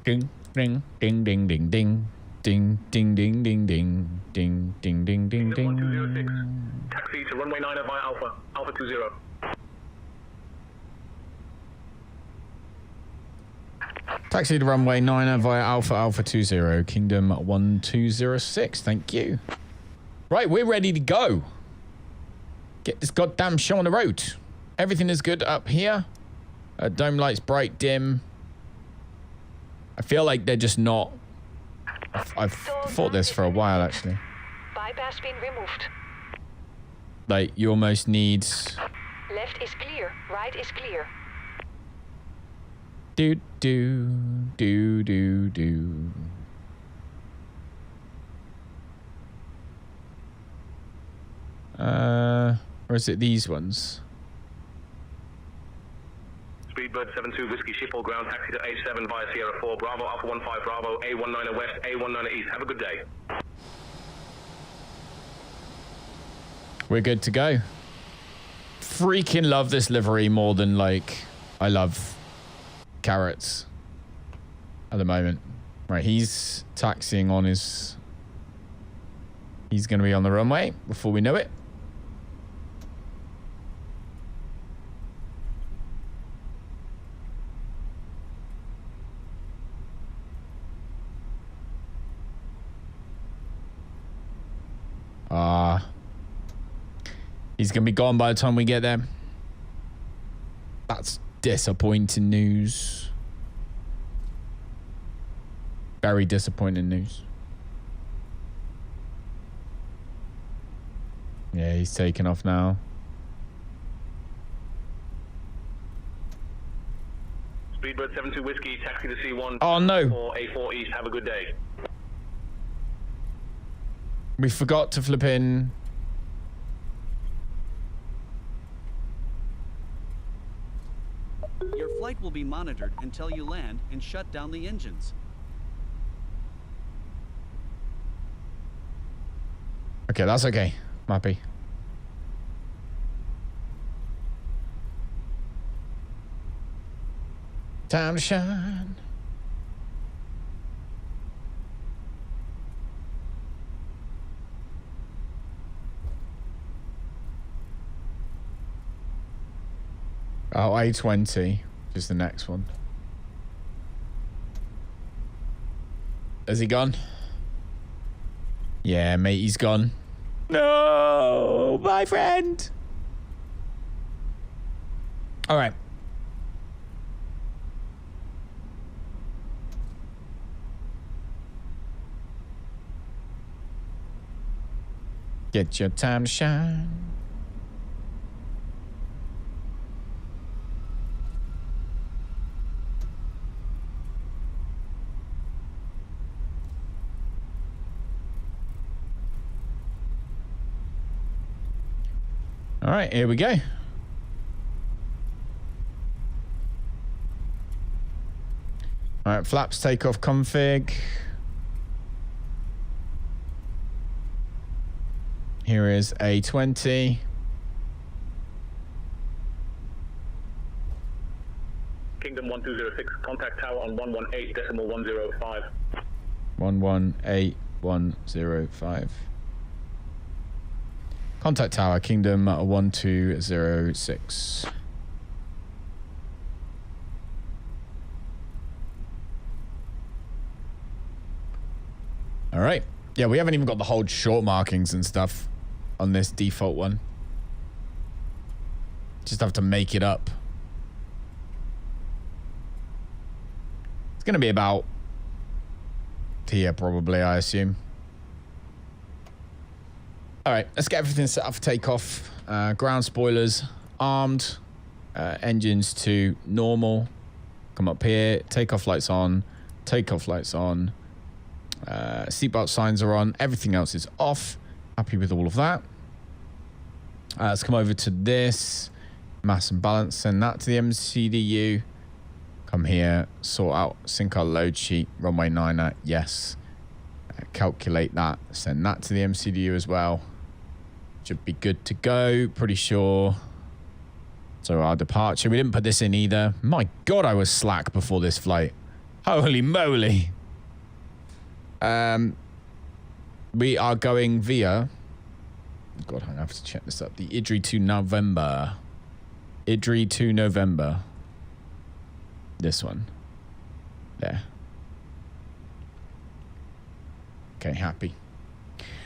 Ding, ding, ding, ding, ding, ding. Ding, ding, ding, ding, ding. Ding, ding, ding, ding, ding. 1206. Taxi to runway 9 via Alpha. Alpha 20. Taxi to runway 9 via Alpha Alpha 20, Kingdom 1206. Thank you. Right, we're ready to go. Get this goddamn show on the road. Everything is good up here. Dome lights bright, dim. I feel like they're just not. I've thought this for a while, actually. Bypass pin removed. Like, you almost need. Left is clear. Right is clear. Do, do, do, do, do. Or is it these ones? Speedbird 72 Whiskey Schiphol ground taxi to A7 via Sierra 4 Bravo Alpha 15 Bravo A19 West A19 East. Have a good day. We're good to go. Freaking love this livery more than like I love carrots at the moment. Right, he's taxiing on his. He's going to be on the runway before we know it. He's going to be gone by the time we get there. That's disappointing news. Very disappointing news. Yeah, he's taking off now. Speedbird 72 Whiskey, taxi to C1. Oh, no. For A4 East, have a good day. We forgot to flip in. Your flight will be monitored until you land and shut down the engines. Okay, that's okay. I'm happy. Time to shine. Oh, A320, which is the next one. Has he gone? Yeah, mate, he's gone. No, my friend. All right. Get your time to shine. All right, here we go. All right, flaps takeoff config. Here is A20. Kingdom 1206, contact tower on 118.105. 118.105. Contact tower, Kingdom 1206. All right. Yeah, we haven't even got the hold short markings and stuff on this default one. Just have to make it up. It's going to be about here, probably, I assume. All right, let's get everything set up for takeoff. Ground spoilers armed. Engines to normal. Come up here. Takeoff lights on. Takeoff lights on. Seatbelt signs are on. Everything else is off. Happy with all of that. Let's come over to this. Mass and balance. Send that to the MCDU. Come here. Sort out. Sync our load sheet. Runway 9er. Yes. Calculate that. Send that to the MCDU as well. Should be good to go. Pretty sure. So our departure. We didn't put this in either. My God, I was slack before this flight. Holy moly. We are going via... God, I have to check this up. The IDRI to November. IDRI to November. This one. There. Okay, happy.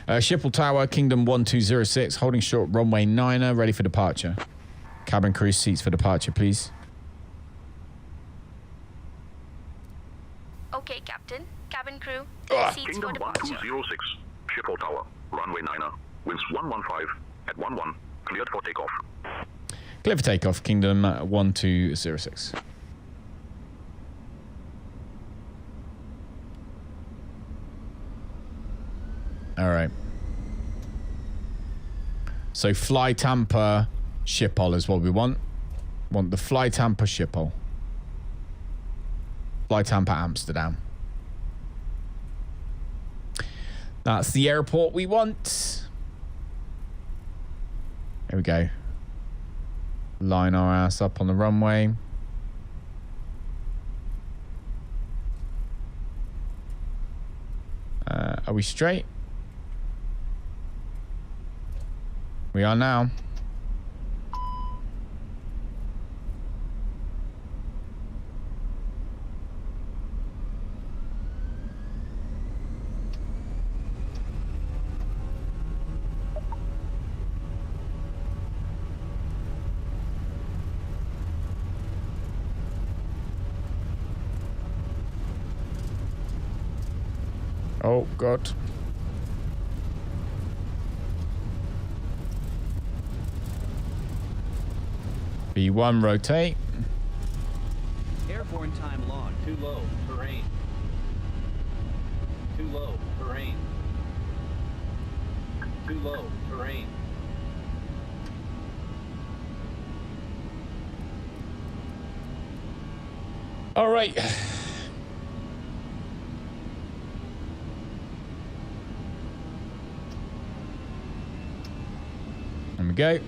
Schiphol Tower, Kingdom 1206, holding short runway 9er, ready for departure. Cabin crew seats for departure, please. Okay, Captain. Cabin crew, seats Kingdom for departure. 1206, Schiphol Tower, runway 9er, winds 115 at 11, cleared for takeoff. Clear for takeoff, Kingdom 1206. All right. So fly Tampa Schiphol is what we want. Want the fly Tampa Schiphol. Fly Tampa Amsterdam. That's the airport we want. Here we go. Line our ass up on the runway. Are we straight? We are now. Oh, God. B1, rotate. Airborne time log. Too low. Terrain. Too low. Terrain. Too low. Terrain. All right. There we go.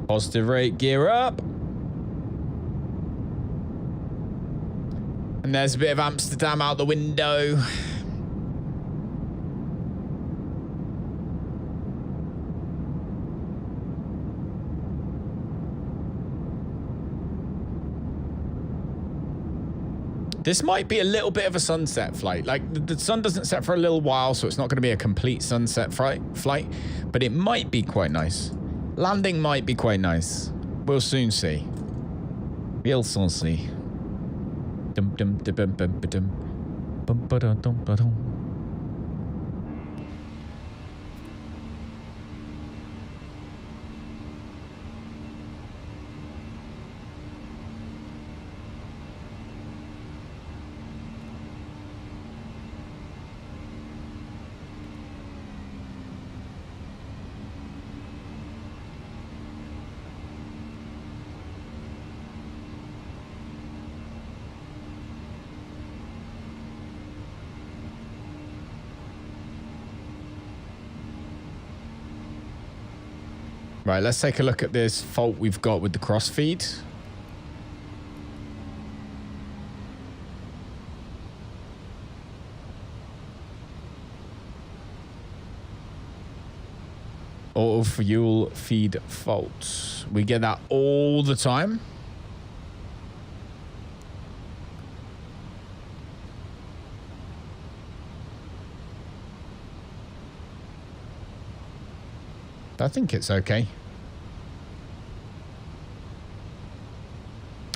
Positive rate, gear up. And there's a bit of Amsterdam out the window. This might be a little bit of a sunset flight. Like, the sun doesn't set for a little while, so it's not going to be a complete sunset flight, but it might be quite nice. Landing might be quite nice. We'll soon see. We'll soon see. Dum dum dum dum dum dum bum ba dum dum ba dum. Right, let's take a look at this fault we've got with the crossfeed. Auto fuel feed fault. We get that all the time. I think it's okay.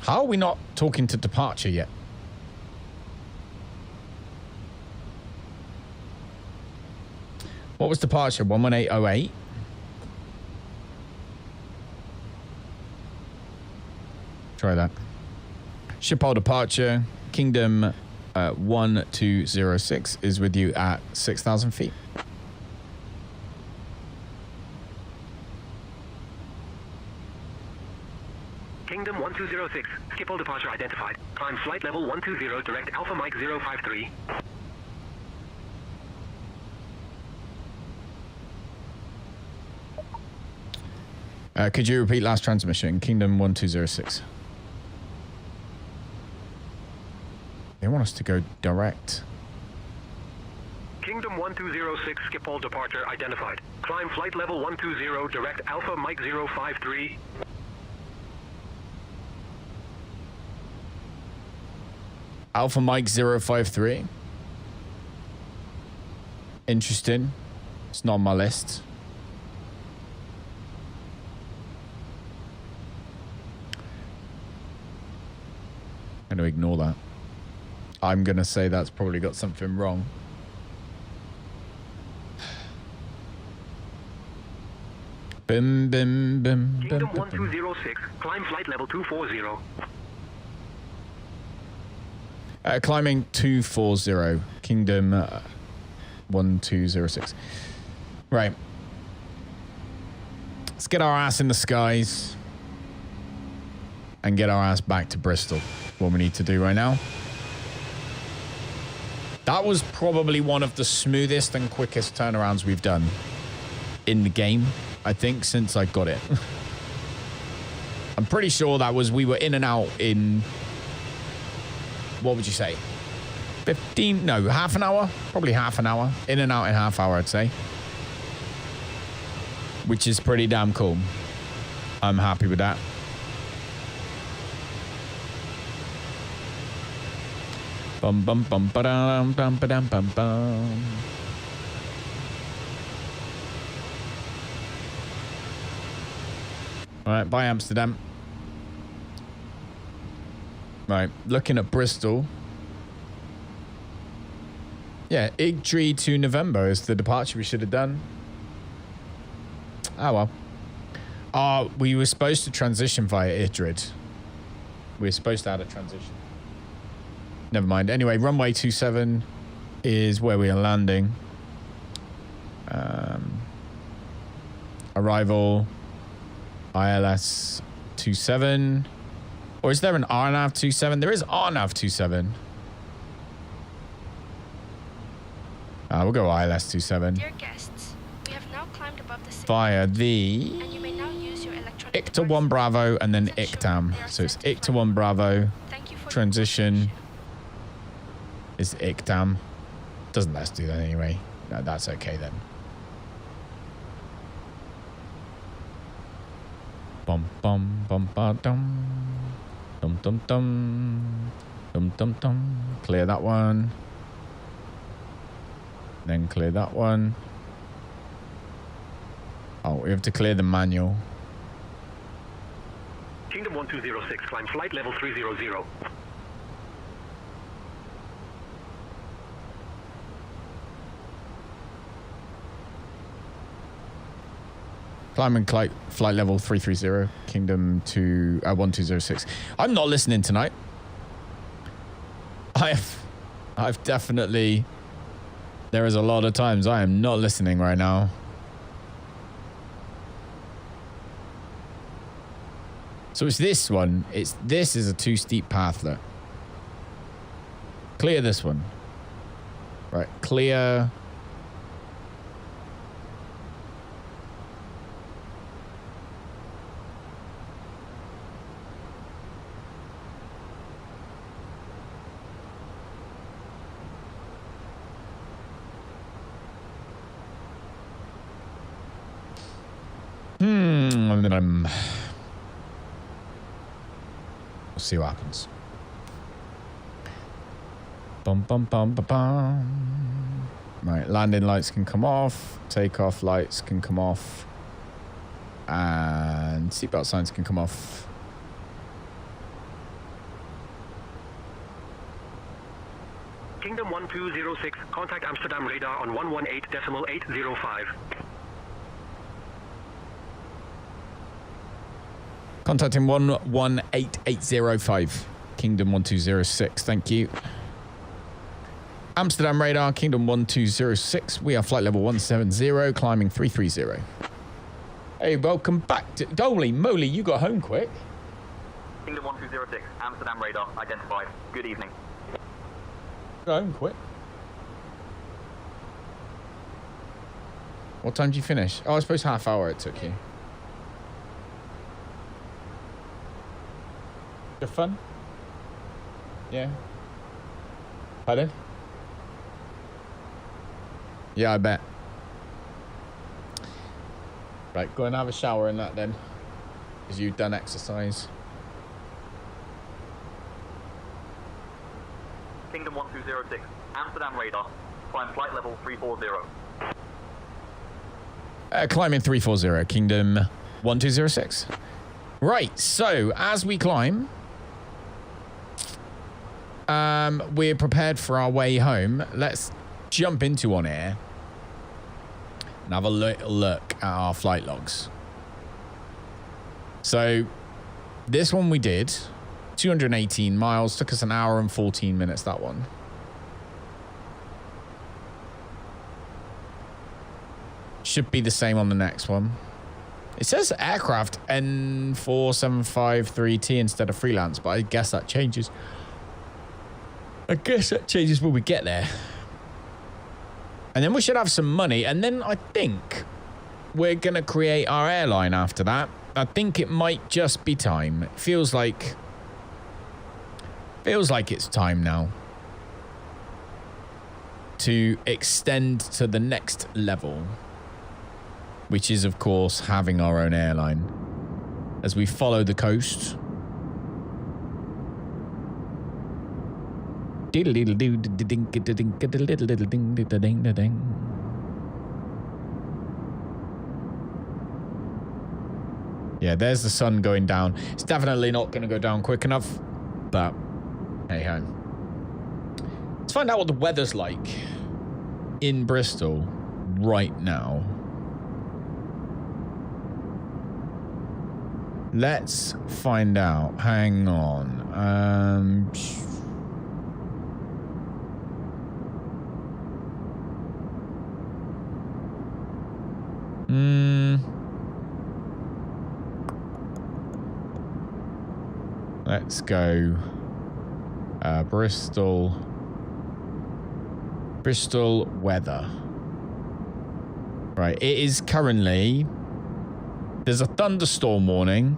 How are we not talking to departure yet? What was departure? 11808? Try that. Schiphol departure. Kingdom 1206 is with you at 6,000 feet. Kingdom 1206, Schiphol departure identified. Climb flight level 120, direct Alpha Mike 053. Could you repeat last transmission? Kingdom 1206. They want us to go direct. Kingdom 1206, Schiphol departure identified. Climb flight level 120, direct Alpha Mike 053. Alpha Mike 053. Interesting. It's not on my list. I'm going to ignore that. I'm going to say that's probably got something wrong. Bim, bim, bim, bim, Kingdom bim, 1206, climb flight level 240. Climbing 240, Kingdom 1206. Right. Let's get our ass in the skies and get our ass back to Bristol. What we need to do right now. That was probably one of the smoothest and quickest turnarounds we've done in the game, I think, since I got it. I'm pretty sure that was, we were in and out in, what would you say? 15, no, half an hour? Probably half an hour. In and out in half hour, I'd say. Which is pretty damn cool. I'm happy with that. Bum bum bum ba-dum bum ba-dum bum bum. All right, bye Amsterdam. Right, looking at Bristol. Yeah, Igtree to November is the departure we should have done. Oh well. We were supposed to transition via Idrid. We were supposed to have a transition. Never mind. Anyway, runway 27 is where we are landing. Arrival ILS 27. Or is there an RNAV 27? There is RNAV 27. We'll go ILS 27. Dear guests, we have now climbed above the city Via the and you may now use your electronic ICTA 1 Bravo and then ICTAM. So it's ICTA 1 Bravo. Transition is ICTAM. Doesn't let us do that anyway. No, that's okay then. Bum bum bum ba dum. Dum dum dum. Dum dum dum. Clear that one. Then clear that one. Oh, we have to clear the manual. Kingdom 1206, climb flight level 300. Climbing flight level 330, Kingdom to 1206. I'm not listening tonight. I've definitely. There is a lot of times I am not listening right now. So it's this one. This is a too steep path, look. Clear this one. Right, clear. We'll see what happens. Bum bum bum bum bum. Right, landing lights can come off. Takeoff lights can come off. And seatbelt signs can come off. Kingdom 1206, contact Amsterdam radar on 118.805. Contacting 118805. Kingdom 1206, thank you. Amsterdam radar, Kingdom 1206. We are flight level 170, climbing 330. Hey, welcome back to... Holy moly, you got home quick. Kingdom 1206, Amsterdam radar, identified. Good evening. Got home quick. What time did you finish? Oh, I suppose half hour it took you. Good fun? Yeah. Pardon? Yeah, I bet. Right, go and have a shower in that then. Because you've done exercise. Kingdom 1206, Amsterdam radar, climb flight level 340. Climbing 340, Kingdom 1206. Right, so as we climb, we're prepared for our way home. Let's jump into OnAir and have a little look at our flight logs. So this one we did 218 miles, took us an hour and 14 minutes, that one. Should be the same on the next one. It says aircraft N4753T instead of freelance, but I guess that changes. I guess that changes when we get there. And then we should have some money, and then I think we're going to create our airline after that. I think it might just be time. It feels like it's time now to extend to the next level, which is, of course, having our own airline as we follow the coast. Yeah, there's the sun going down. It's definitely not going to go down quick enough, but hey ho. Let's find out what the weather's like. in Bristol right now. Let's find out. Hang on. Let's go. Bristol weather. Right, it is currently... There's a thunderstorm warning,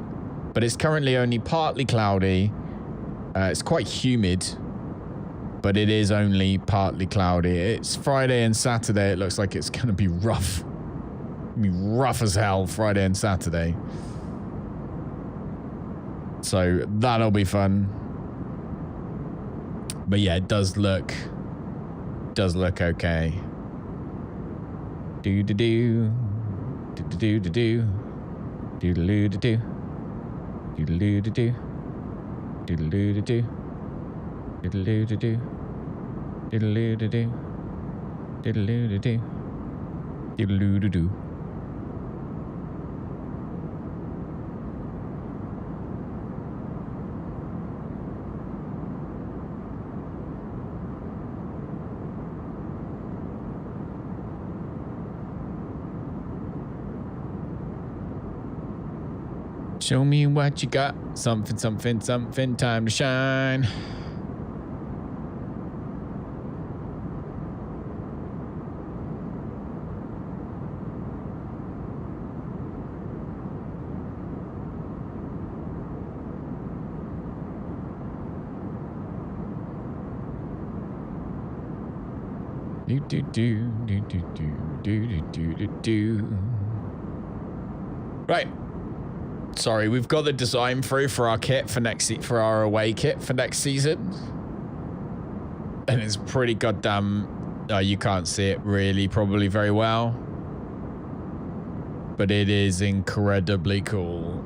but it's currently only partly cloudy. It's quite humid, but it is only partly cloudy. It's Friday and Saturday. It looks like it's going to be rough. It'll be rough as hell Friday and Saturday. So that'll be fun. But yeah, it does look okay. Do-do-do. Do-do-do-do-do. Doodaloo-do-do. Doodaloo-do-do. Doodaloo-do-do. Doodaloo-do-do. Doodaloo-do-do. Doodaloo-do-do. Doodaloo-do-do. Show me what you got. Something, something, something. Time to shine. Do do do do do do do do do. Right. Sorry, we've got the design through for our kit for our away kit for next season, and it's pretty goddamn. You can't see it really, probably very well, but it is incredibly cool.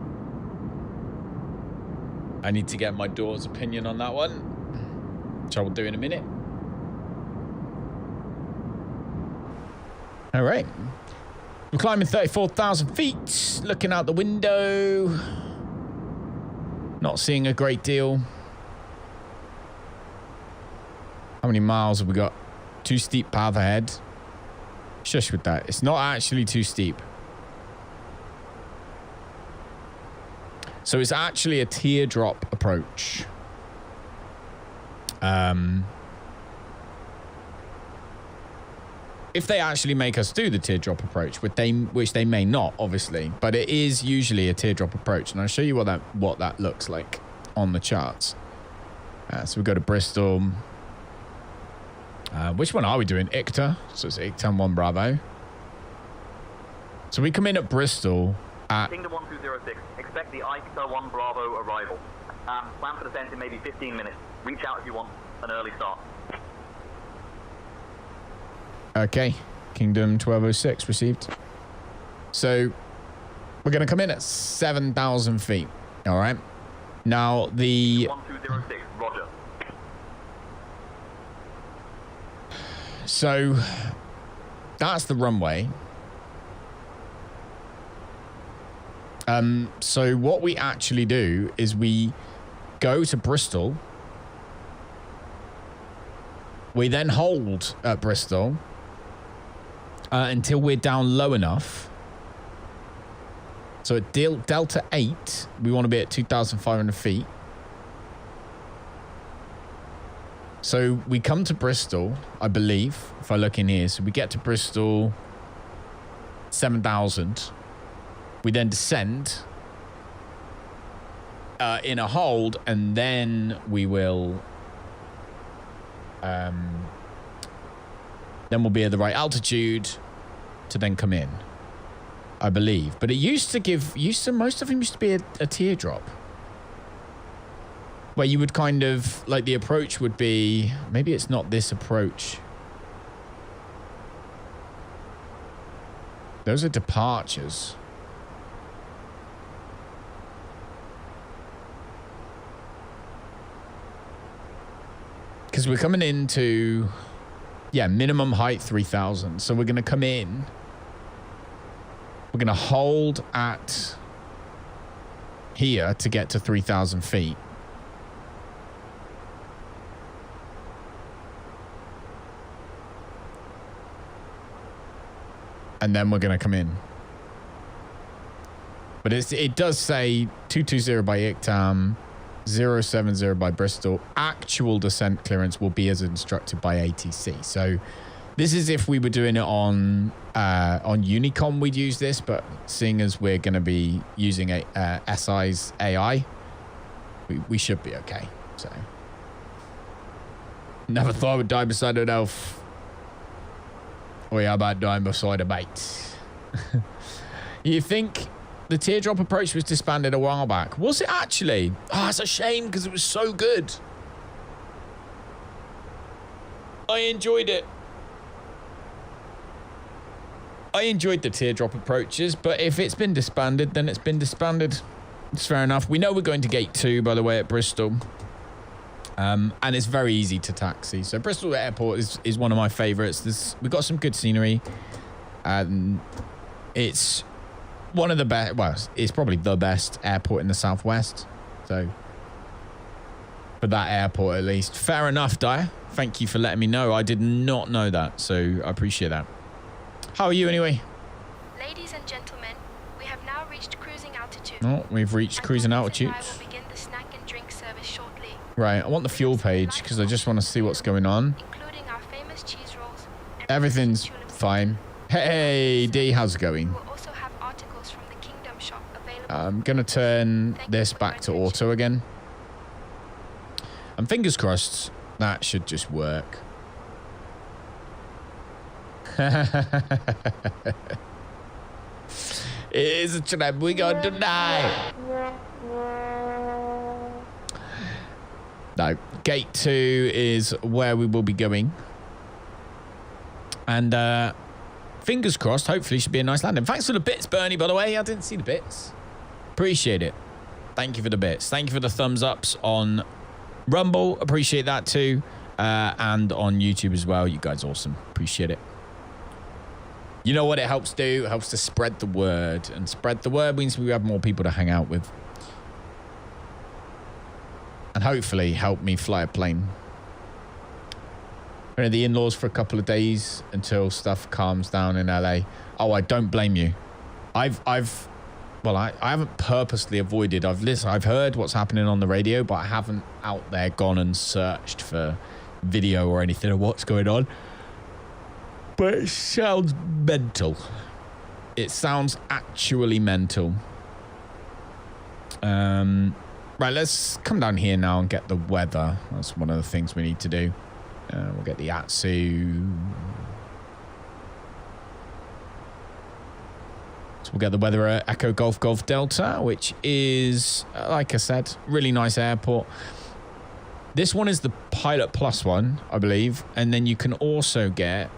I need to get my door's opinion on that one, which I will do in a minute. All right. We're climbing 34,000 feet, looking out the window. Not seeing a great deal. How many miles have we got? Too steep path ahead. Shush with that. It's not actually too steep. So it's actually a teardrop approach. If they actually make us do the teardrop approach, which they may not, obviously, but it is usually a teardrop approach, and I'll show you what that looks like on the charts. So we go to Bristol. Which one are we doing? ICTA. So it's ICTA 1 Bravo. So we come in at Bristol at... Kingdom 1206. Expect the ICTA 1 Bravo arrival. Plan for descent in maybe 15 minutes. Reach out if you want an early start. Okay, Kingdom 1206 received. So we're going to come in at 7,000 feet. All right. Now the 1206, roger. So that's the runway. So what we actually do is we go to Bristol. We then hold at Bristol until we're down low enough. So at Delta 8, we want to be at 2,500 feet. So we come to Bristol, I believe, if I look in here. So we get to Bristol, 7,000. We then descend in a hold, and then we will... then we'll be at the right altitude to then come in, I believe. But it used to most of them used to be a teardrop, where you would kind of, like, the approach would be, maybe it's not this approach. Those are departures. Because we're coming into Yeah, minimum height 3,000. So we're going to come in. We're going to hold at here to get to 3,000 feet. And then we're going to come in. But it does say 220 by ICTAM, 070 by Bristol. Actual descent clearance will be as instructed by ATC. So this is if we were doing it on Unicom, we'd use this. But seeing as we're going to be using SI's AI, we should be okay. So never thought I would die beside an elf. Or how about dying beside a mate? You think the teardrop approach was disbanded a while back? Was it actually? Oh, it's a shame because it was so good. I enjoyed it. I enjoyed the teardrop approaches, but if it's been disbanded, then it's been disbanded. It's fair enough. We know we're going to gate 2, by the way, at Bristol. And it's very easy to taxi. So Bristol Airport is one of my favorites. We've got some good scenery. And it's one of the best, well, it's probably the best airport in the southwest. So for that airport, at least. Fair enough, Dyer. Thank you for letting me know. I did not know that, so I appreciate that. How are you anyway? Ladies and gentlemen, we have now reached cruising altitude. Oh, we've reached cruising altitude. I will begin the snack and drink service shortly. Right, I want the fuel page because I just want to see what's going on. Including our famous cheese rolls. Everything's fine. Hey, D, how's it going? We'll also have articles from the Kingdom shop available. I'm going to turn this back to auto again. And fingers crossed, that should just work. It is a trap we got tonight. No, gate 2 is where we will be going. And fingers crossed, hopefully should be a nice landing. Thanks for the bits, Bernie, by the way. I didn't see the bits. Appreciate it. Thank you for the bits. Thank you for the thumbs ups on Rumble. Appreciate that too. And on YouTube as well. You guys awesome. Appreciate it. You know what it helps do? It helps to spread the word. And spread the word means we have more people to hang out with. And hopefully help me fly a plane. We're in the in-laws for a couple of days until stuff calms down in LA. Oh, I don't blame you. I haven't purposely avoided. I've heard what's happening on the radio, but I haven't out there gone and searched for video or anything of what's going on. But it sounds mental. It sounds actually mental. Right, let's come down here now and get the weather. That's one of the things we need to do. We'll get the ATSU. So we'll get the weather at Echo Golf Golf Delta, which is, like I said, really nice airport. This one is the Pilot Plus one, I believe. And then you can also get,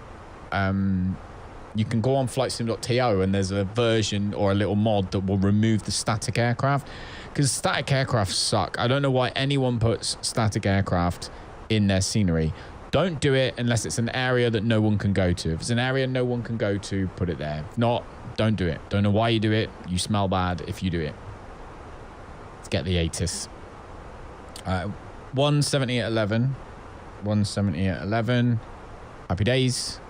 you can go on flightsim.to and there's a version or a little mod that will remove the static aircraft. Because static aircraft suck. I don't know why anyone puts static aircraft in their scenery. Don't do it unless it's an area that no one can go to. If it's an area no one can go to, put it there. If not, don't do it. Don't know why you do it. You smell bad if you do it. Let's get the ATIS. 170 at 11. 170 at 11. Happy days.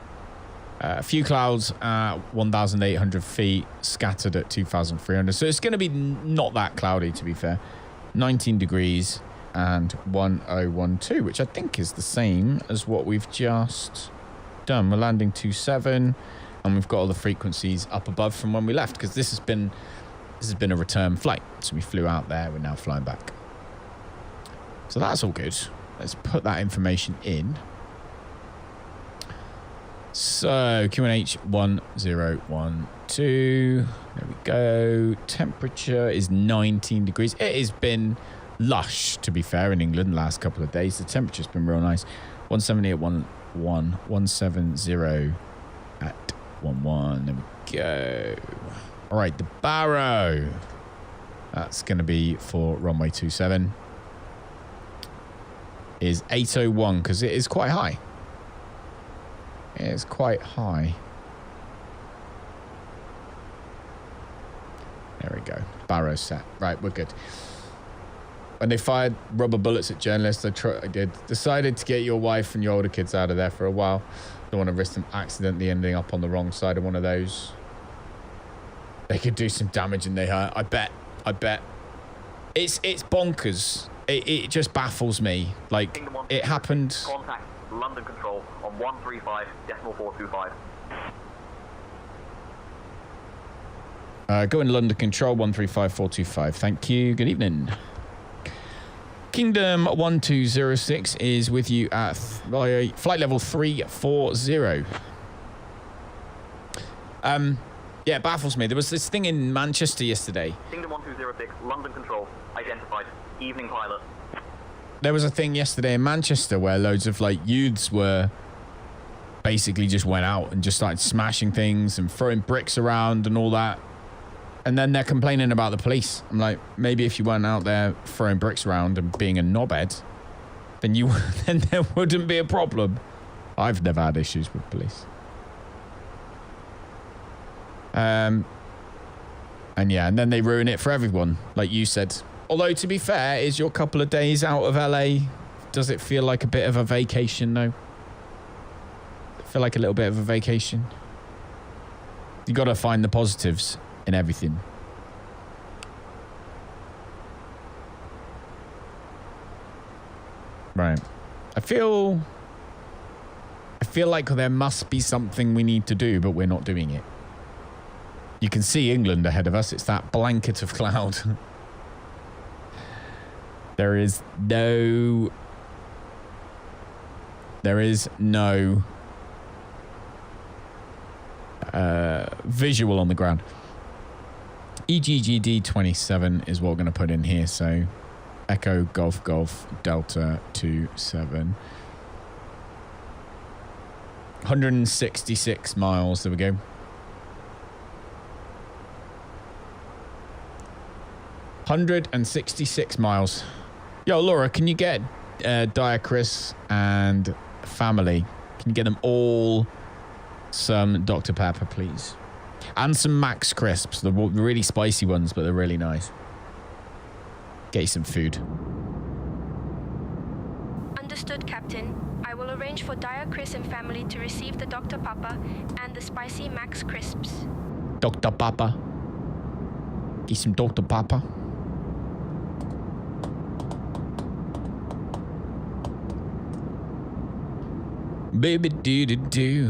A few clouds at 1,800 feet, scattered at 2,300. So it's going to be not that cloudy, to be fair. 19 degrees and 1012, which I think is the same as what we've just done. We're landing 27, and we've got all the frequencies up above from when we left, because this has been a return flight. So we flew out there. We're now flying back. So that's all good. Let's put that information in. So QNH 1012. There we go. Temperature is 19 degrees. It has been lush, to be fair, in England the last couple of days. The temperature's been real nice. 170 at 11, 170 at 11. There we go. All right, the Barrow. That's going to be for runway 27. Is 801 because it is quite high. is quite high. There we go. Barrow set. Right, we're good. When they fired rubber bullets at journalists, they decided to get your wife and your older kids out of there for a while. Don't want to risk them accidentally ending up on the wrong side of one of those. They could do some damage and they hurt. I bet. It's bonkers. It just baffles me. Like, it happened. Contact London Control on 135.425. Go in London Control 135425. Thank you. Good evening. Kingdom 1206 is with you at flight level 340. Yeah, it baffles me. There was this thing in Manchester yesterday. Kingdom 1206, London Control, identified. Evening pilot. There was a thing yesterday in Manchester where loads of like youths were basically just went out and just started smashing things and throwing bricks around and all that. And then they're complaining about the police. I'm like, maybe if you weren't out there throwing bricks around and being a knobhead, then there wouldn't be a problem. I've never had issues with police. And yeah, and then they ruin it for everyone, like you said. Although, to be fair, is your couple of days out of LA, does it feel like a bit of a vacation, though? Does it feel like a little bit of a vacation? You got to find the positives in everything. Right. I feel like there must be something we need to do, but we're not doing it. You can see England ahead of us. It's that blanket of cloud. There is no visual on the ground. EGGD 27 is what we're going to put in here. So Echo Golf Golf Delta 27. 166 miles. There we go. 166 miles. Yo, Laura, can you get Dire Chris and family? Can you get them all some Dr. Pepper, please? And some Max Crisps. The really spicy ones, but they're really nice. Get you some food. Understood, Captain. I will arrange for Dire Chris and family to receive the Dr. Papa and the spicy Max Crisps. Dr. Papa. Get some Dr. Papa. Baby do do do.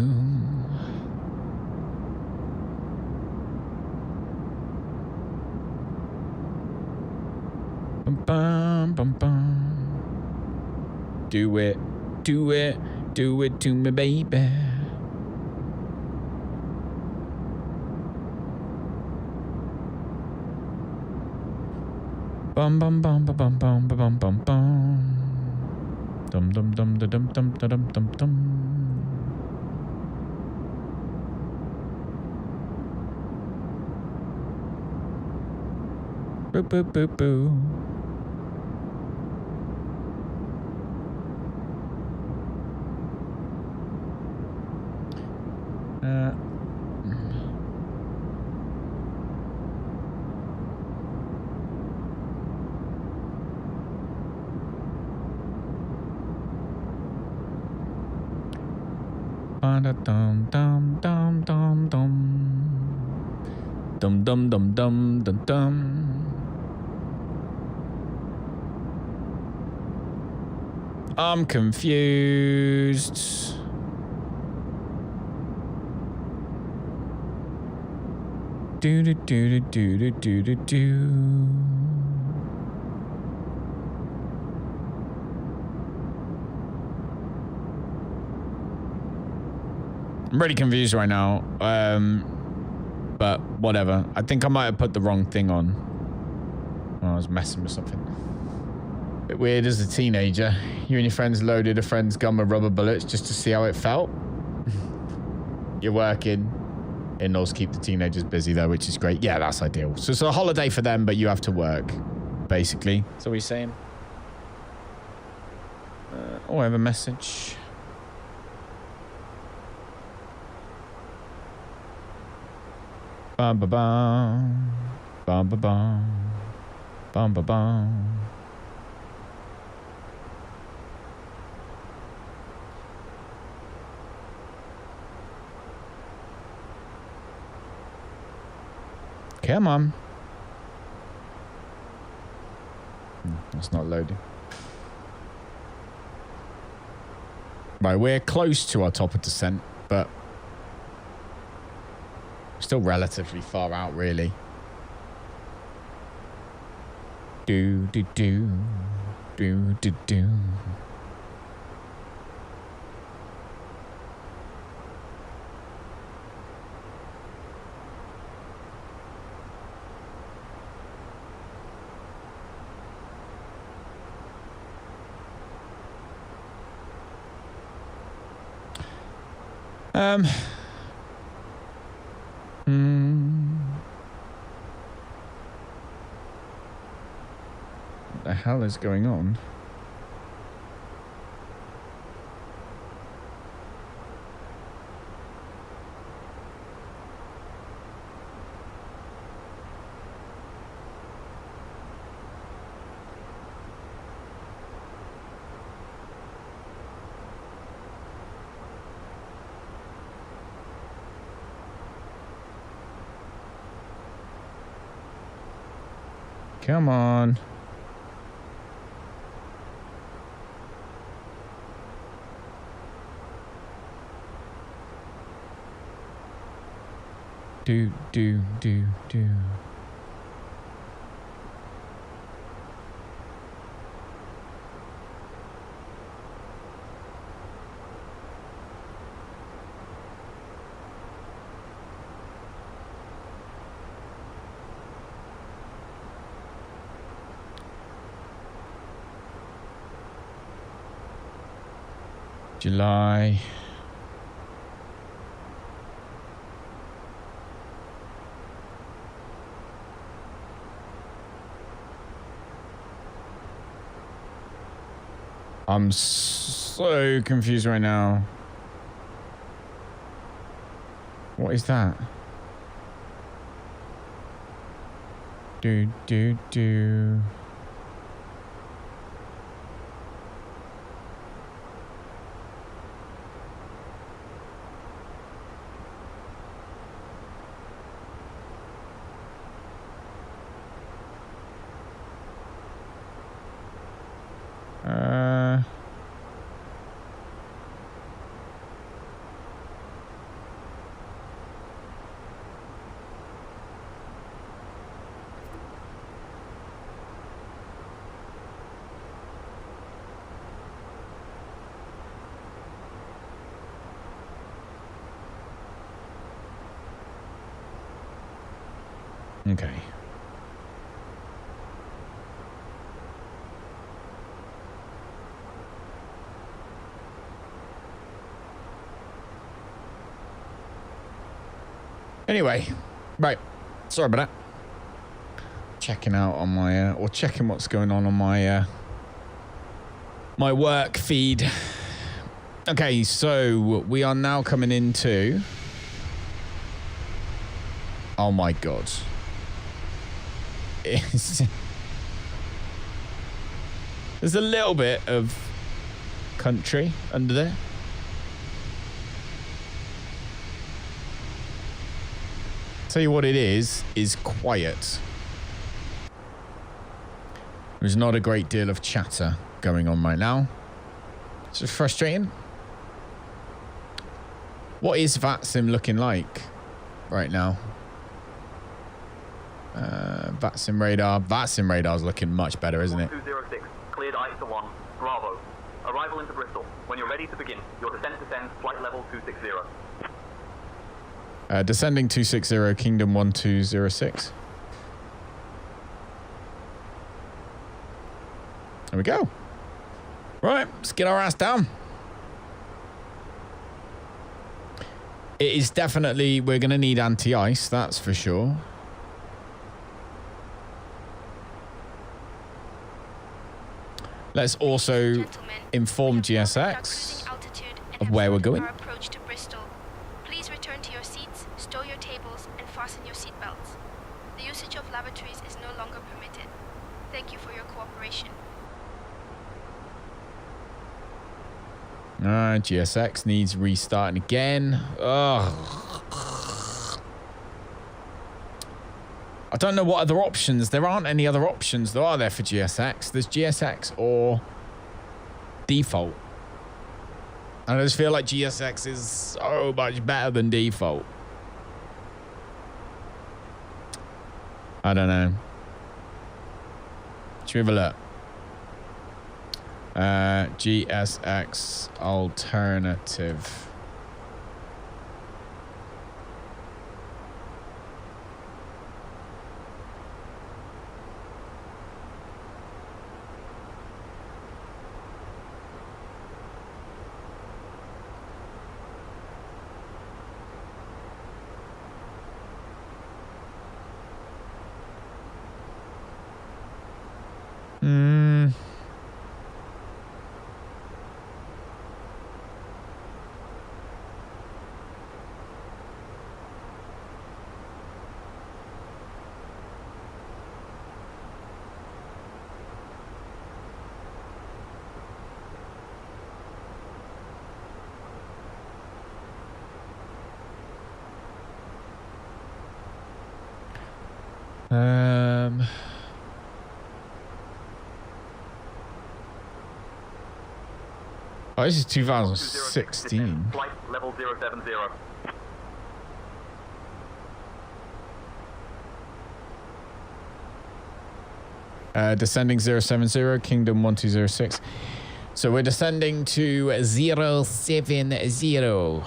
Bum bum bum bum. Do it to me, baby. Bum bum bum bum bum bum bum bum bum. Dum dum dum dum dum dum dum dum dum. Boo boo boo boo. Dum dum dum dum dum dum dum dum dum dum dum. I'm confused. Do do do do do do do do. I'm really confused right now, but whatever. I think I might have put the wrong thing on. Oh, I was messing with something. Bit weird as a teenager. You and your friends loaded a friend's gun with rubber bullets just to see how it felt. You're working. In-laws keep the teenagers busy though, which is great. Yeah, that's ideal. So it's a holiday for them, but you have to work, basically. That's what he's saying. Oh, I have a message. Bum ba bum. Bum ba bum. Bum ba bum. Come on. It's not loading. Right, we're close to our top of descent, but still relatively far out, really. Do do do do do do. What the hell is going on? Come on. Do, do, do, do. July. I'm so confused right now. What is that? Do, do, do. Okay. Anyway, right. Sorry about that. Checking out on my, or checking what's going on my, my work feed. Okay, so we are now coming into. Oh my God. There's a little bit of country under there. Tell you what it is quiet. There's not a great deal of chatter going on right now. It's just frustrating. What is VATSIM looking like right now? VATSIM radar. VATSIM radar is looking much better, isn't it? 206, cleared ICE 1, Bravo. Arrival into Bristol. When you're ready to begin, your descent descends, flight level 260. Descending 260, Kingdom 1206. There we go. Right, let's get our ass down. It is definitely, we're going to need anti-ice, that's for sure. Let's also inform GSX of where we're going. Please return to your seats, stow your tables, and fasten your seatbelts. of lavatories is no longer permitted. Thank you for your cooperation. GSX needs restarting again. Ugh. I don't know what other options. There aren't any other options, though, are there, for GSX? There's GSX or default. And I just feel like GSX is so much better than default. I don't know. Should we have a look? GSX alternative. Oh, this is 2016. Flight level 070. Descending 070, Kingdom 1206. So we're descending to 070.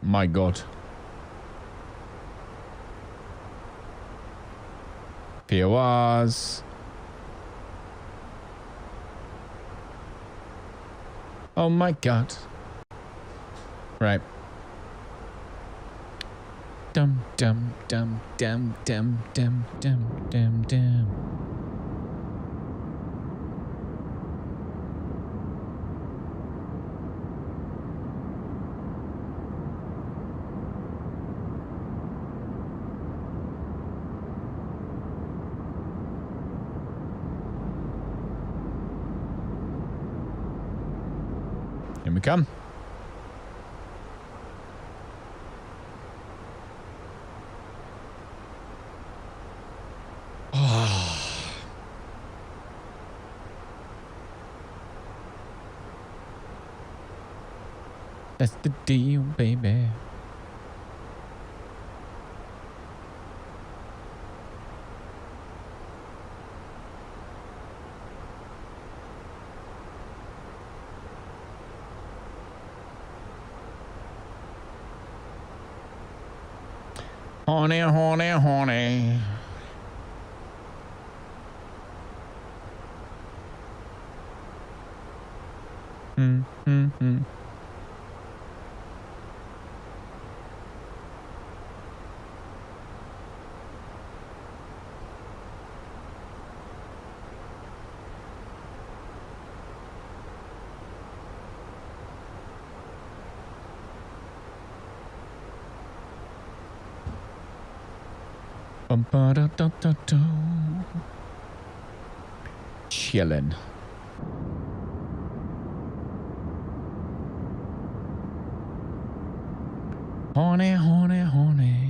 My God. PORs. Oh my God. Right. Dum dum dum dum dum dum dum dum dum. Here we come. Oh. That's the deal, baby. Horny, horny, horny. Chillin'. Horny, horny, horny.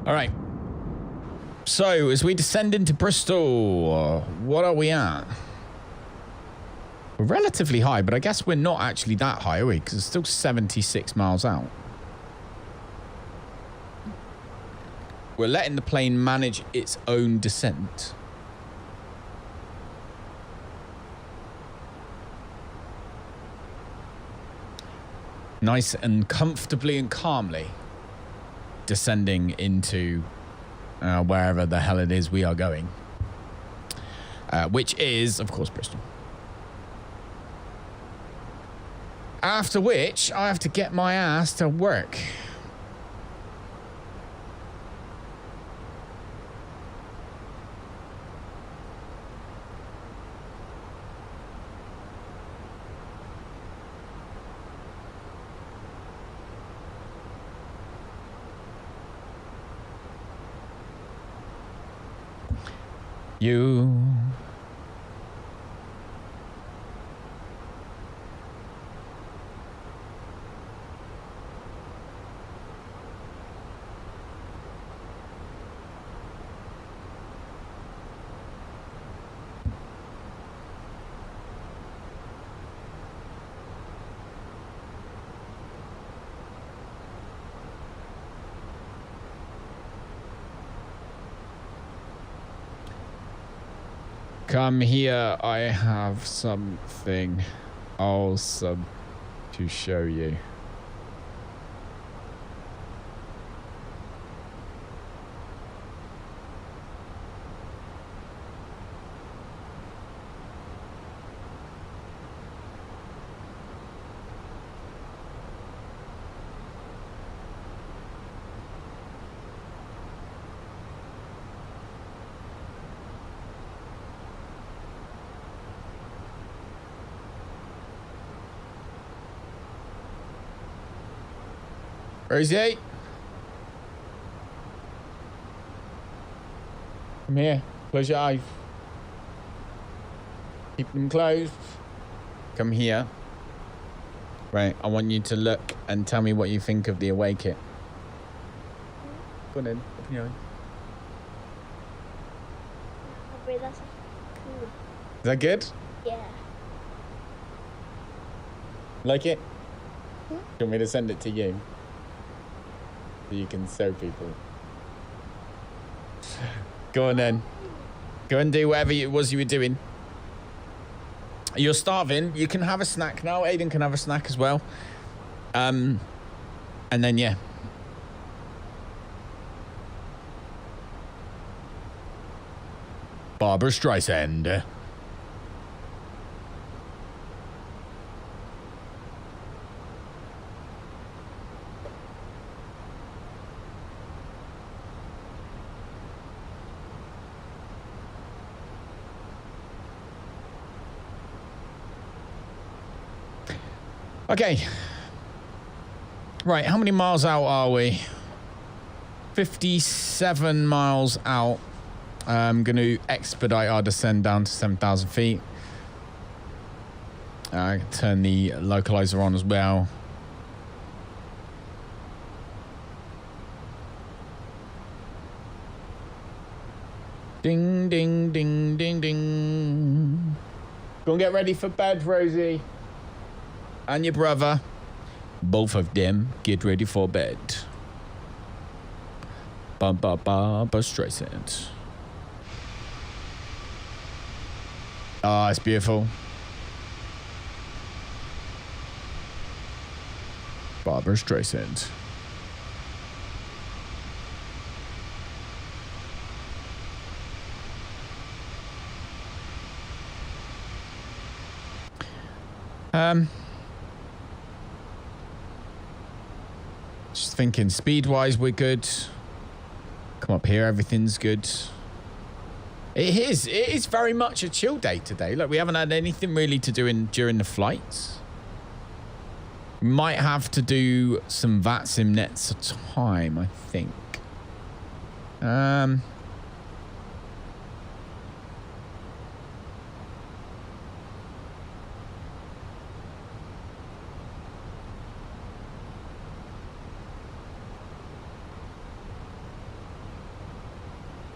All right. So, as we descend into Bristol, what are we at? We're relatively high, but I guess we're not actually that high, are we? Because it's still 76 miles out. We're letting the plane manage its own descent. Nice and comfortably and calmly descending into wherever the hell it is we are going. Which is, of course, Bristol. After which, I have to get my ass to work. You. Come here, I have something awesome to show you. Rosie? Come here. Close your eyes. Keep them closed. Come here. Right, I want you to look and tell me what you think of the away kit. Go on then. Open your eyes. That's cool. Is that good? Yeah. Like it? Do you want me to send it to you? So you can show people. Go on then. Go and do whatever it was you were doing. You're starving. You can have a snack now. Aiden can have a snack as well. And then, yeah. Barbara Streisand. Okay. Right, how many miles out are we? 57 miles out. I'm going to expedite our descent down to 7,000 feet. I can turn the localizer on as well. Ding, ding, ding, ding, ding. Go and get ready for bed, Rosie. And your brother. Both of them get ready for bed. Barbara Streisand. Oh, it's beautiful. Barbara Streisand. Just thinking speed-wise, we're good. Come up here, everything's good. It is very much a chill day today. Look, we haven't had anything really to do during the flights. We might have to do some VATSIM nets at a time, I think.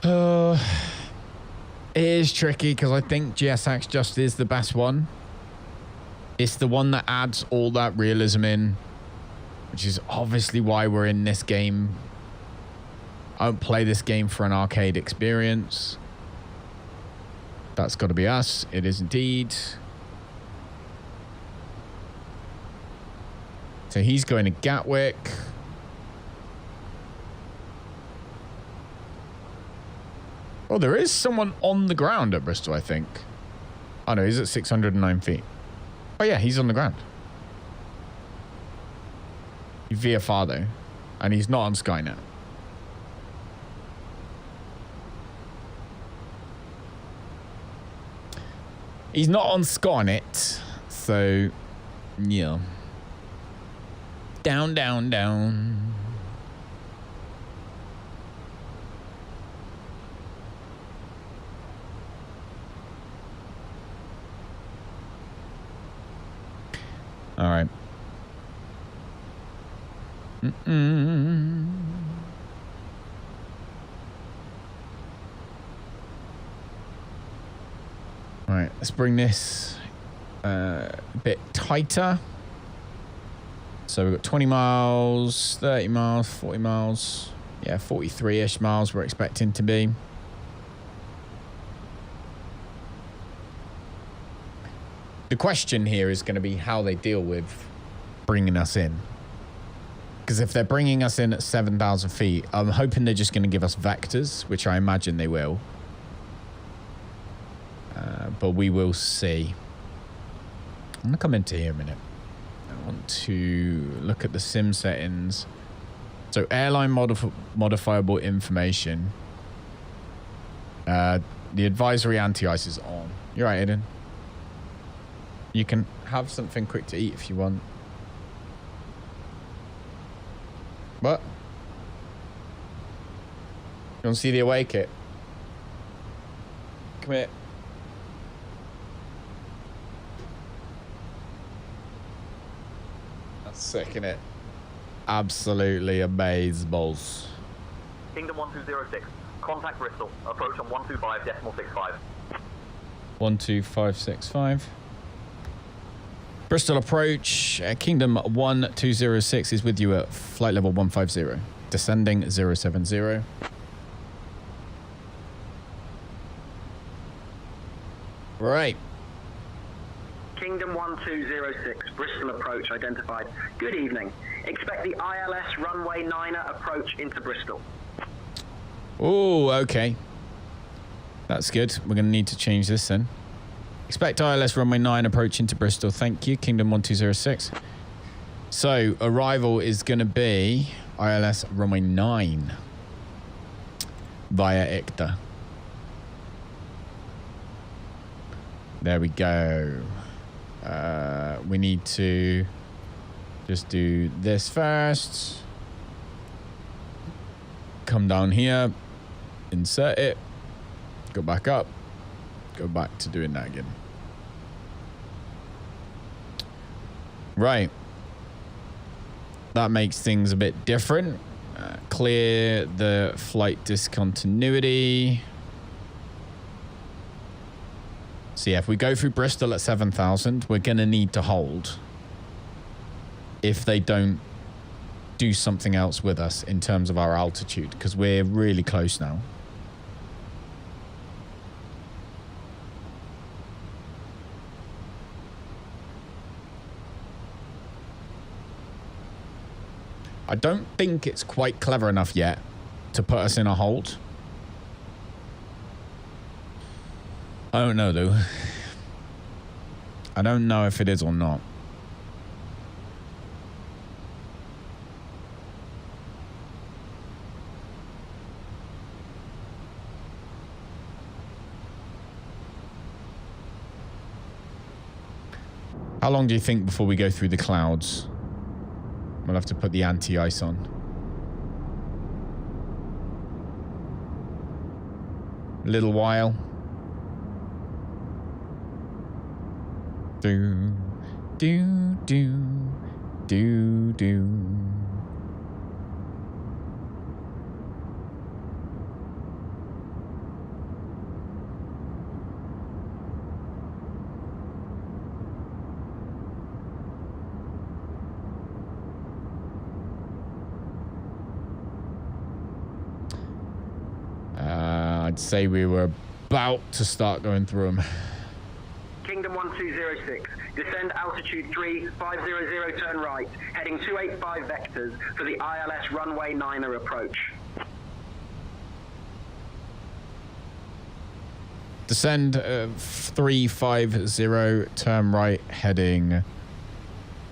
It is tricky because I think GSX just is the best one. It's the one that adds all that realism in, which is obviously why we're in this game. I don't play this game for an arcade experience. That's got to be us. It is indeed. So he's going to Gatwick. Oh, there is someone on the ground at Bristol, I think. Oh, no, he's at 609 feet. Oh, yeah, he's on the ground. VFR, though. And he's not on Skynet. He's not on Skynet. So, yeah. Down, down, down. All right. All right, let's bring this a bit tighter. So we've got 20 miles, 30 miles, 40 miles. Yeah, 43-ish miles we're expecting to be. The question here is going to be how they deal with bringing us in. Because if they're bringing us in at 7,000 feet, I'm hoping they're just going to give us vectors, which I imagine they will. But we will see. I'm going to come into here a minute. I want to look at the sim settings. So airline modifiable information. The advisory anti-ice is on. You're right, Aiden. You can have something quick to eat if you want. What? You want to see the away kit? Come here. That's sick, isn't it? Absolutely amazeballs. Kingdom 1206. Contact Bristol. Approach on 125.65. 12565. Bristol approach. Kingdom 1206 is with you at flight level 150. Descending 070. Right. Kingdom 1206, Bristol approach identified. Good evening. Expect the ILS runway 9er approach into Bristol. Oh, okay. That's good. We're going to need to change this then. Expect ILS runway 9 approach into Bristol. Thank you, Kingdom 1206. So, arrival is going to be ILS runway 9 via ICTA. There we go. We need to just do this first. Come down here, insert it, go back up, go back to doing that again. Right. That makes things a bit different. Clear the flight discontinuity. So yeah, if we go through Bristol at 7,000, we're going to need to hold if they don't do something else with us in terms of our altitude, because we're really close now. I don't think it's quite clever enough yet to put us in a hold. I don't know, though. I don't know if it is or not. How long do you think before we go through the clouds? We'll have to put the anti-ice on. A little while. Do, do, do, do, do. I'd say we were about to start going through them. Kingdom 1206, descend altitude 3500, turn right, heading 285 vectors for the ILS runway 9er approach. Descend 350, turn right, heading.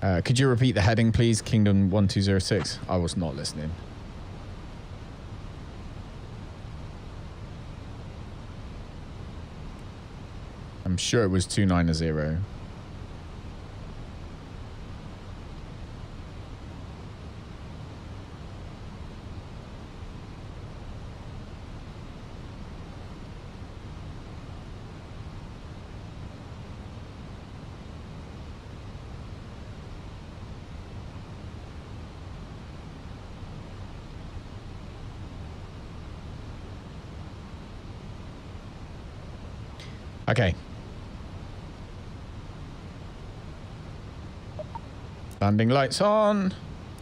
Could you repeat the heading, please? Kingdom 1206. I was not listening. I'm sure it was 290. Okay. Landing lights on.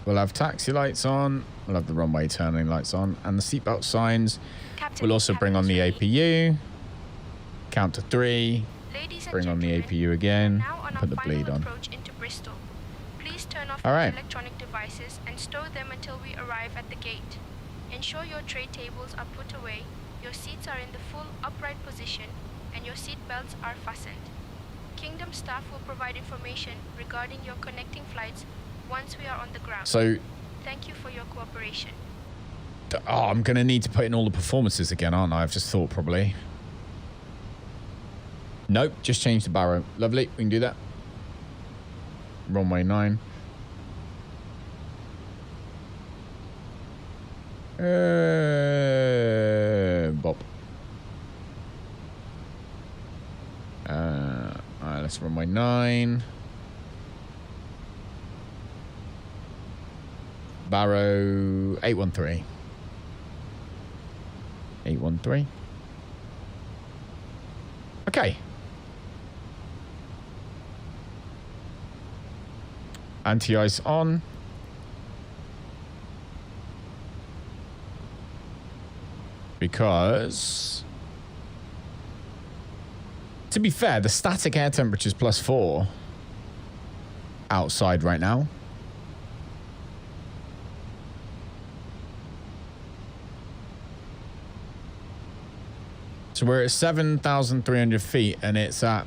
We'll have taxi lights on. We'll have the runway turning lights on. And the seatbelt signs. Captain, We'll also bring on the APU. Count to 3. Bring on the APU again. Put the bleed on. Into Bristol. Please turn off All right. your electronic devices and stow them until we arrive at the gate. Ensure your tray tables are put away, your seats are in the full upright position, and your seat belts are fastened. Kingdom staff will provide information regarding your connecting flights once we are on the ground. So, thank you for your cooperation. Oh, I'm going to need to put in all the performances again, aren't I? I've just thought probably. Nope, just change the barrow. Lovely, we can do that. Runway 9. Bop. Alright, let's runway 9. Barrow 813. 813. Okay. Anti-ice on. Because, to be fair, the static air temperature is +4 outside right now. So we're at 7,300 feet and it's at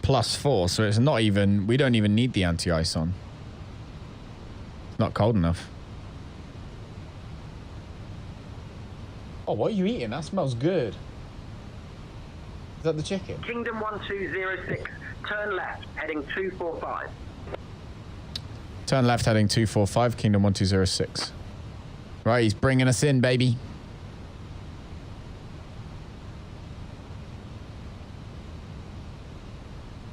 +4. So it's not even, we don't even need the anti-ice on. It's not cold enough. Oh, what are you eating? That smells good. Is that the chicken? Kingdom 1206, turn left, heading 245. Turn left, heading 245, Kingdom 1206. Right, he's bringing us in, baby.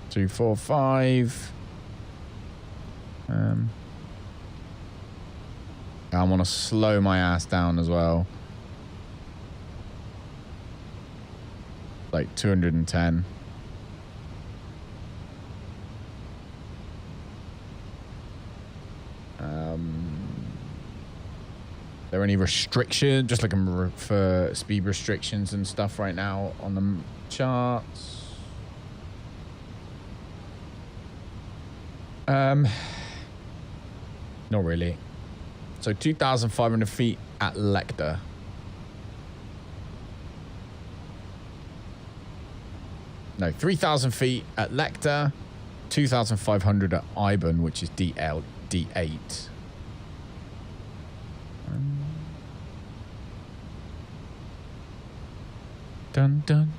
Two, 4, 5. I want to slow my ass down as well. Like 210. There any restrictions? Just looking for speed restrictions and stuff right now on the charts. Not really. So 2,500 feet at Lecter. No, 3,000 feet at Lecter, 2,500 at Iban, which is D8. Dun dun.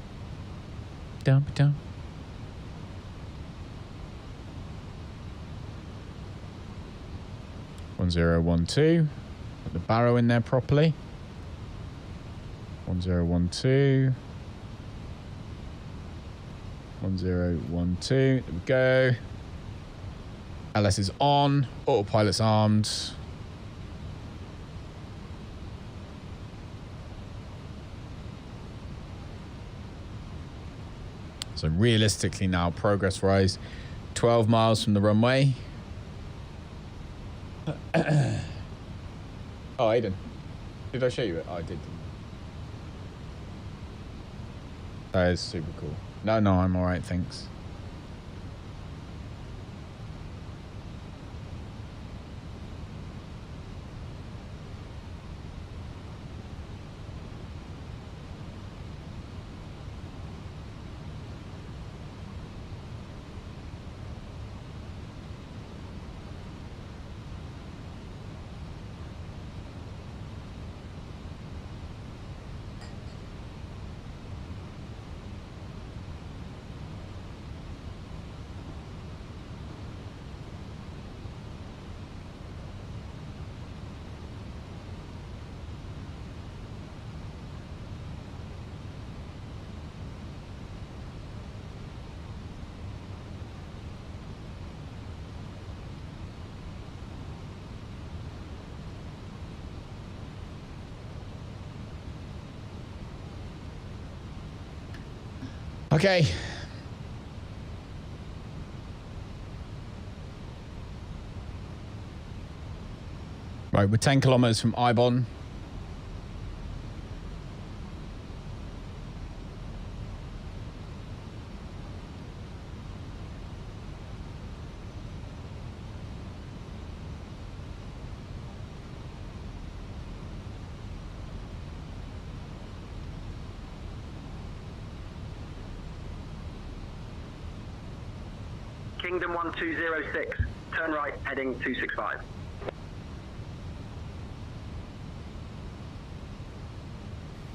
Dun dun. One zero one two. Put the barrow in there properly. 1012. 1012. There we go. LS is on. Autopilot's armed. So realistically now, progress rise 12 miles from the runway. Oh, Aiden. Did I show you it? Oh, I did. That is super cool. No, I'm all right, thanks. Okay. Right, we're 10 kilometers from Ibon. Kingdom 1206, turn right, heading 265.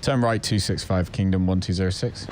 Turn right 265, Kingdom 1206.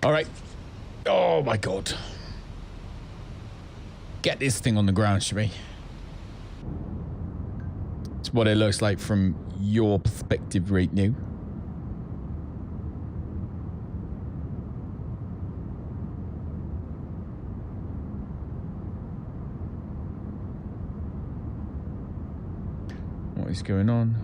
All right. Oh my God. Get this thing on the ground, should we? It's what it looks like from your perspective right now. What is going on?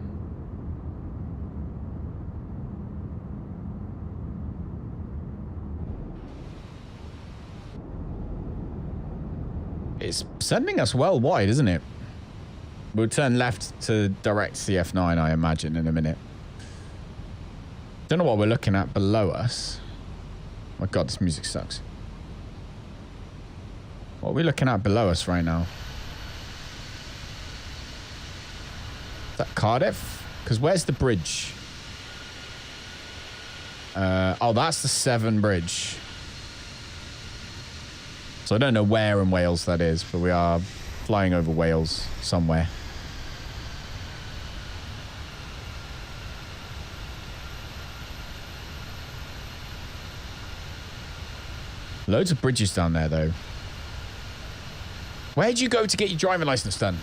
It's sending us well wide, isn't it? We'll turn left to direct CF9, I imagine, in a minute. Don't know what we're looking at below us. Oh my God, this music sucks. What are we looking at below us right now? Is that Cardiff? Because where's the bridge? Oh, that's the Severn Bridge. So I don't know where in Wales that is, but we are flying over Wales somewhere. Loads of bridges down there, though. Where'd you go to get your driving license done?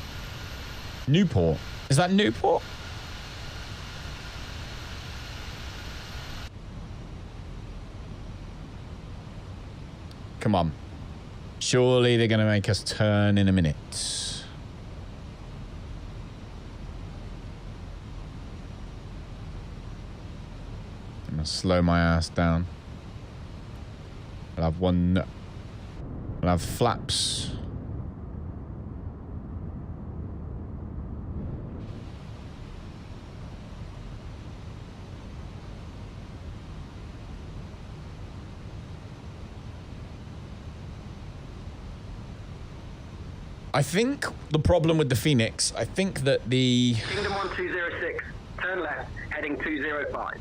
Newport. Is that Newport? Come on. Surely they're going to make us turn in a minute. I'm going to slow my ass down. I'll have one... I'll have flaps. I think the problem with the Phoenix, I think that the... Kingdom 1206, turn left, heading 205.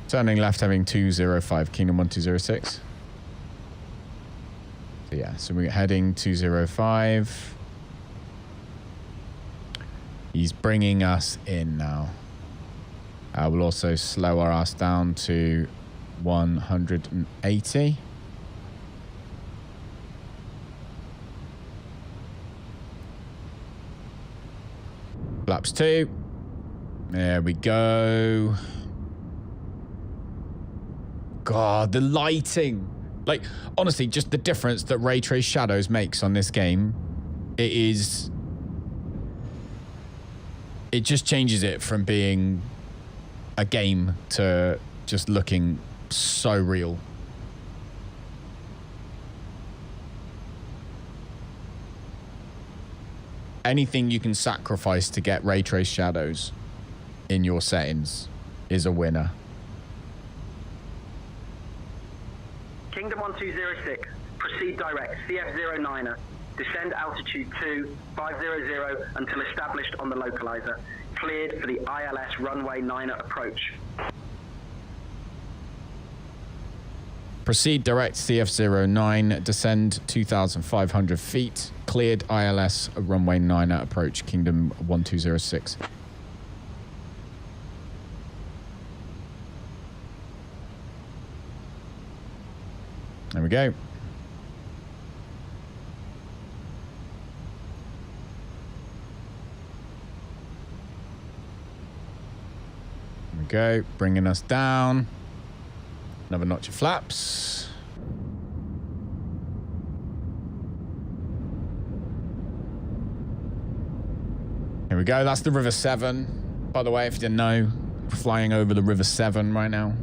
Turning left, having 205, Kingdom 1206. So yeah, so we're heading 205. He's bringing us in now. We'll also slow our ass down to 180. Flaps 2. There we go. God, the lighting. Like, honestly, just the difference that ray trace shadows makes on this game. It just changes it from being a game to just looking so real. Anything you can sacrifice to get ray trace shadows in your settings is a winner. Kingdom 1206, proceed direct, CF09er, descend altitude 2500 until established on the localizer. Cleared for the ILS runway 9er approach. Proceed direct CF09, descend 2,500 feet. Cleared ILS runway 9er approach, Kingdom 1206. There we go. There we go, bringing us down. Another notch of flaps. Here we go, that's the River 7. By the way, if you didn't know, we're flying over the River 7 right now.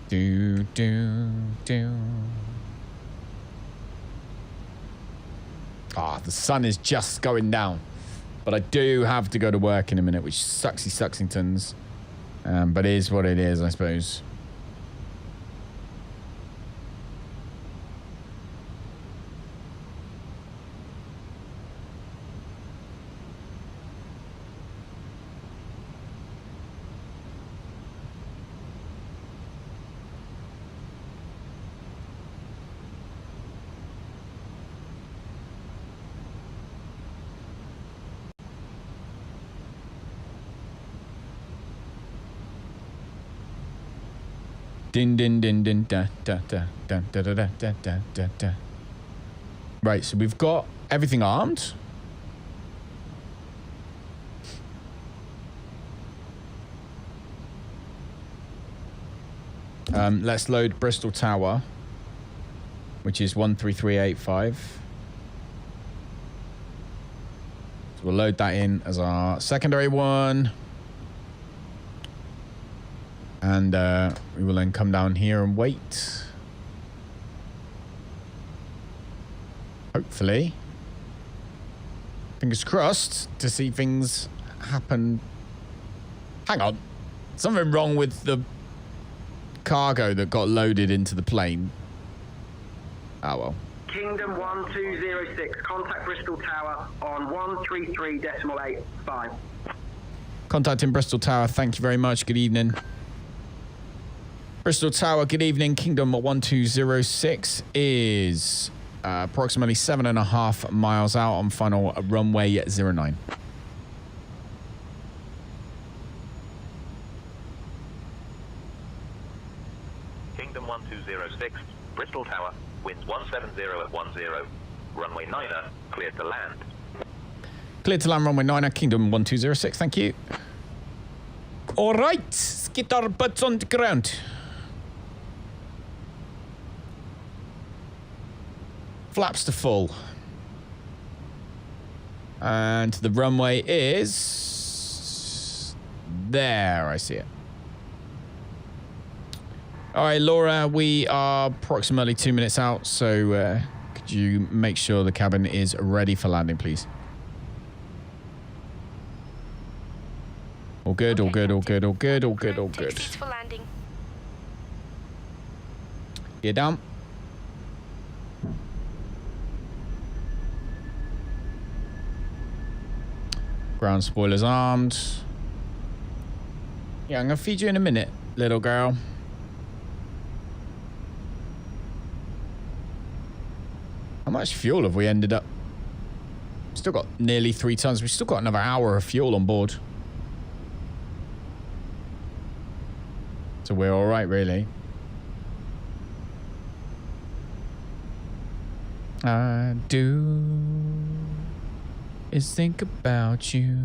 Do, do, do. Ah, the sun is just going down. But I do have to go to work in a minute, which sucksy Sucksingtons. But it is what it is, I suppose. Din din din din da da da da da da da da da da. Right, so we've got everything armed. Let's load Bristol Tower, which is 13385. So we'll load that in as our secondary one. And we will then come down here and wait. Hopefully. Fingers crossed to see things happen. Hang on. Something wrong with the cargo that got loaded into the plane. Oh well. Kingdom 1206, contact Bristol Tower on 133.85. Contacting Bristol Tower, thank you very much. Good evening. Bristol Tower, good evening. Kingdom 1206 is approximately 7.5 miles out on final runway 09. Kingdom 1206, Bristol Tower, winds 170 at 10, runway 9er, cleared to land. Cleared to land, runway 9er, Kingdom 1206, thank you. All right, let's get our butts on the ground. Flaps to full. And the runway is there. I see it. All right, Laura, we are approximately 2 minutes out. So could you make sure the cabin is ready for landing, please? All good, all good, all good, all good, all good, all good. Seats for landing. Gear down. Ground spoilers armed. Yeah, I'm gonna feed you in a minute, little girl. How much fuel have we ended up? Still got nearly 3 tons. We've still got another hour of fuel on board. So we're all right, really. I do is think about you.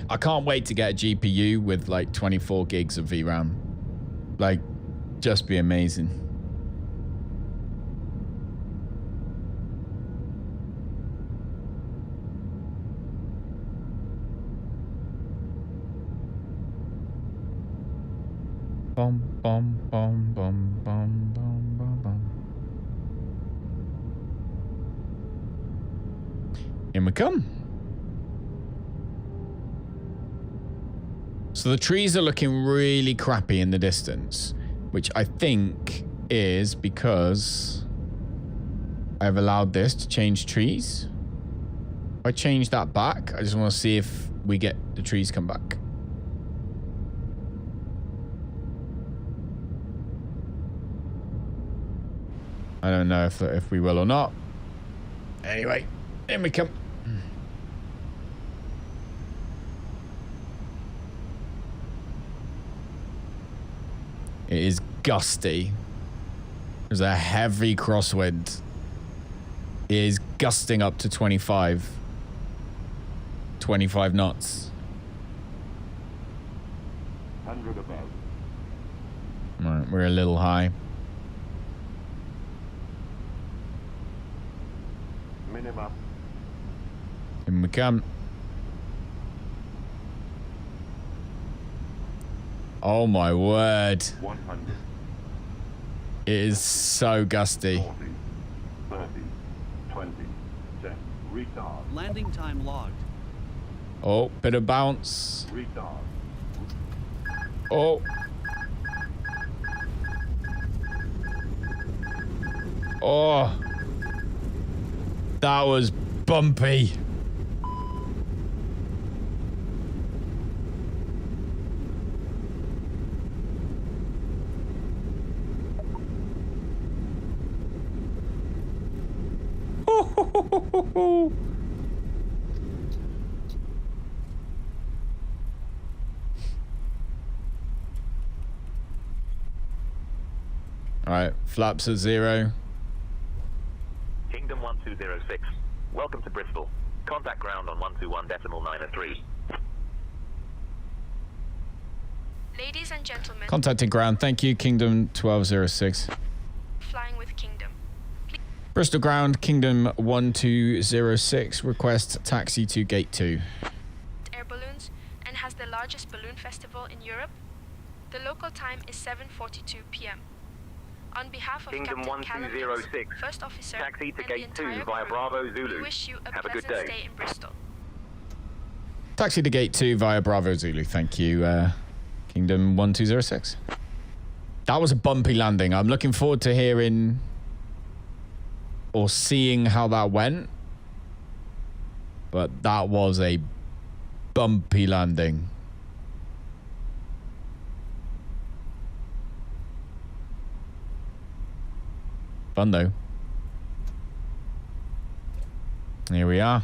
I can't wait to get a GPU with like 24 gigs of VRAM. Like, just be amazing. Bum, bum, bum, bum, bum, bum, bum, bum. In we come. So the trees are looking really crappy in the distance, which I think is because I've allowed this to change trees. If I change that back, I just want to see if we get the trees come back. I don't know if we will or not. Anyway, in we come. It is gusty. There's a heavy crosswind. It is gusting up to 25 knots. 100 above. Right, we're a little high. Minimum. In we come. Oh my word. 100. It is so gusty. 40, 30, 20, 10. Retard. Landing time logged. Oh, bit of bounce. Retard. Oh. Oh. That was bumpy. All right, flaps at 0. Kingdom 1206. Welcome to Bristol. Contact ground on 121.903. Ladies and gentlemen. Contacting ground. Thank you, Kingdom 1206. Flying with Kingdom. Bristol ground, Kingdom 1206. Request taxi to gate 2. Air balloons and has the largest balloon festival in Europe. The local time is 7:42 p.m. On behalf of Kingdom Captain 1206. First Officer, Taxi to and gate the 2 entire via crew, Bravo Zulu. we wish you a Have a good pleasant day. stay in Bristol. Taxi to gate 2 via Bravo Zulu. Thank you, Kingdom 1206. That was a bumpy landing. I'm looking forward to hearing or seeing how that went. But that was a bumpy landing. Fun though. Here we are.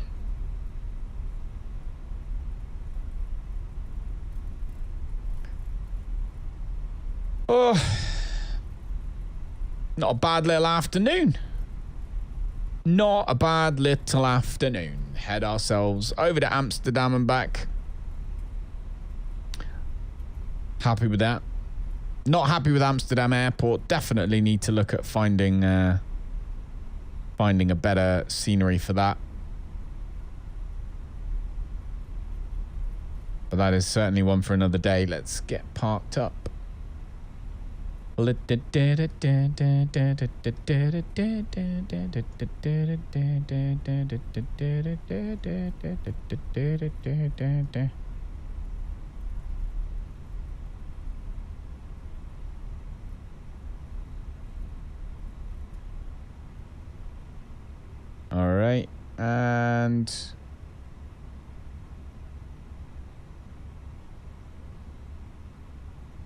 Oh, not a bad little afternoon. Not a bad little afternoon. Head ourselves over to Amsterdam and back. Happy with that. Not happy with Amsterdam Airport. Definitely need to look at finding a better scenery for that. But that is certainly one for another day. Let's get parked up. All right, and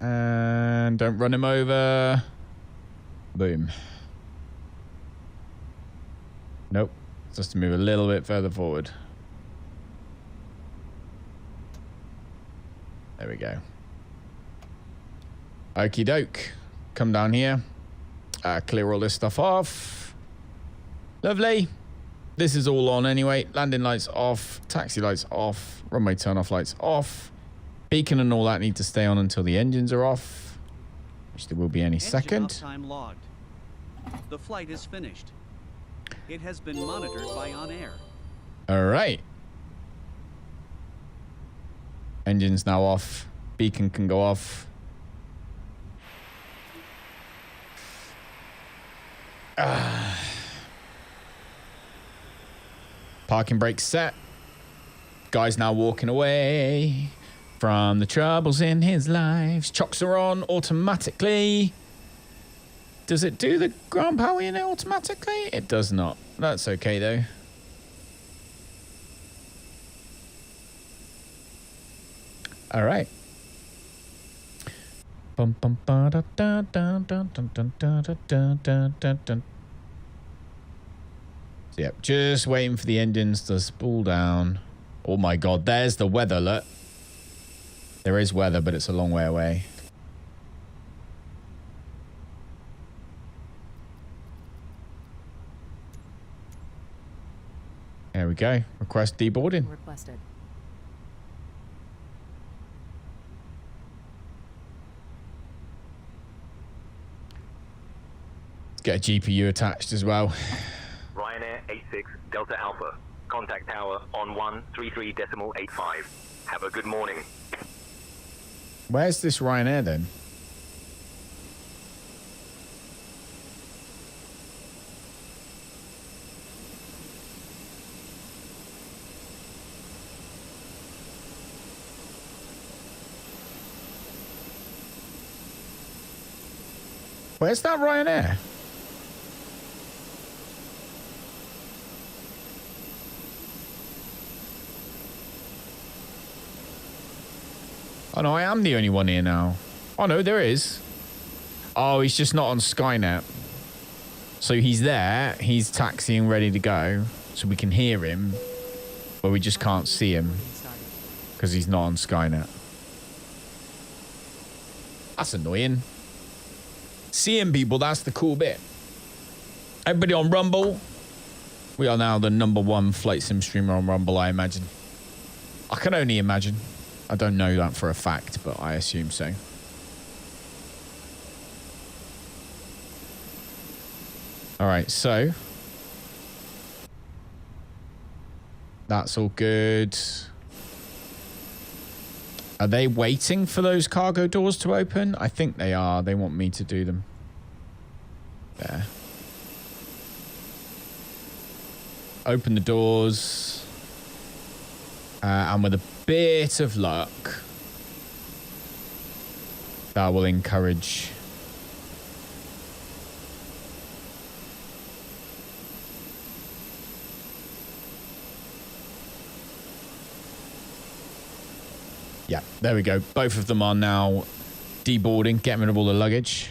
And don't run him over. Boom. Nope. Just to move a little bit further forward. There we go. Okie doke. Come down here. Clear all this stuff off. Lovely. This is all on anyway. Landing lights off. Taxi lights off. Runway turn off lights off. Beacon and all that need to stay on until the engines are off. Which there will be any second. Time logged. The flight is finished. It has been monitored by OnAir. All right. Engine's now off. Beacon can go off. Parking brake set. Guy's now walking away from the troubles in his life. Chocks are on automatically. Does it do the ground power unit automatically? It does not. That's okay though. All right. Bum, bum, ba, da, da, da, da, da, da, da, da, da, da, da. So, yep, just waiting for the engines to spool down. Oh my God, there's the weather, look. There is weather, but it's a long way away. There we go. Request deboarding. Requested. Let's get a GPU attached as well. Ryanair 86 Delta Alpha. Contact tower on 133.85. Have a good morning. Where's this Ryanair then? Where's that Ryanair? Oh no, I am the only one here now. Oh no, there is. Oh, he's just not on Skynet. So he's there, he's taxiing ready to go, so we can hear him, but we just can't see him because he's not on Skynet. That's annoying. Seeing people, that's the cool bit. Everybody on Rumble. We are now the #1 flight sim streamer on Rumble, I imagine. I can only imagine. I don't know that for a fact, but I assume so. All right, so that's all good. Are they waiting for those cargo doors to open? I think they are. They want me to do them. There. Open the doors. And with a bit of luck, that will encourage yeah, there we go. Both of them are now deboarding, getting rid of all the luggage.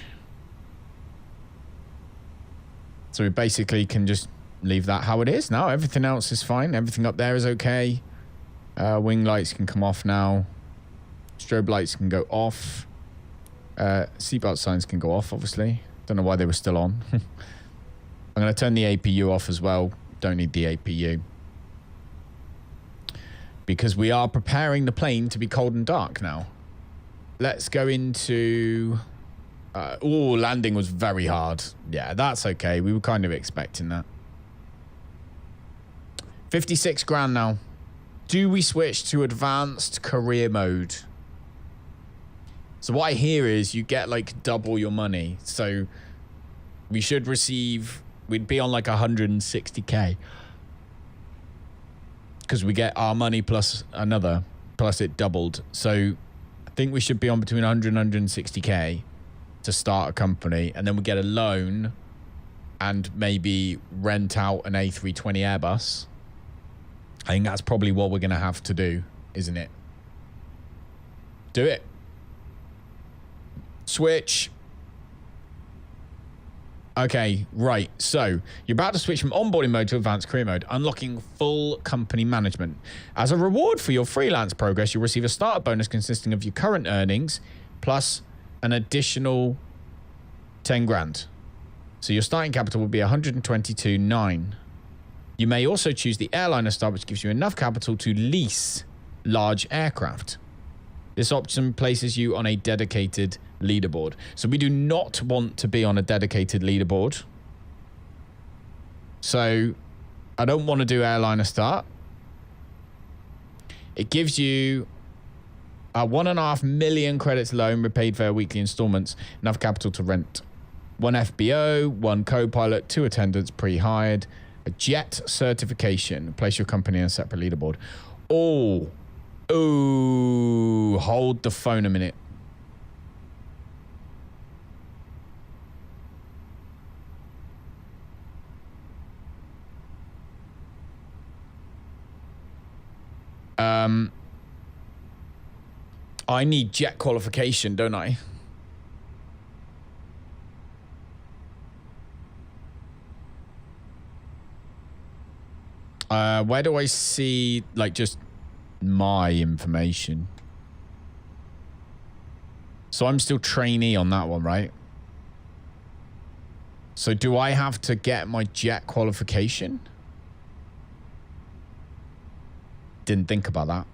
So we basically can just leave that how it is now. Everything else is fine. Everything up there is okay. Wing lights can come off now. Strobe lights can go off. Seatbelt signs can go off, obviously. Don't know why they were still on. I'm going to turn the APU off as well. Don't need the APU. Because we are preparing the plane to be cold and dark now. Let's go into... oh, landing was very hard. Yeah, that's okay. We were kind of expecting that. 56 grand now. Do we switch to advanced career mode? So what I hear is you get like double your money. So we should receive... We'd be on like 160k. Because we get our money plus another, plus it doubled. So I think we should be on between 100 and 160k to start a company. And then we get a loan and maybe rent out an A320 Airbus. I think that's probably what we're going to have to do, isn't it? Do it. Switch. Okay, right. So you're about to switch from onboarding mode to advanced career mode, unlocking full company management. As a reward for your freelance progress, you'll receive a starter bonus consisting of your current earnings plus an additional 10 grand. So your starting capital will be 122.9. You may also choose the airliner start, which gives you enough capital to lease large aircraft. This option places you on a dedicated leaderboard. So we do not want to be on a dedicated leaderboard. So I don't want to do airliner start. It gives you a 1.5 million credits loan repaid via weekly installments, enough capital to rent 1 FBO, 1 co-pilot, 2 attendants pre-hired, a jet certification, place your company on a separate leaderboard. Oh, hold the phone a minute. I need jet qualification, don't I? Where do I see, like, just my information? So I'm still trainee on that one, right? So do I have to get my jet qualification? Didn't think about that.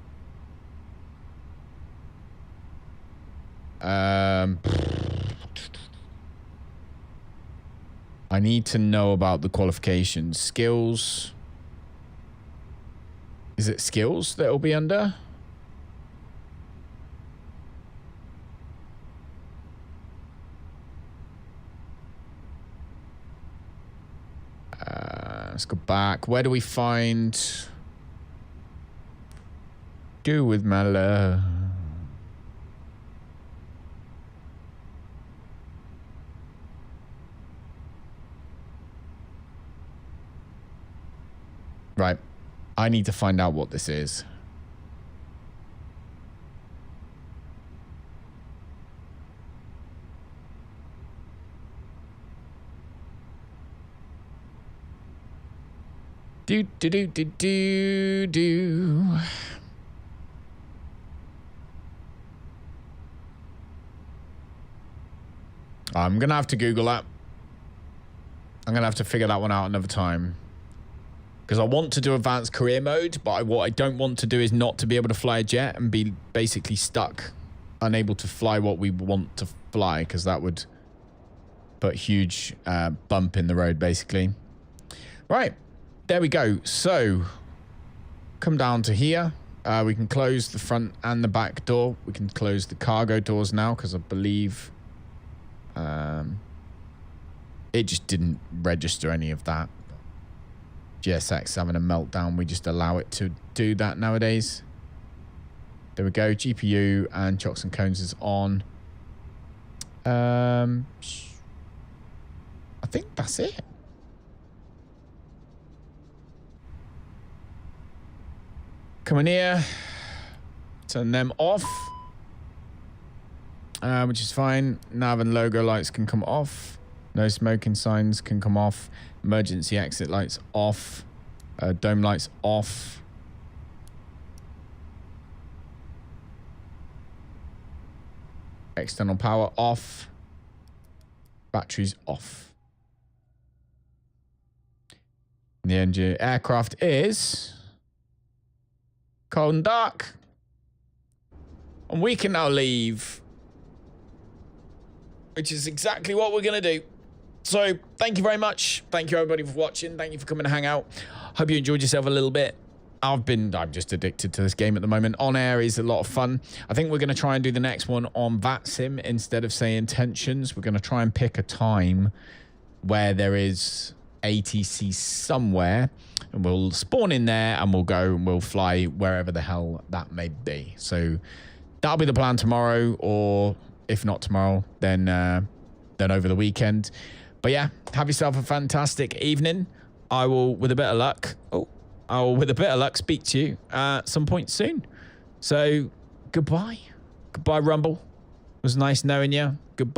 I need to know about the qualifications. Skills. Is it skills that will be under? Let's go back. Where do we find... Do with my love? Right. I need to find out what this is. Do. I'm going to have to Google that. I'm going to have to figure that one out another time. Because I want to do advanced career mode, but what I don't want to do is not to be able to fly a jet and be basically stuck, unable to fly what we want to fly, because that would put a huge bump in the road, basically. Right, there we go. So, come down to here. We can close the front and the back door. We can close the cargo doors now, because I believe it just didn't register any of that. GSX having a meltdown. We just allow it to do that nowadays. There we go. GPU and chocks and cones is on. I think that's it. Come in here. Turn them off. Which is fine. Nav and logo lights can come off. No smoking signs can come off. Emergency exit lights off. Dome lights off. External power off. Batteries off. The engine aircraft is cold and dark. And we can now leave. Which is exactly what we're going to do. So, thank you very much. Thank you, everybody, for watching. Thank you for coming to hang out. Hope you enjoyed yourself a little bit. I'm just addicted to this game at the moment. On Air is a lot of fun. I think we're going to try and do the next one on VATSIM instead of SayIntentions. We're going to try and pick a time where there is ATC somewhere. And we'll spawn in there and we'll go and we'll fly wherever the hell that may be. So, that'll be the plan tomorrow. Or if not tomorrow, then over the weekend. But yeah, have yourself a fantastic evening. I will, with a bit of luck, speak to you at some point soon. So, goodbye. Goodbye, Rumble. was nice knowing you. Goodbye.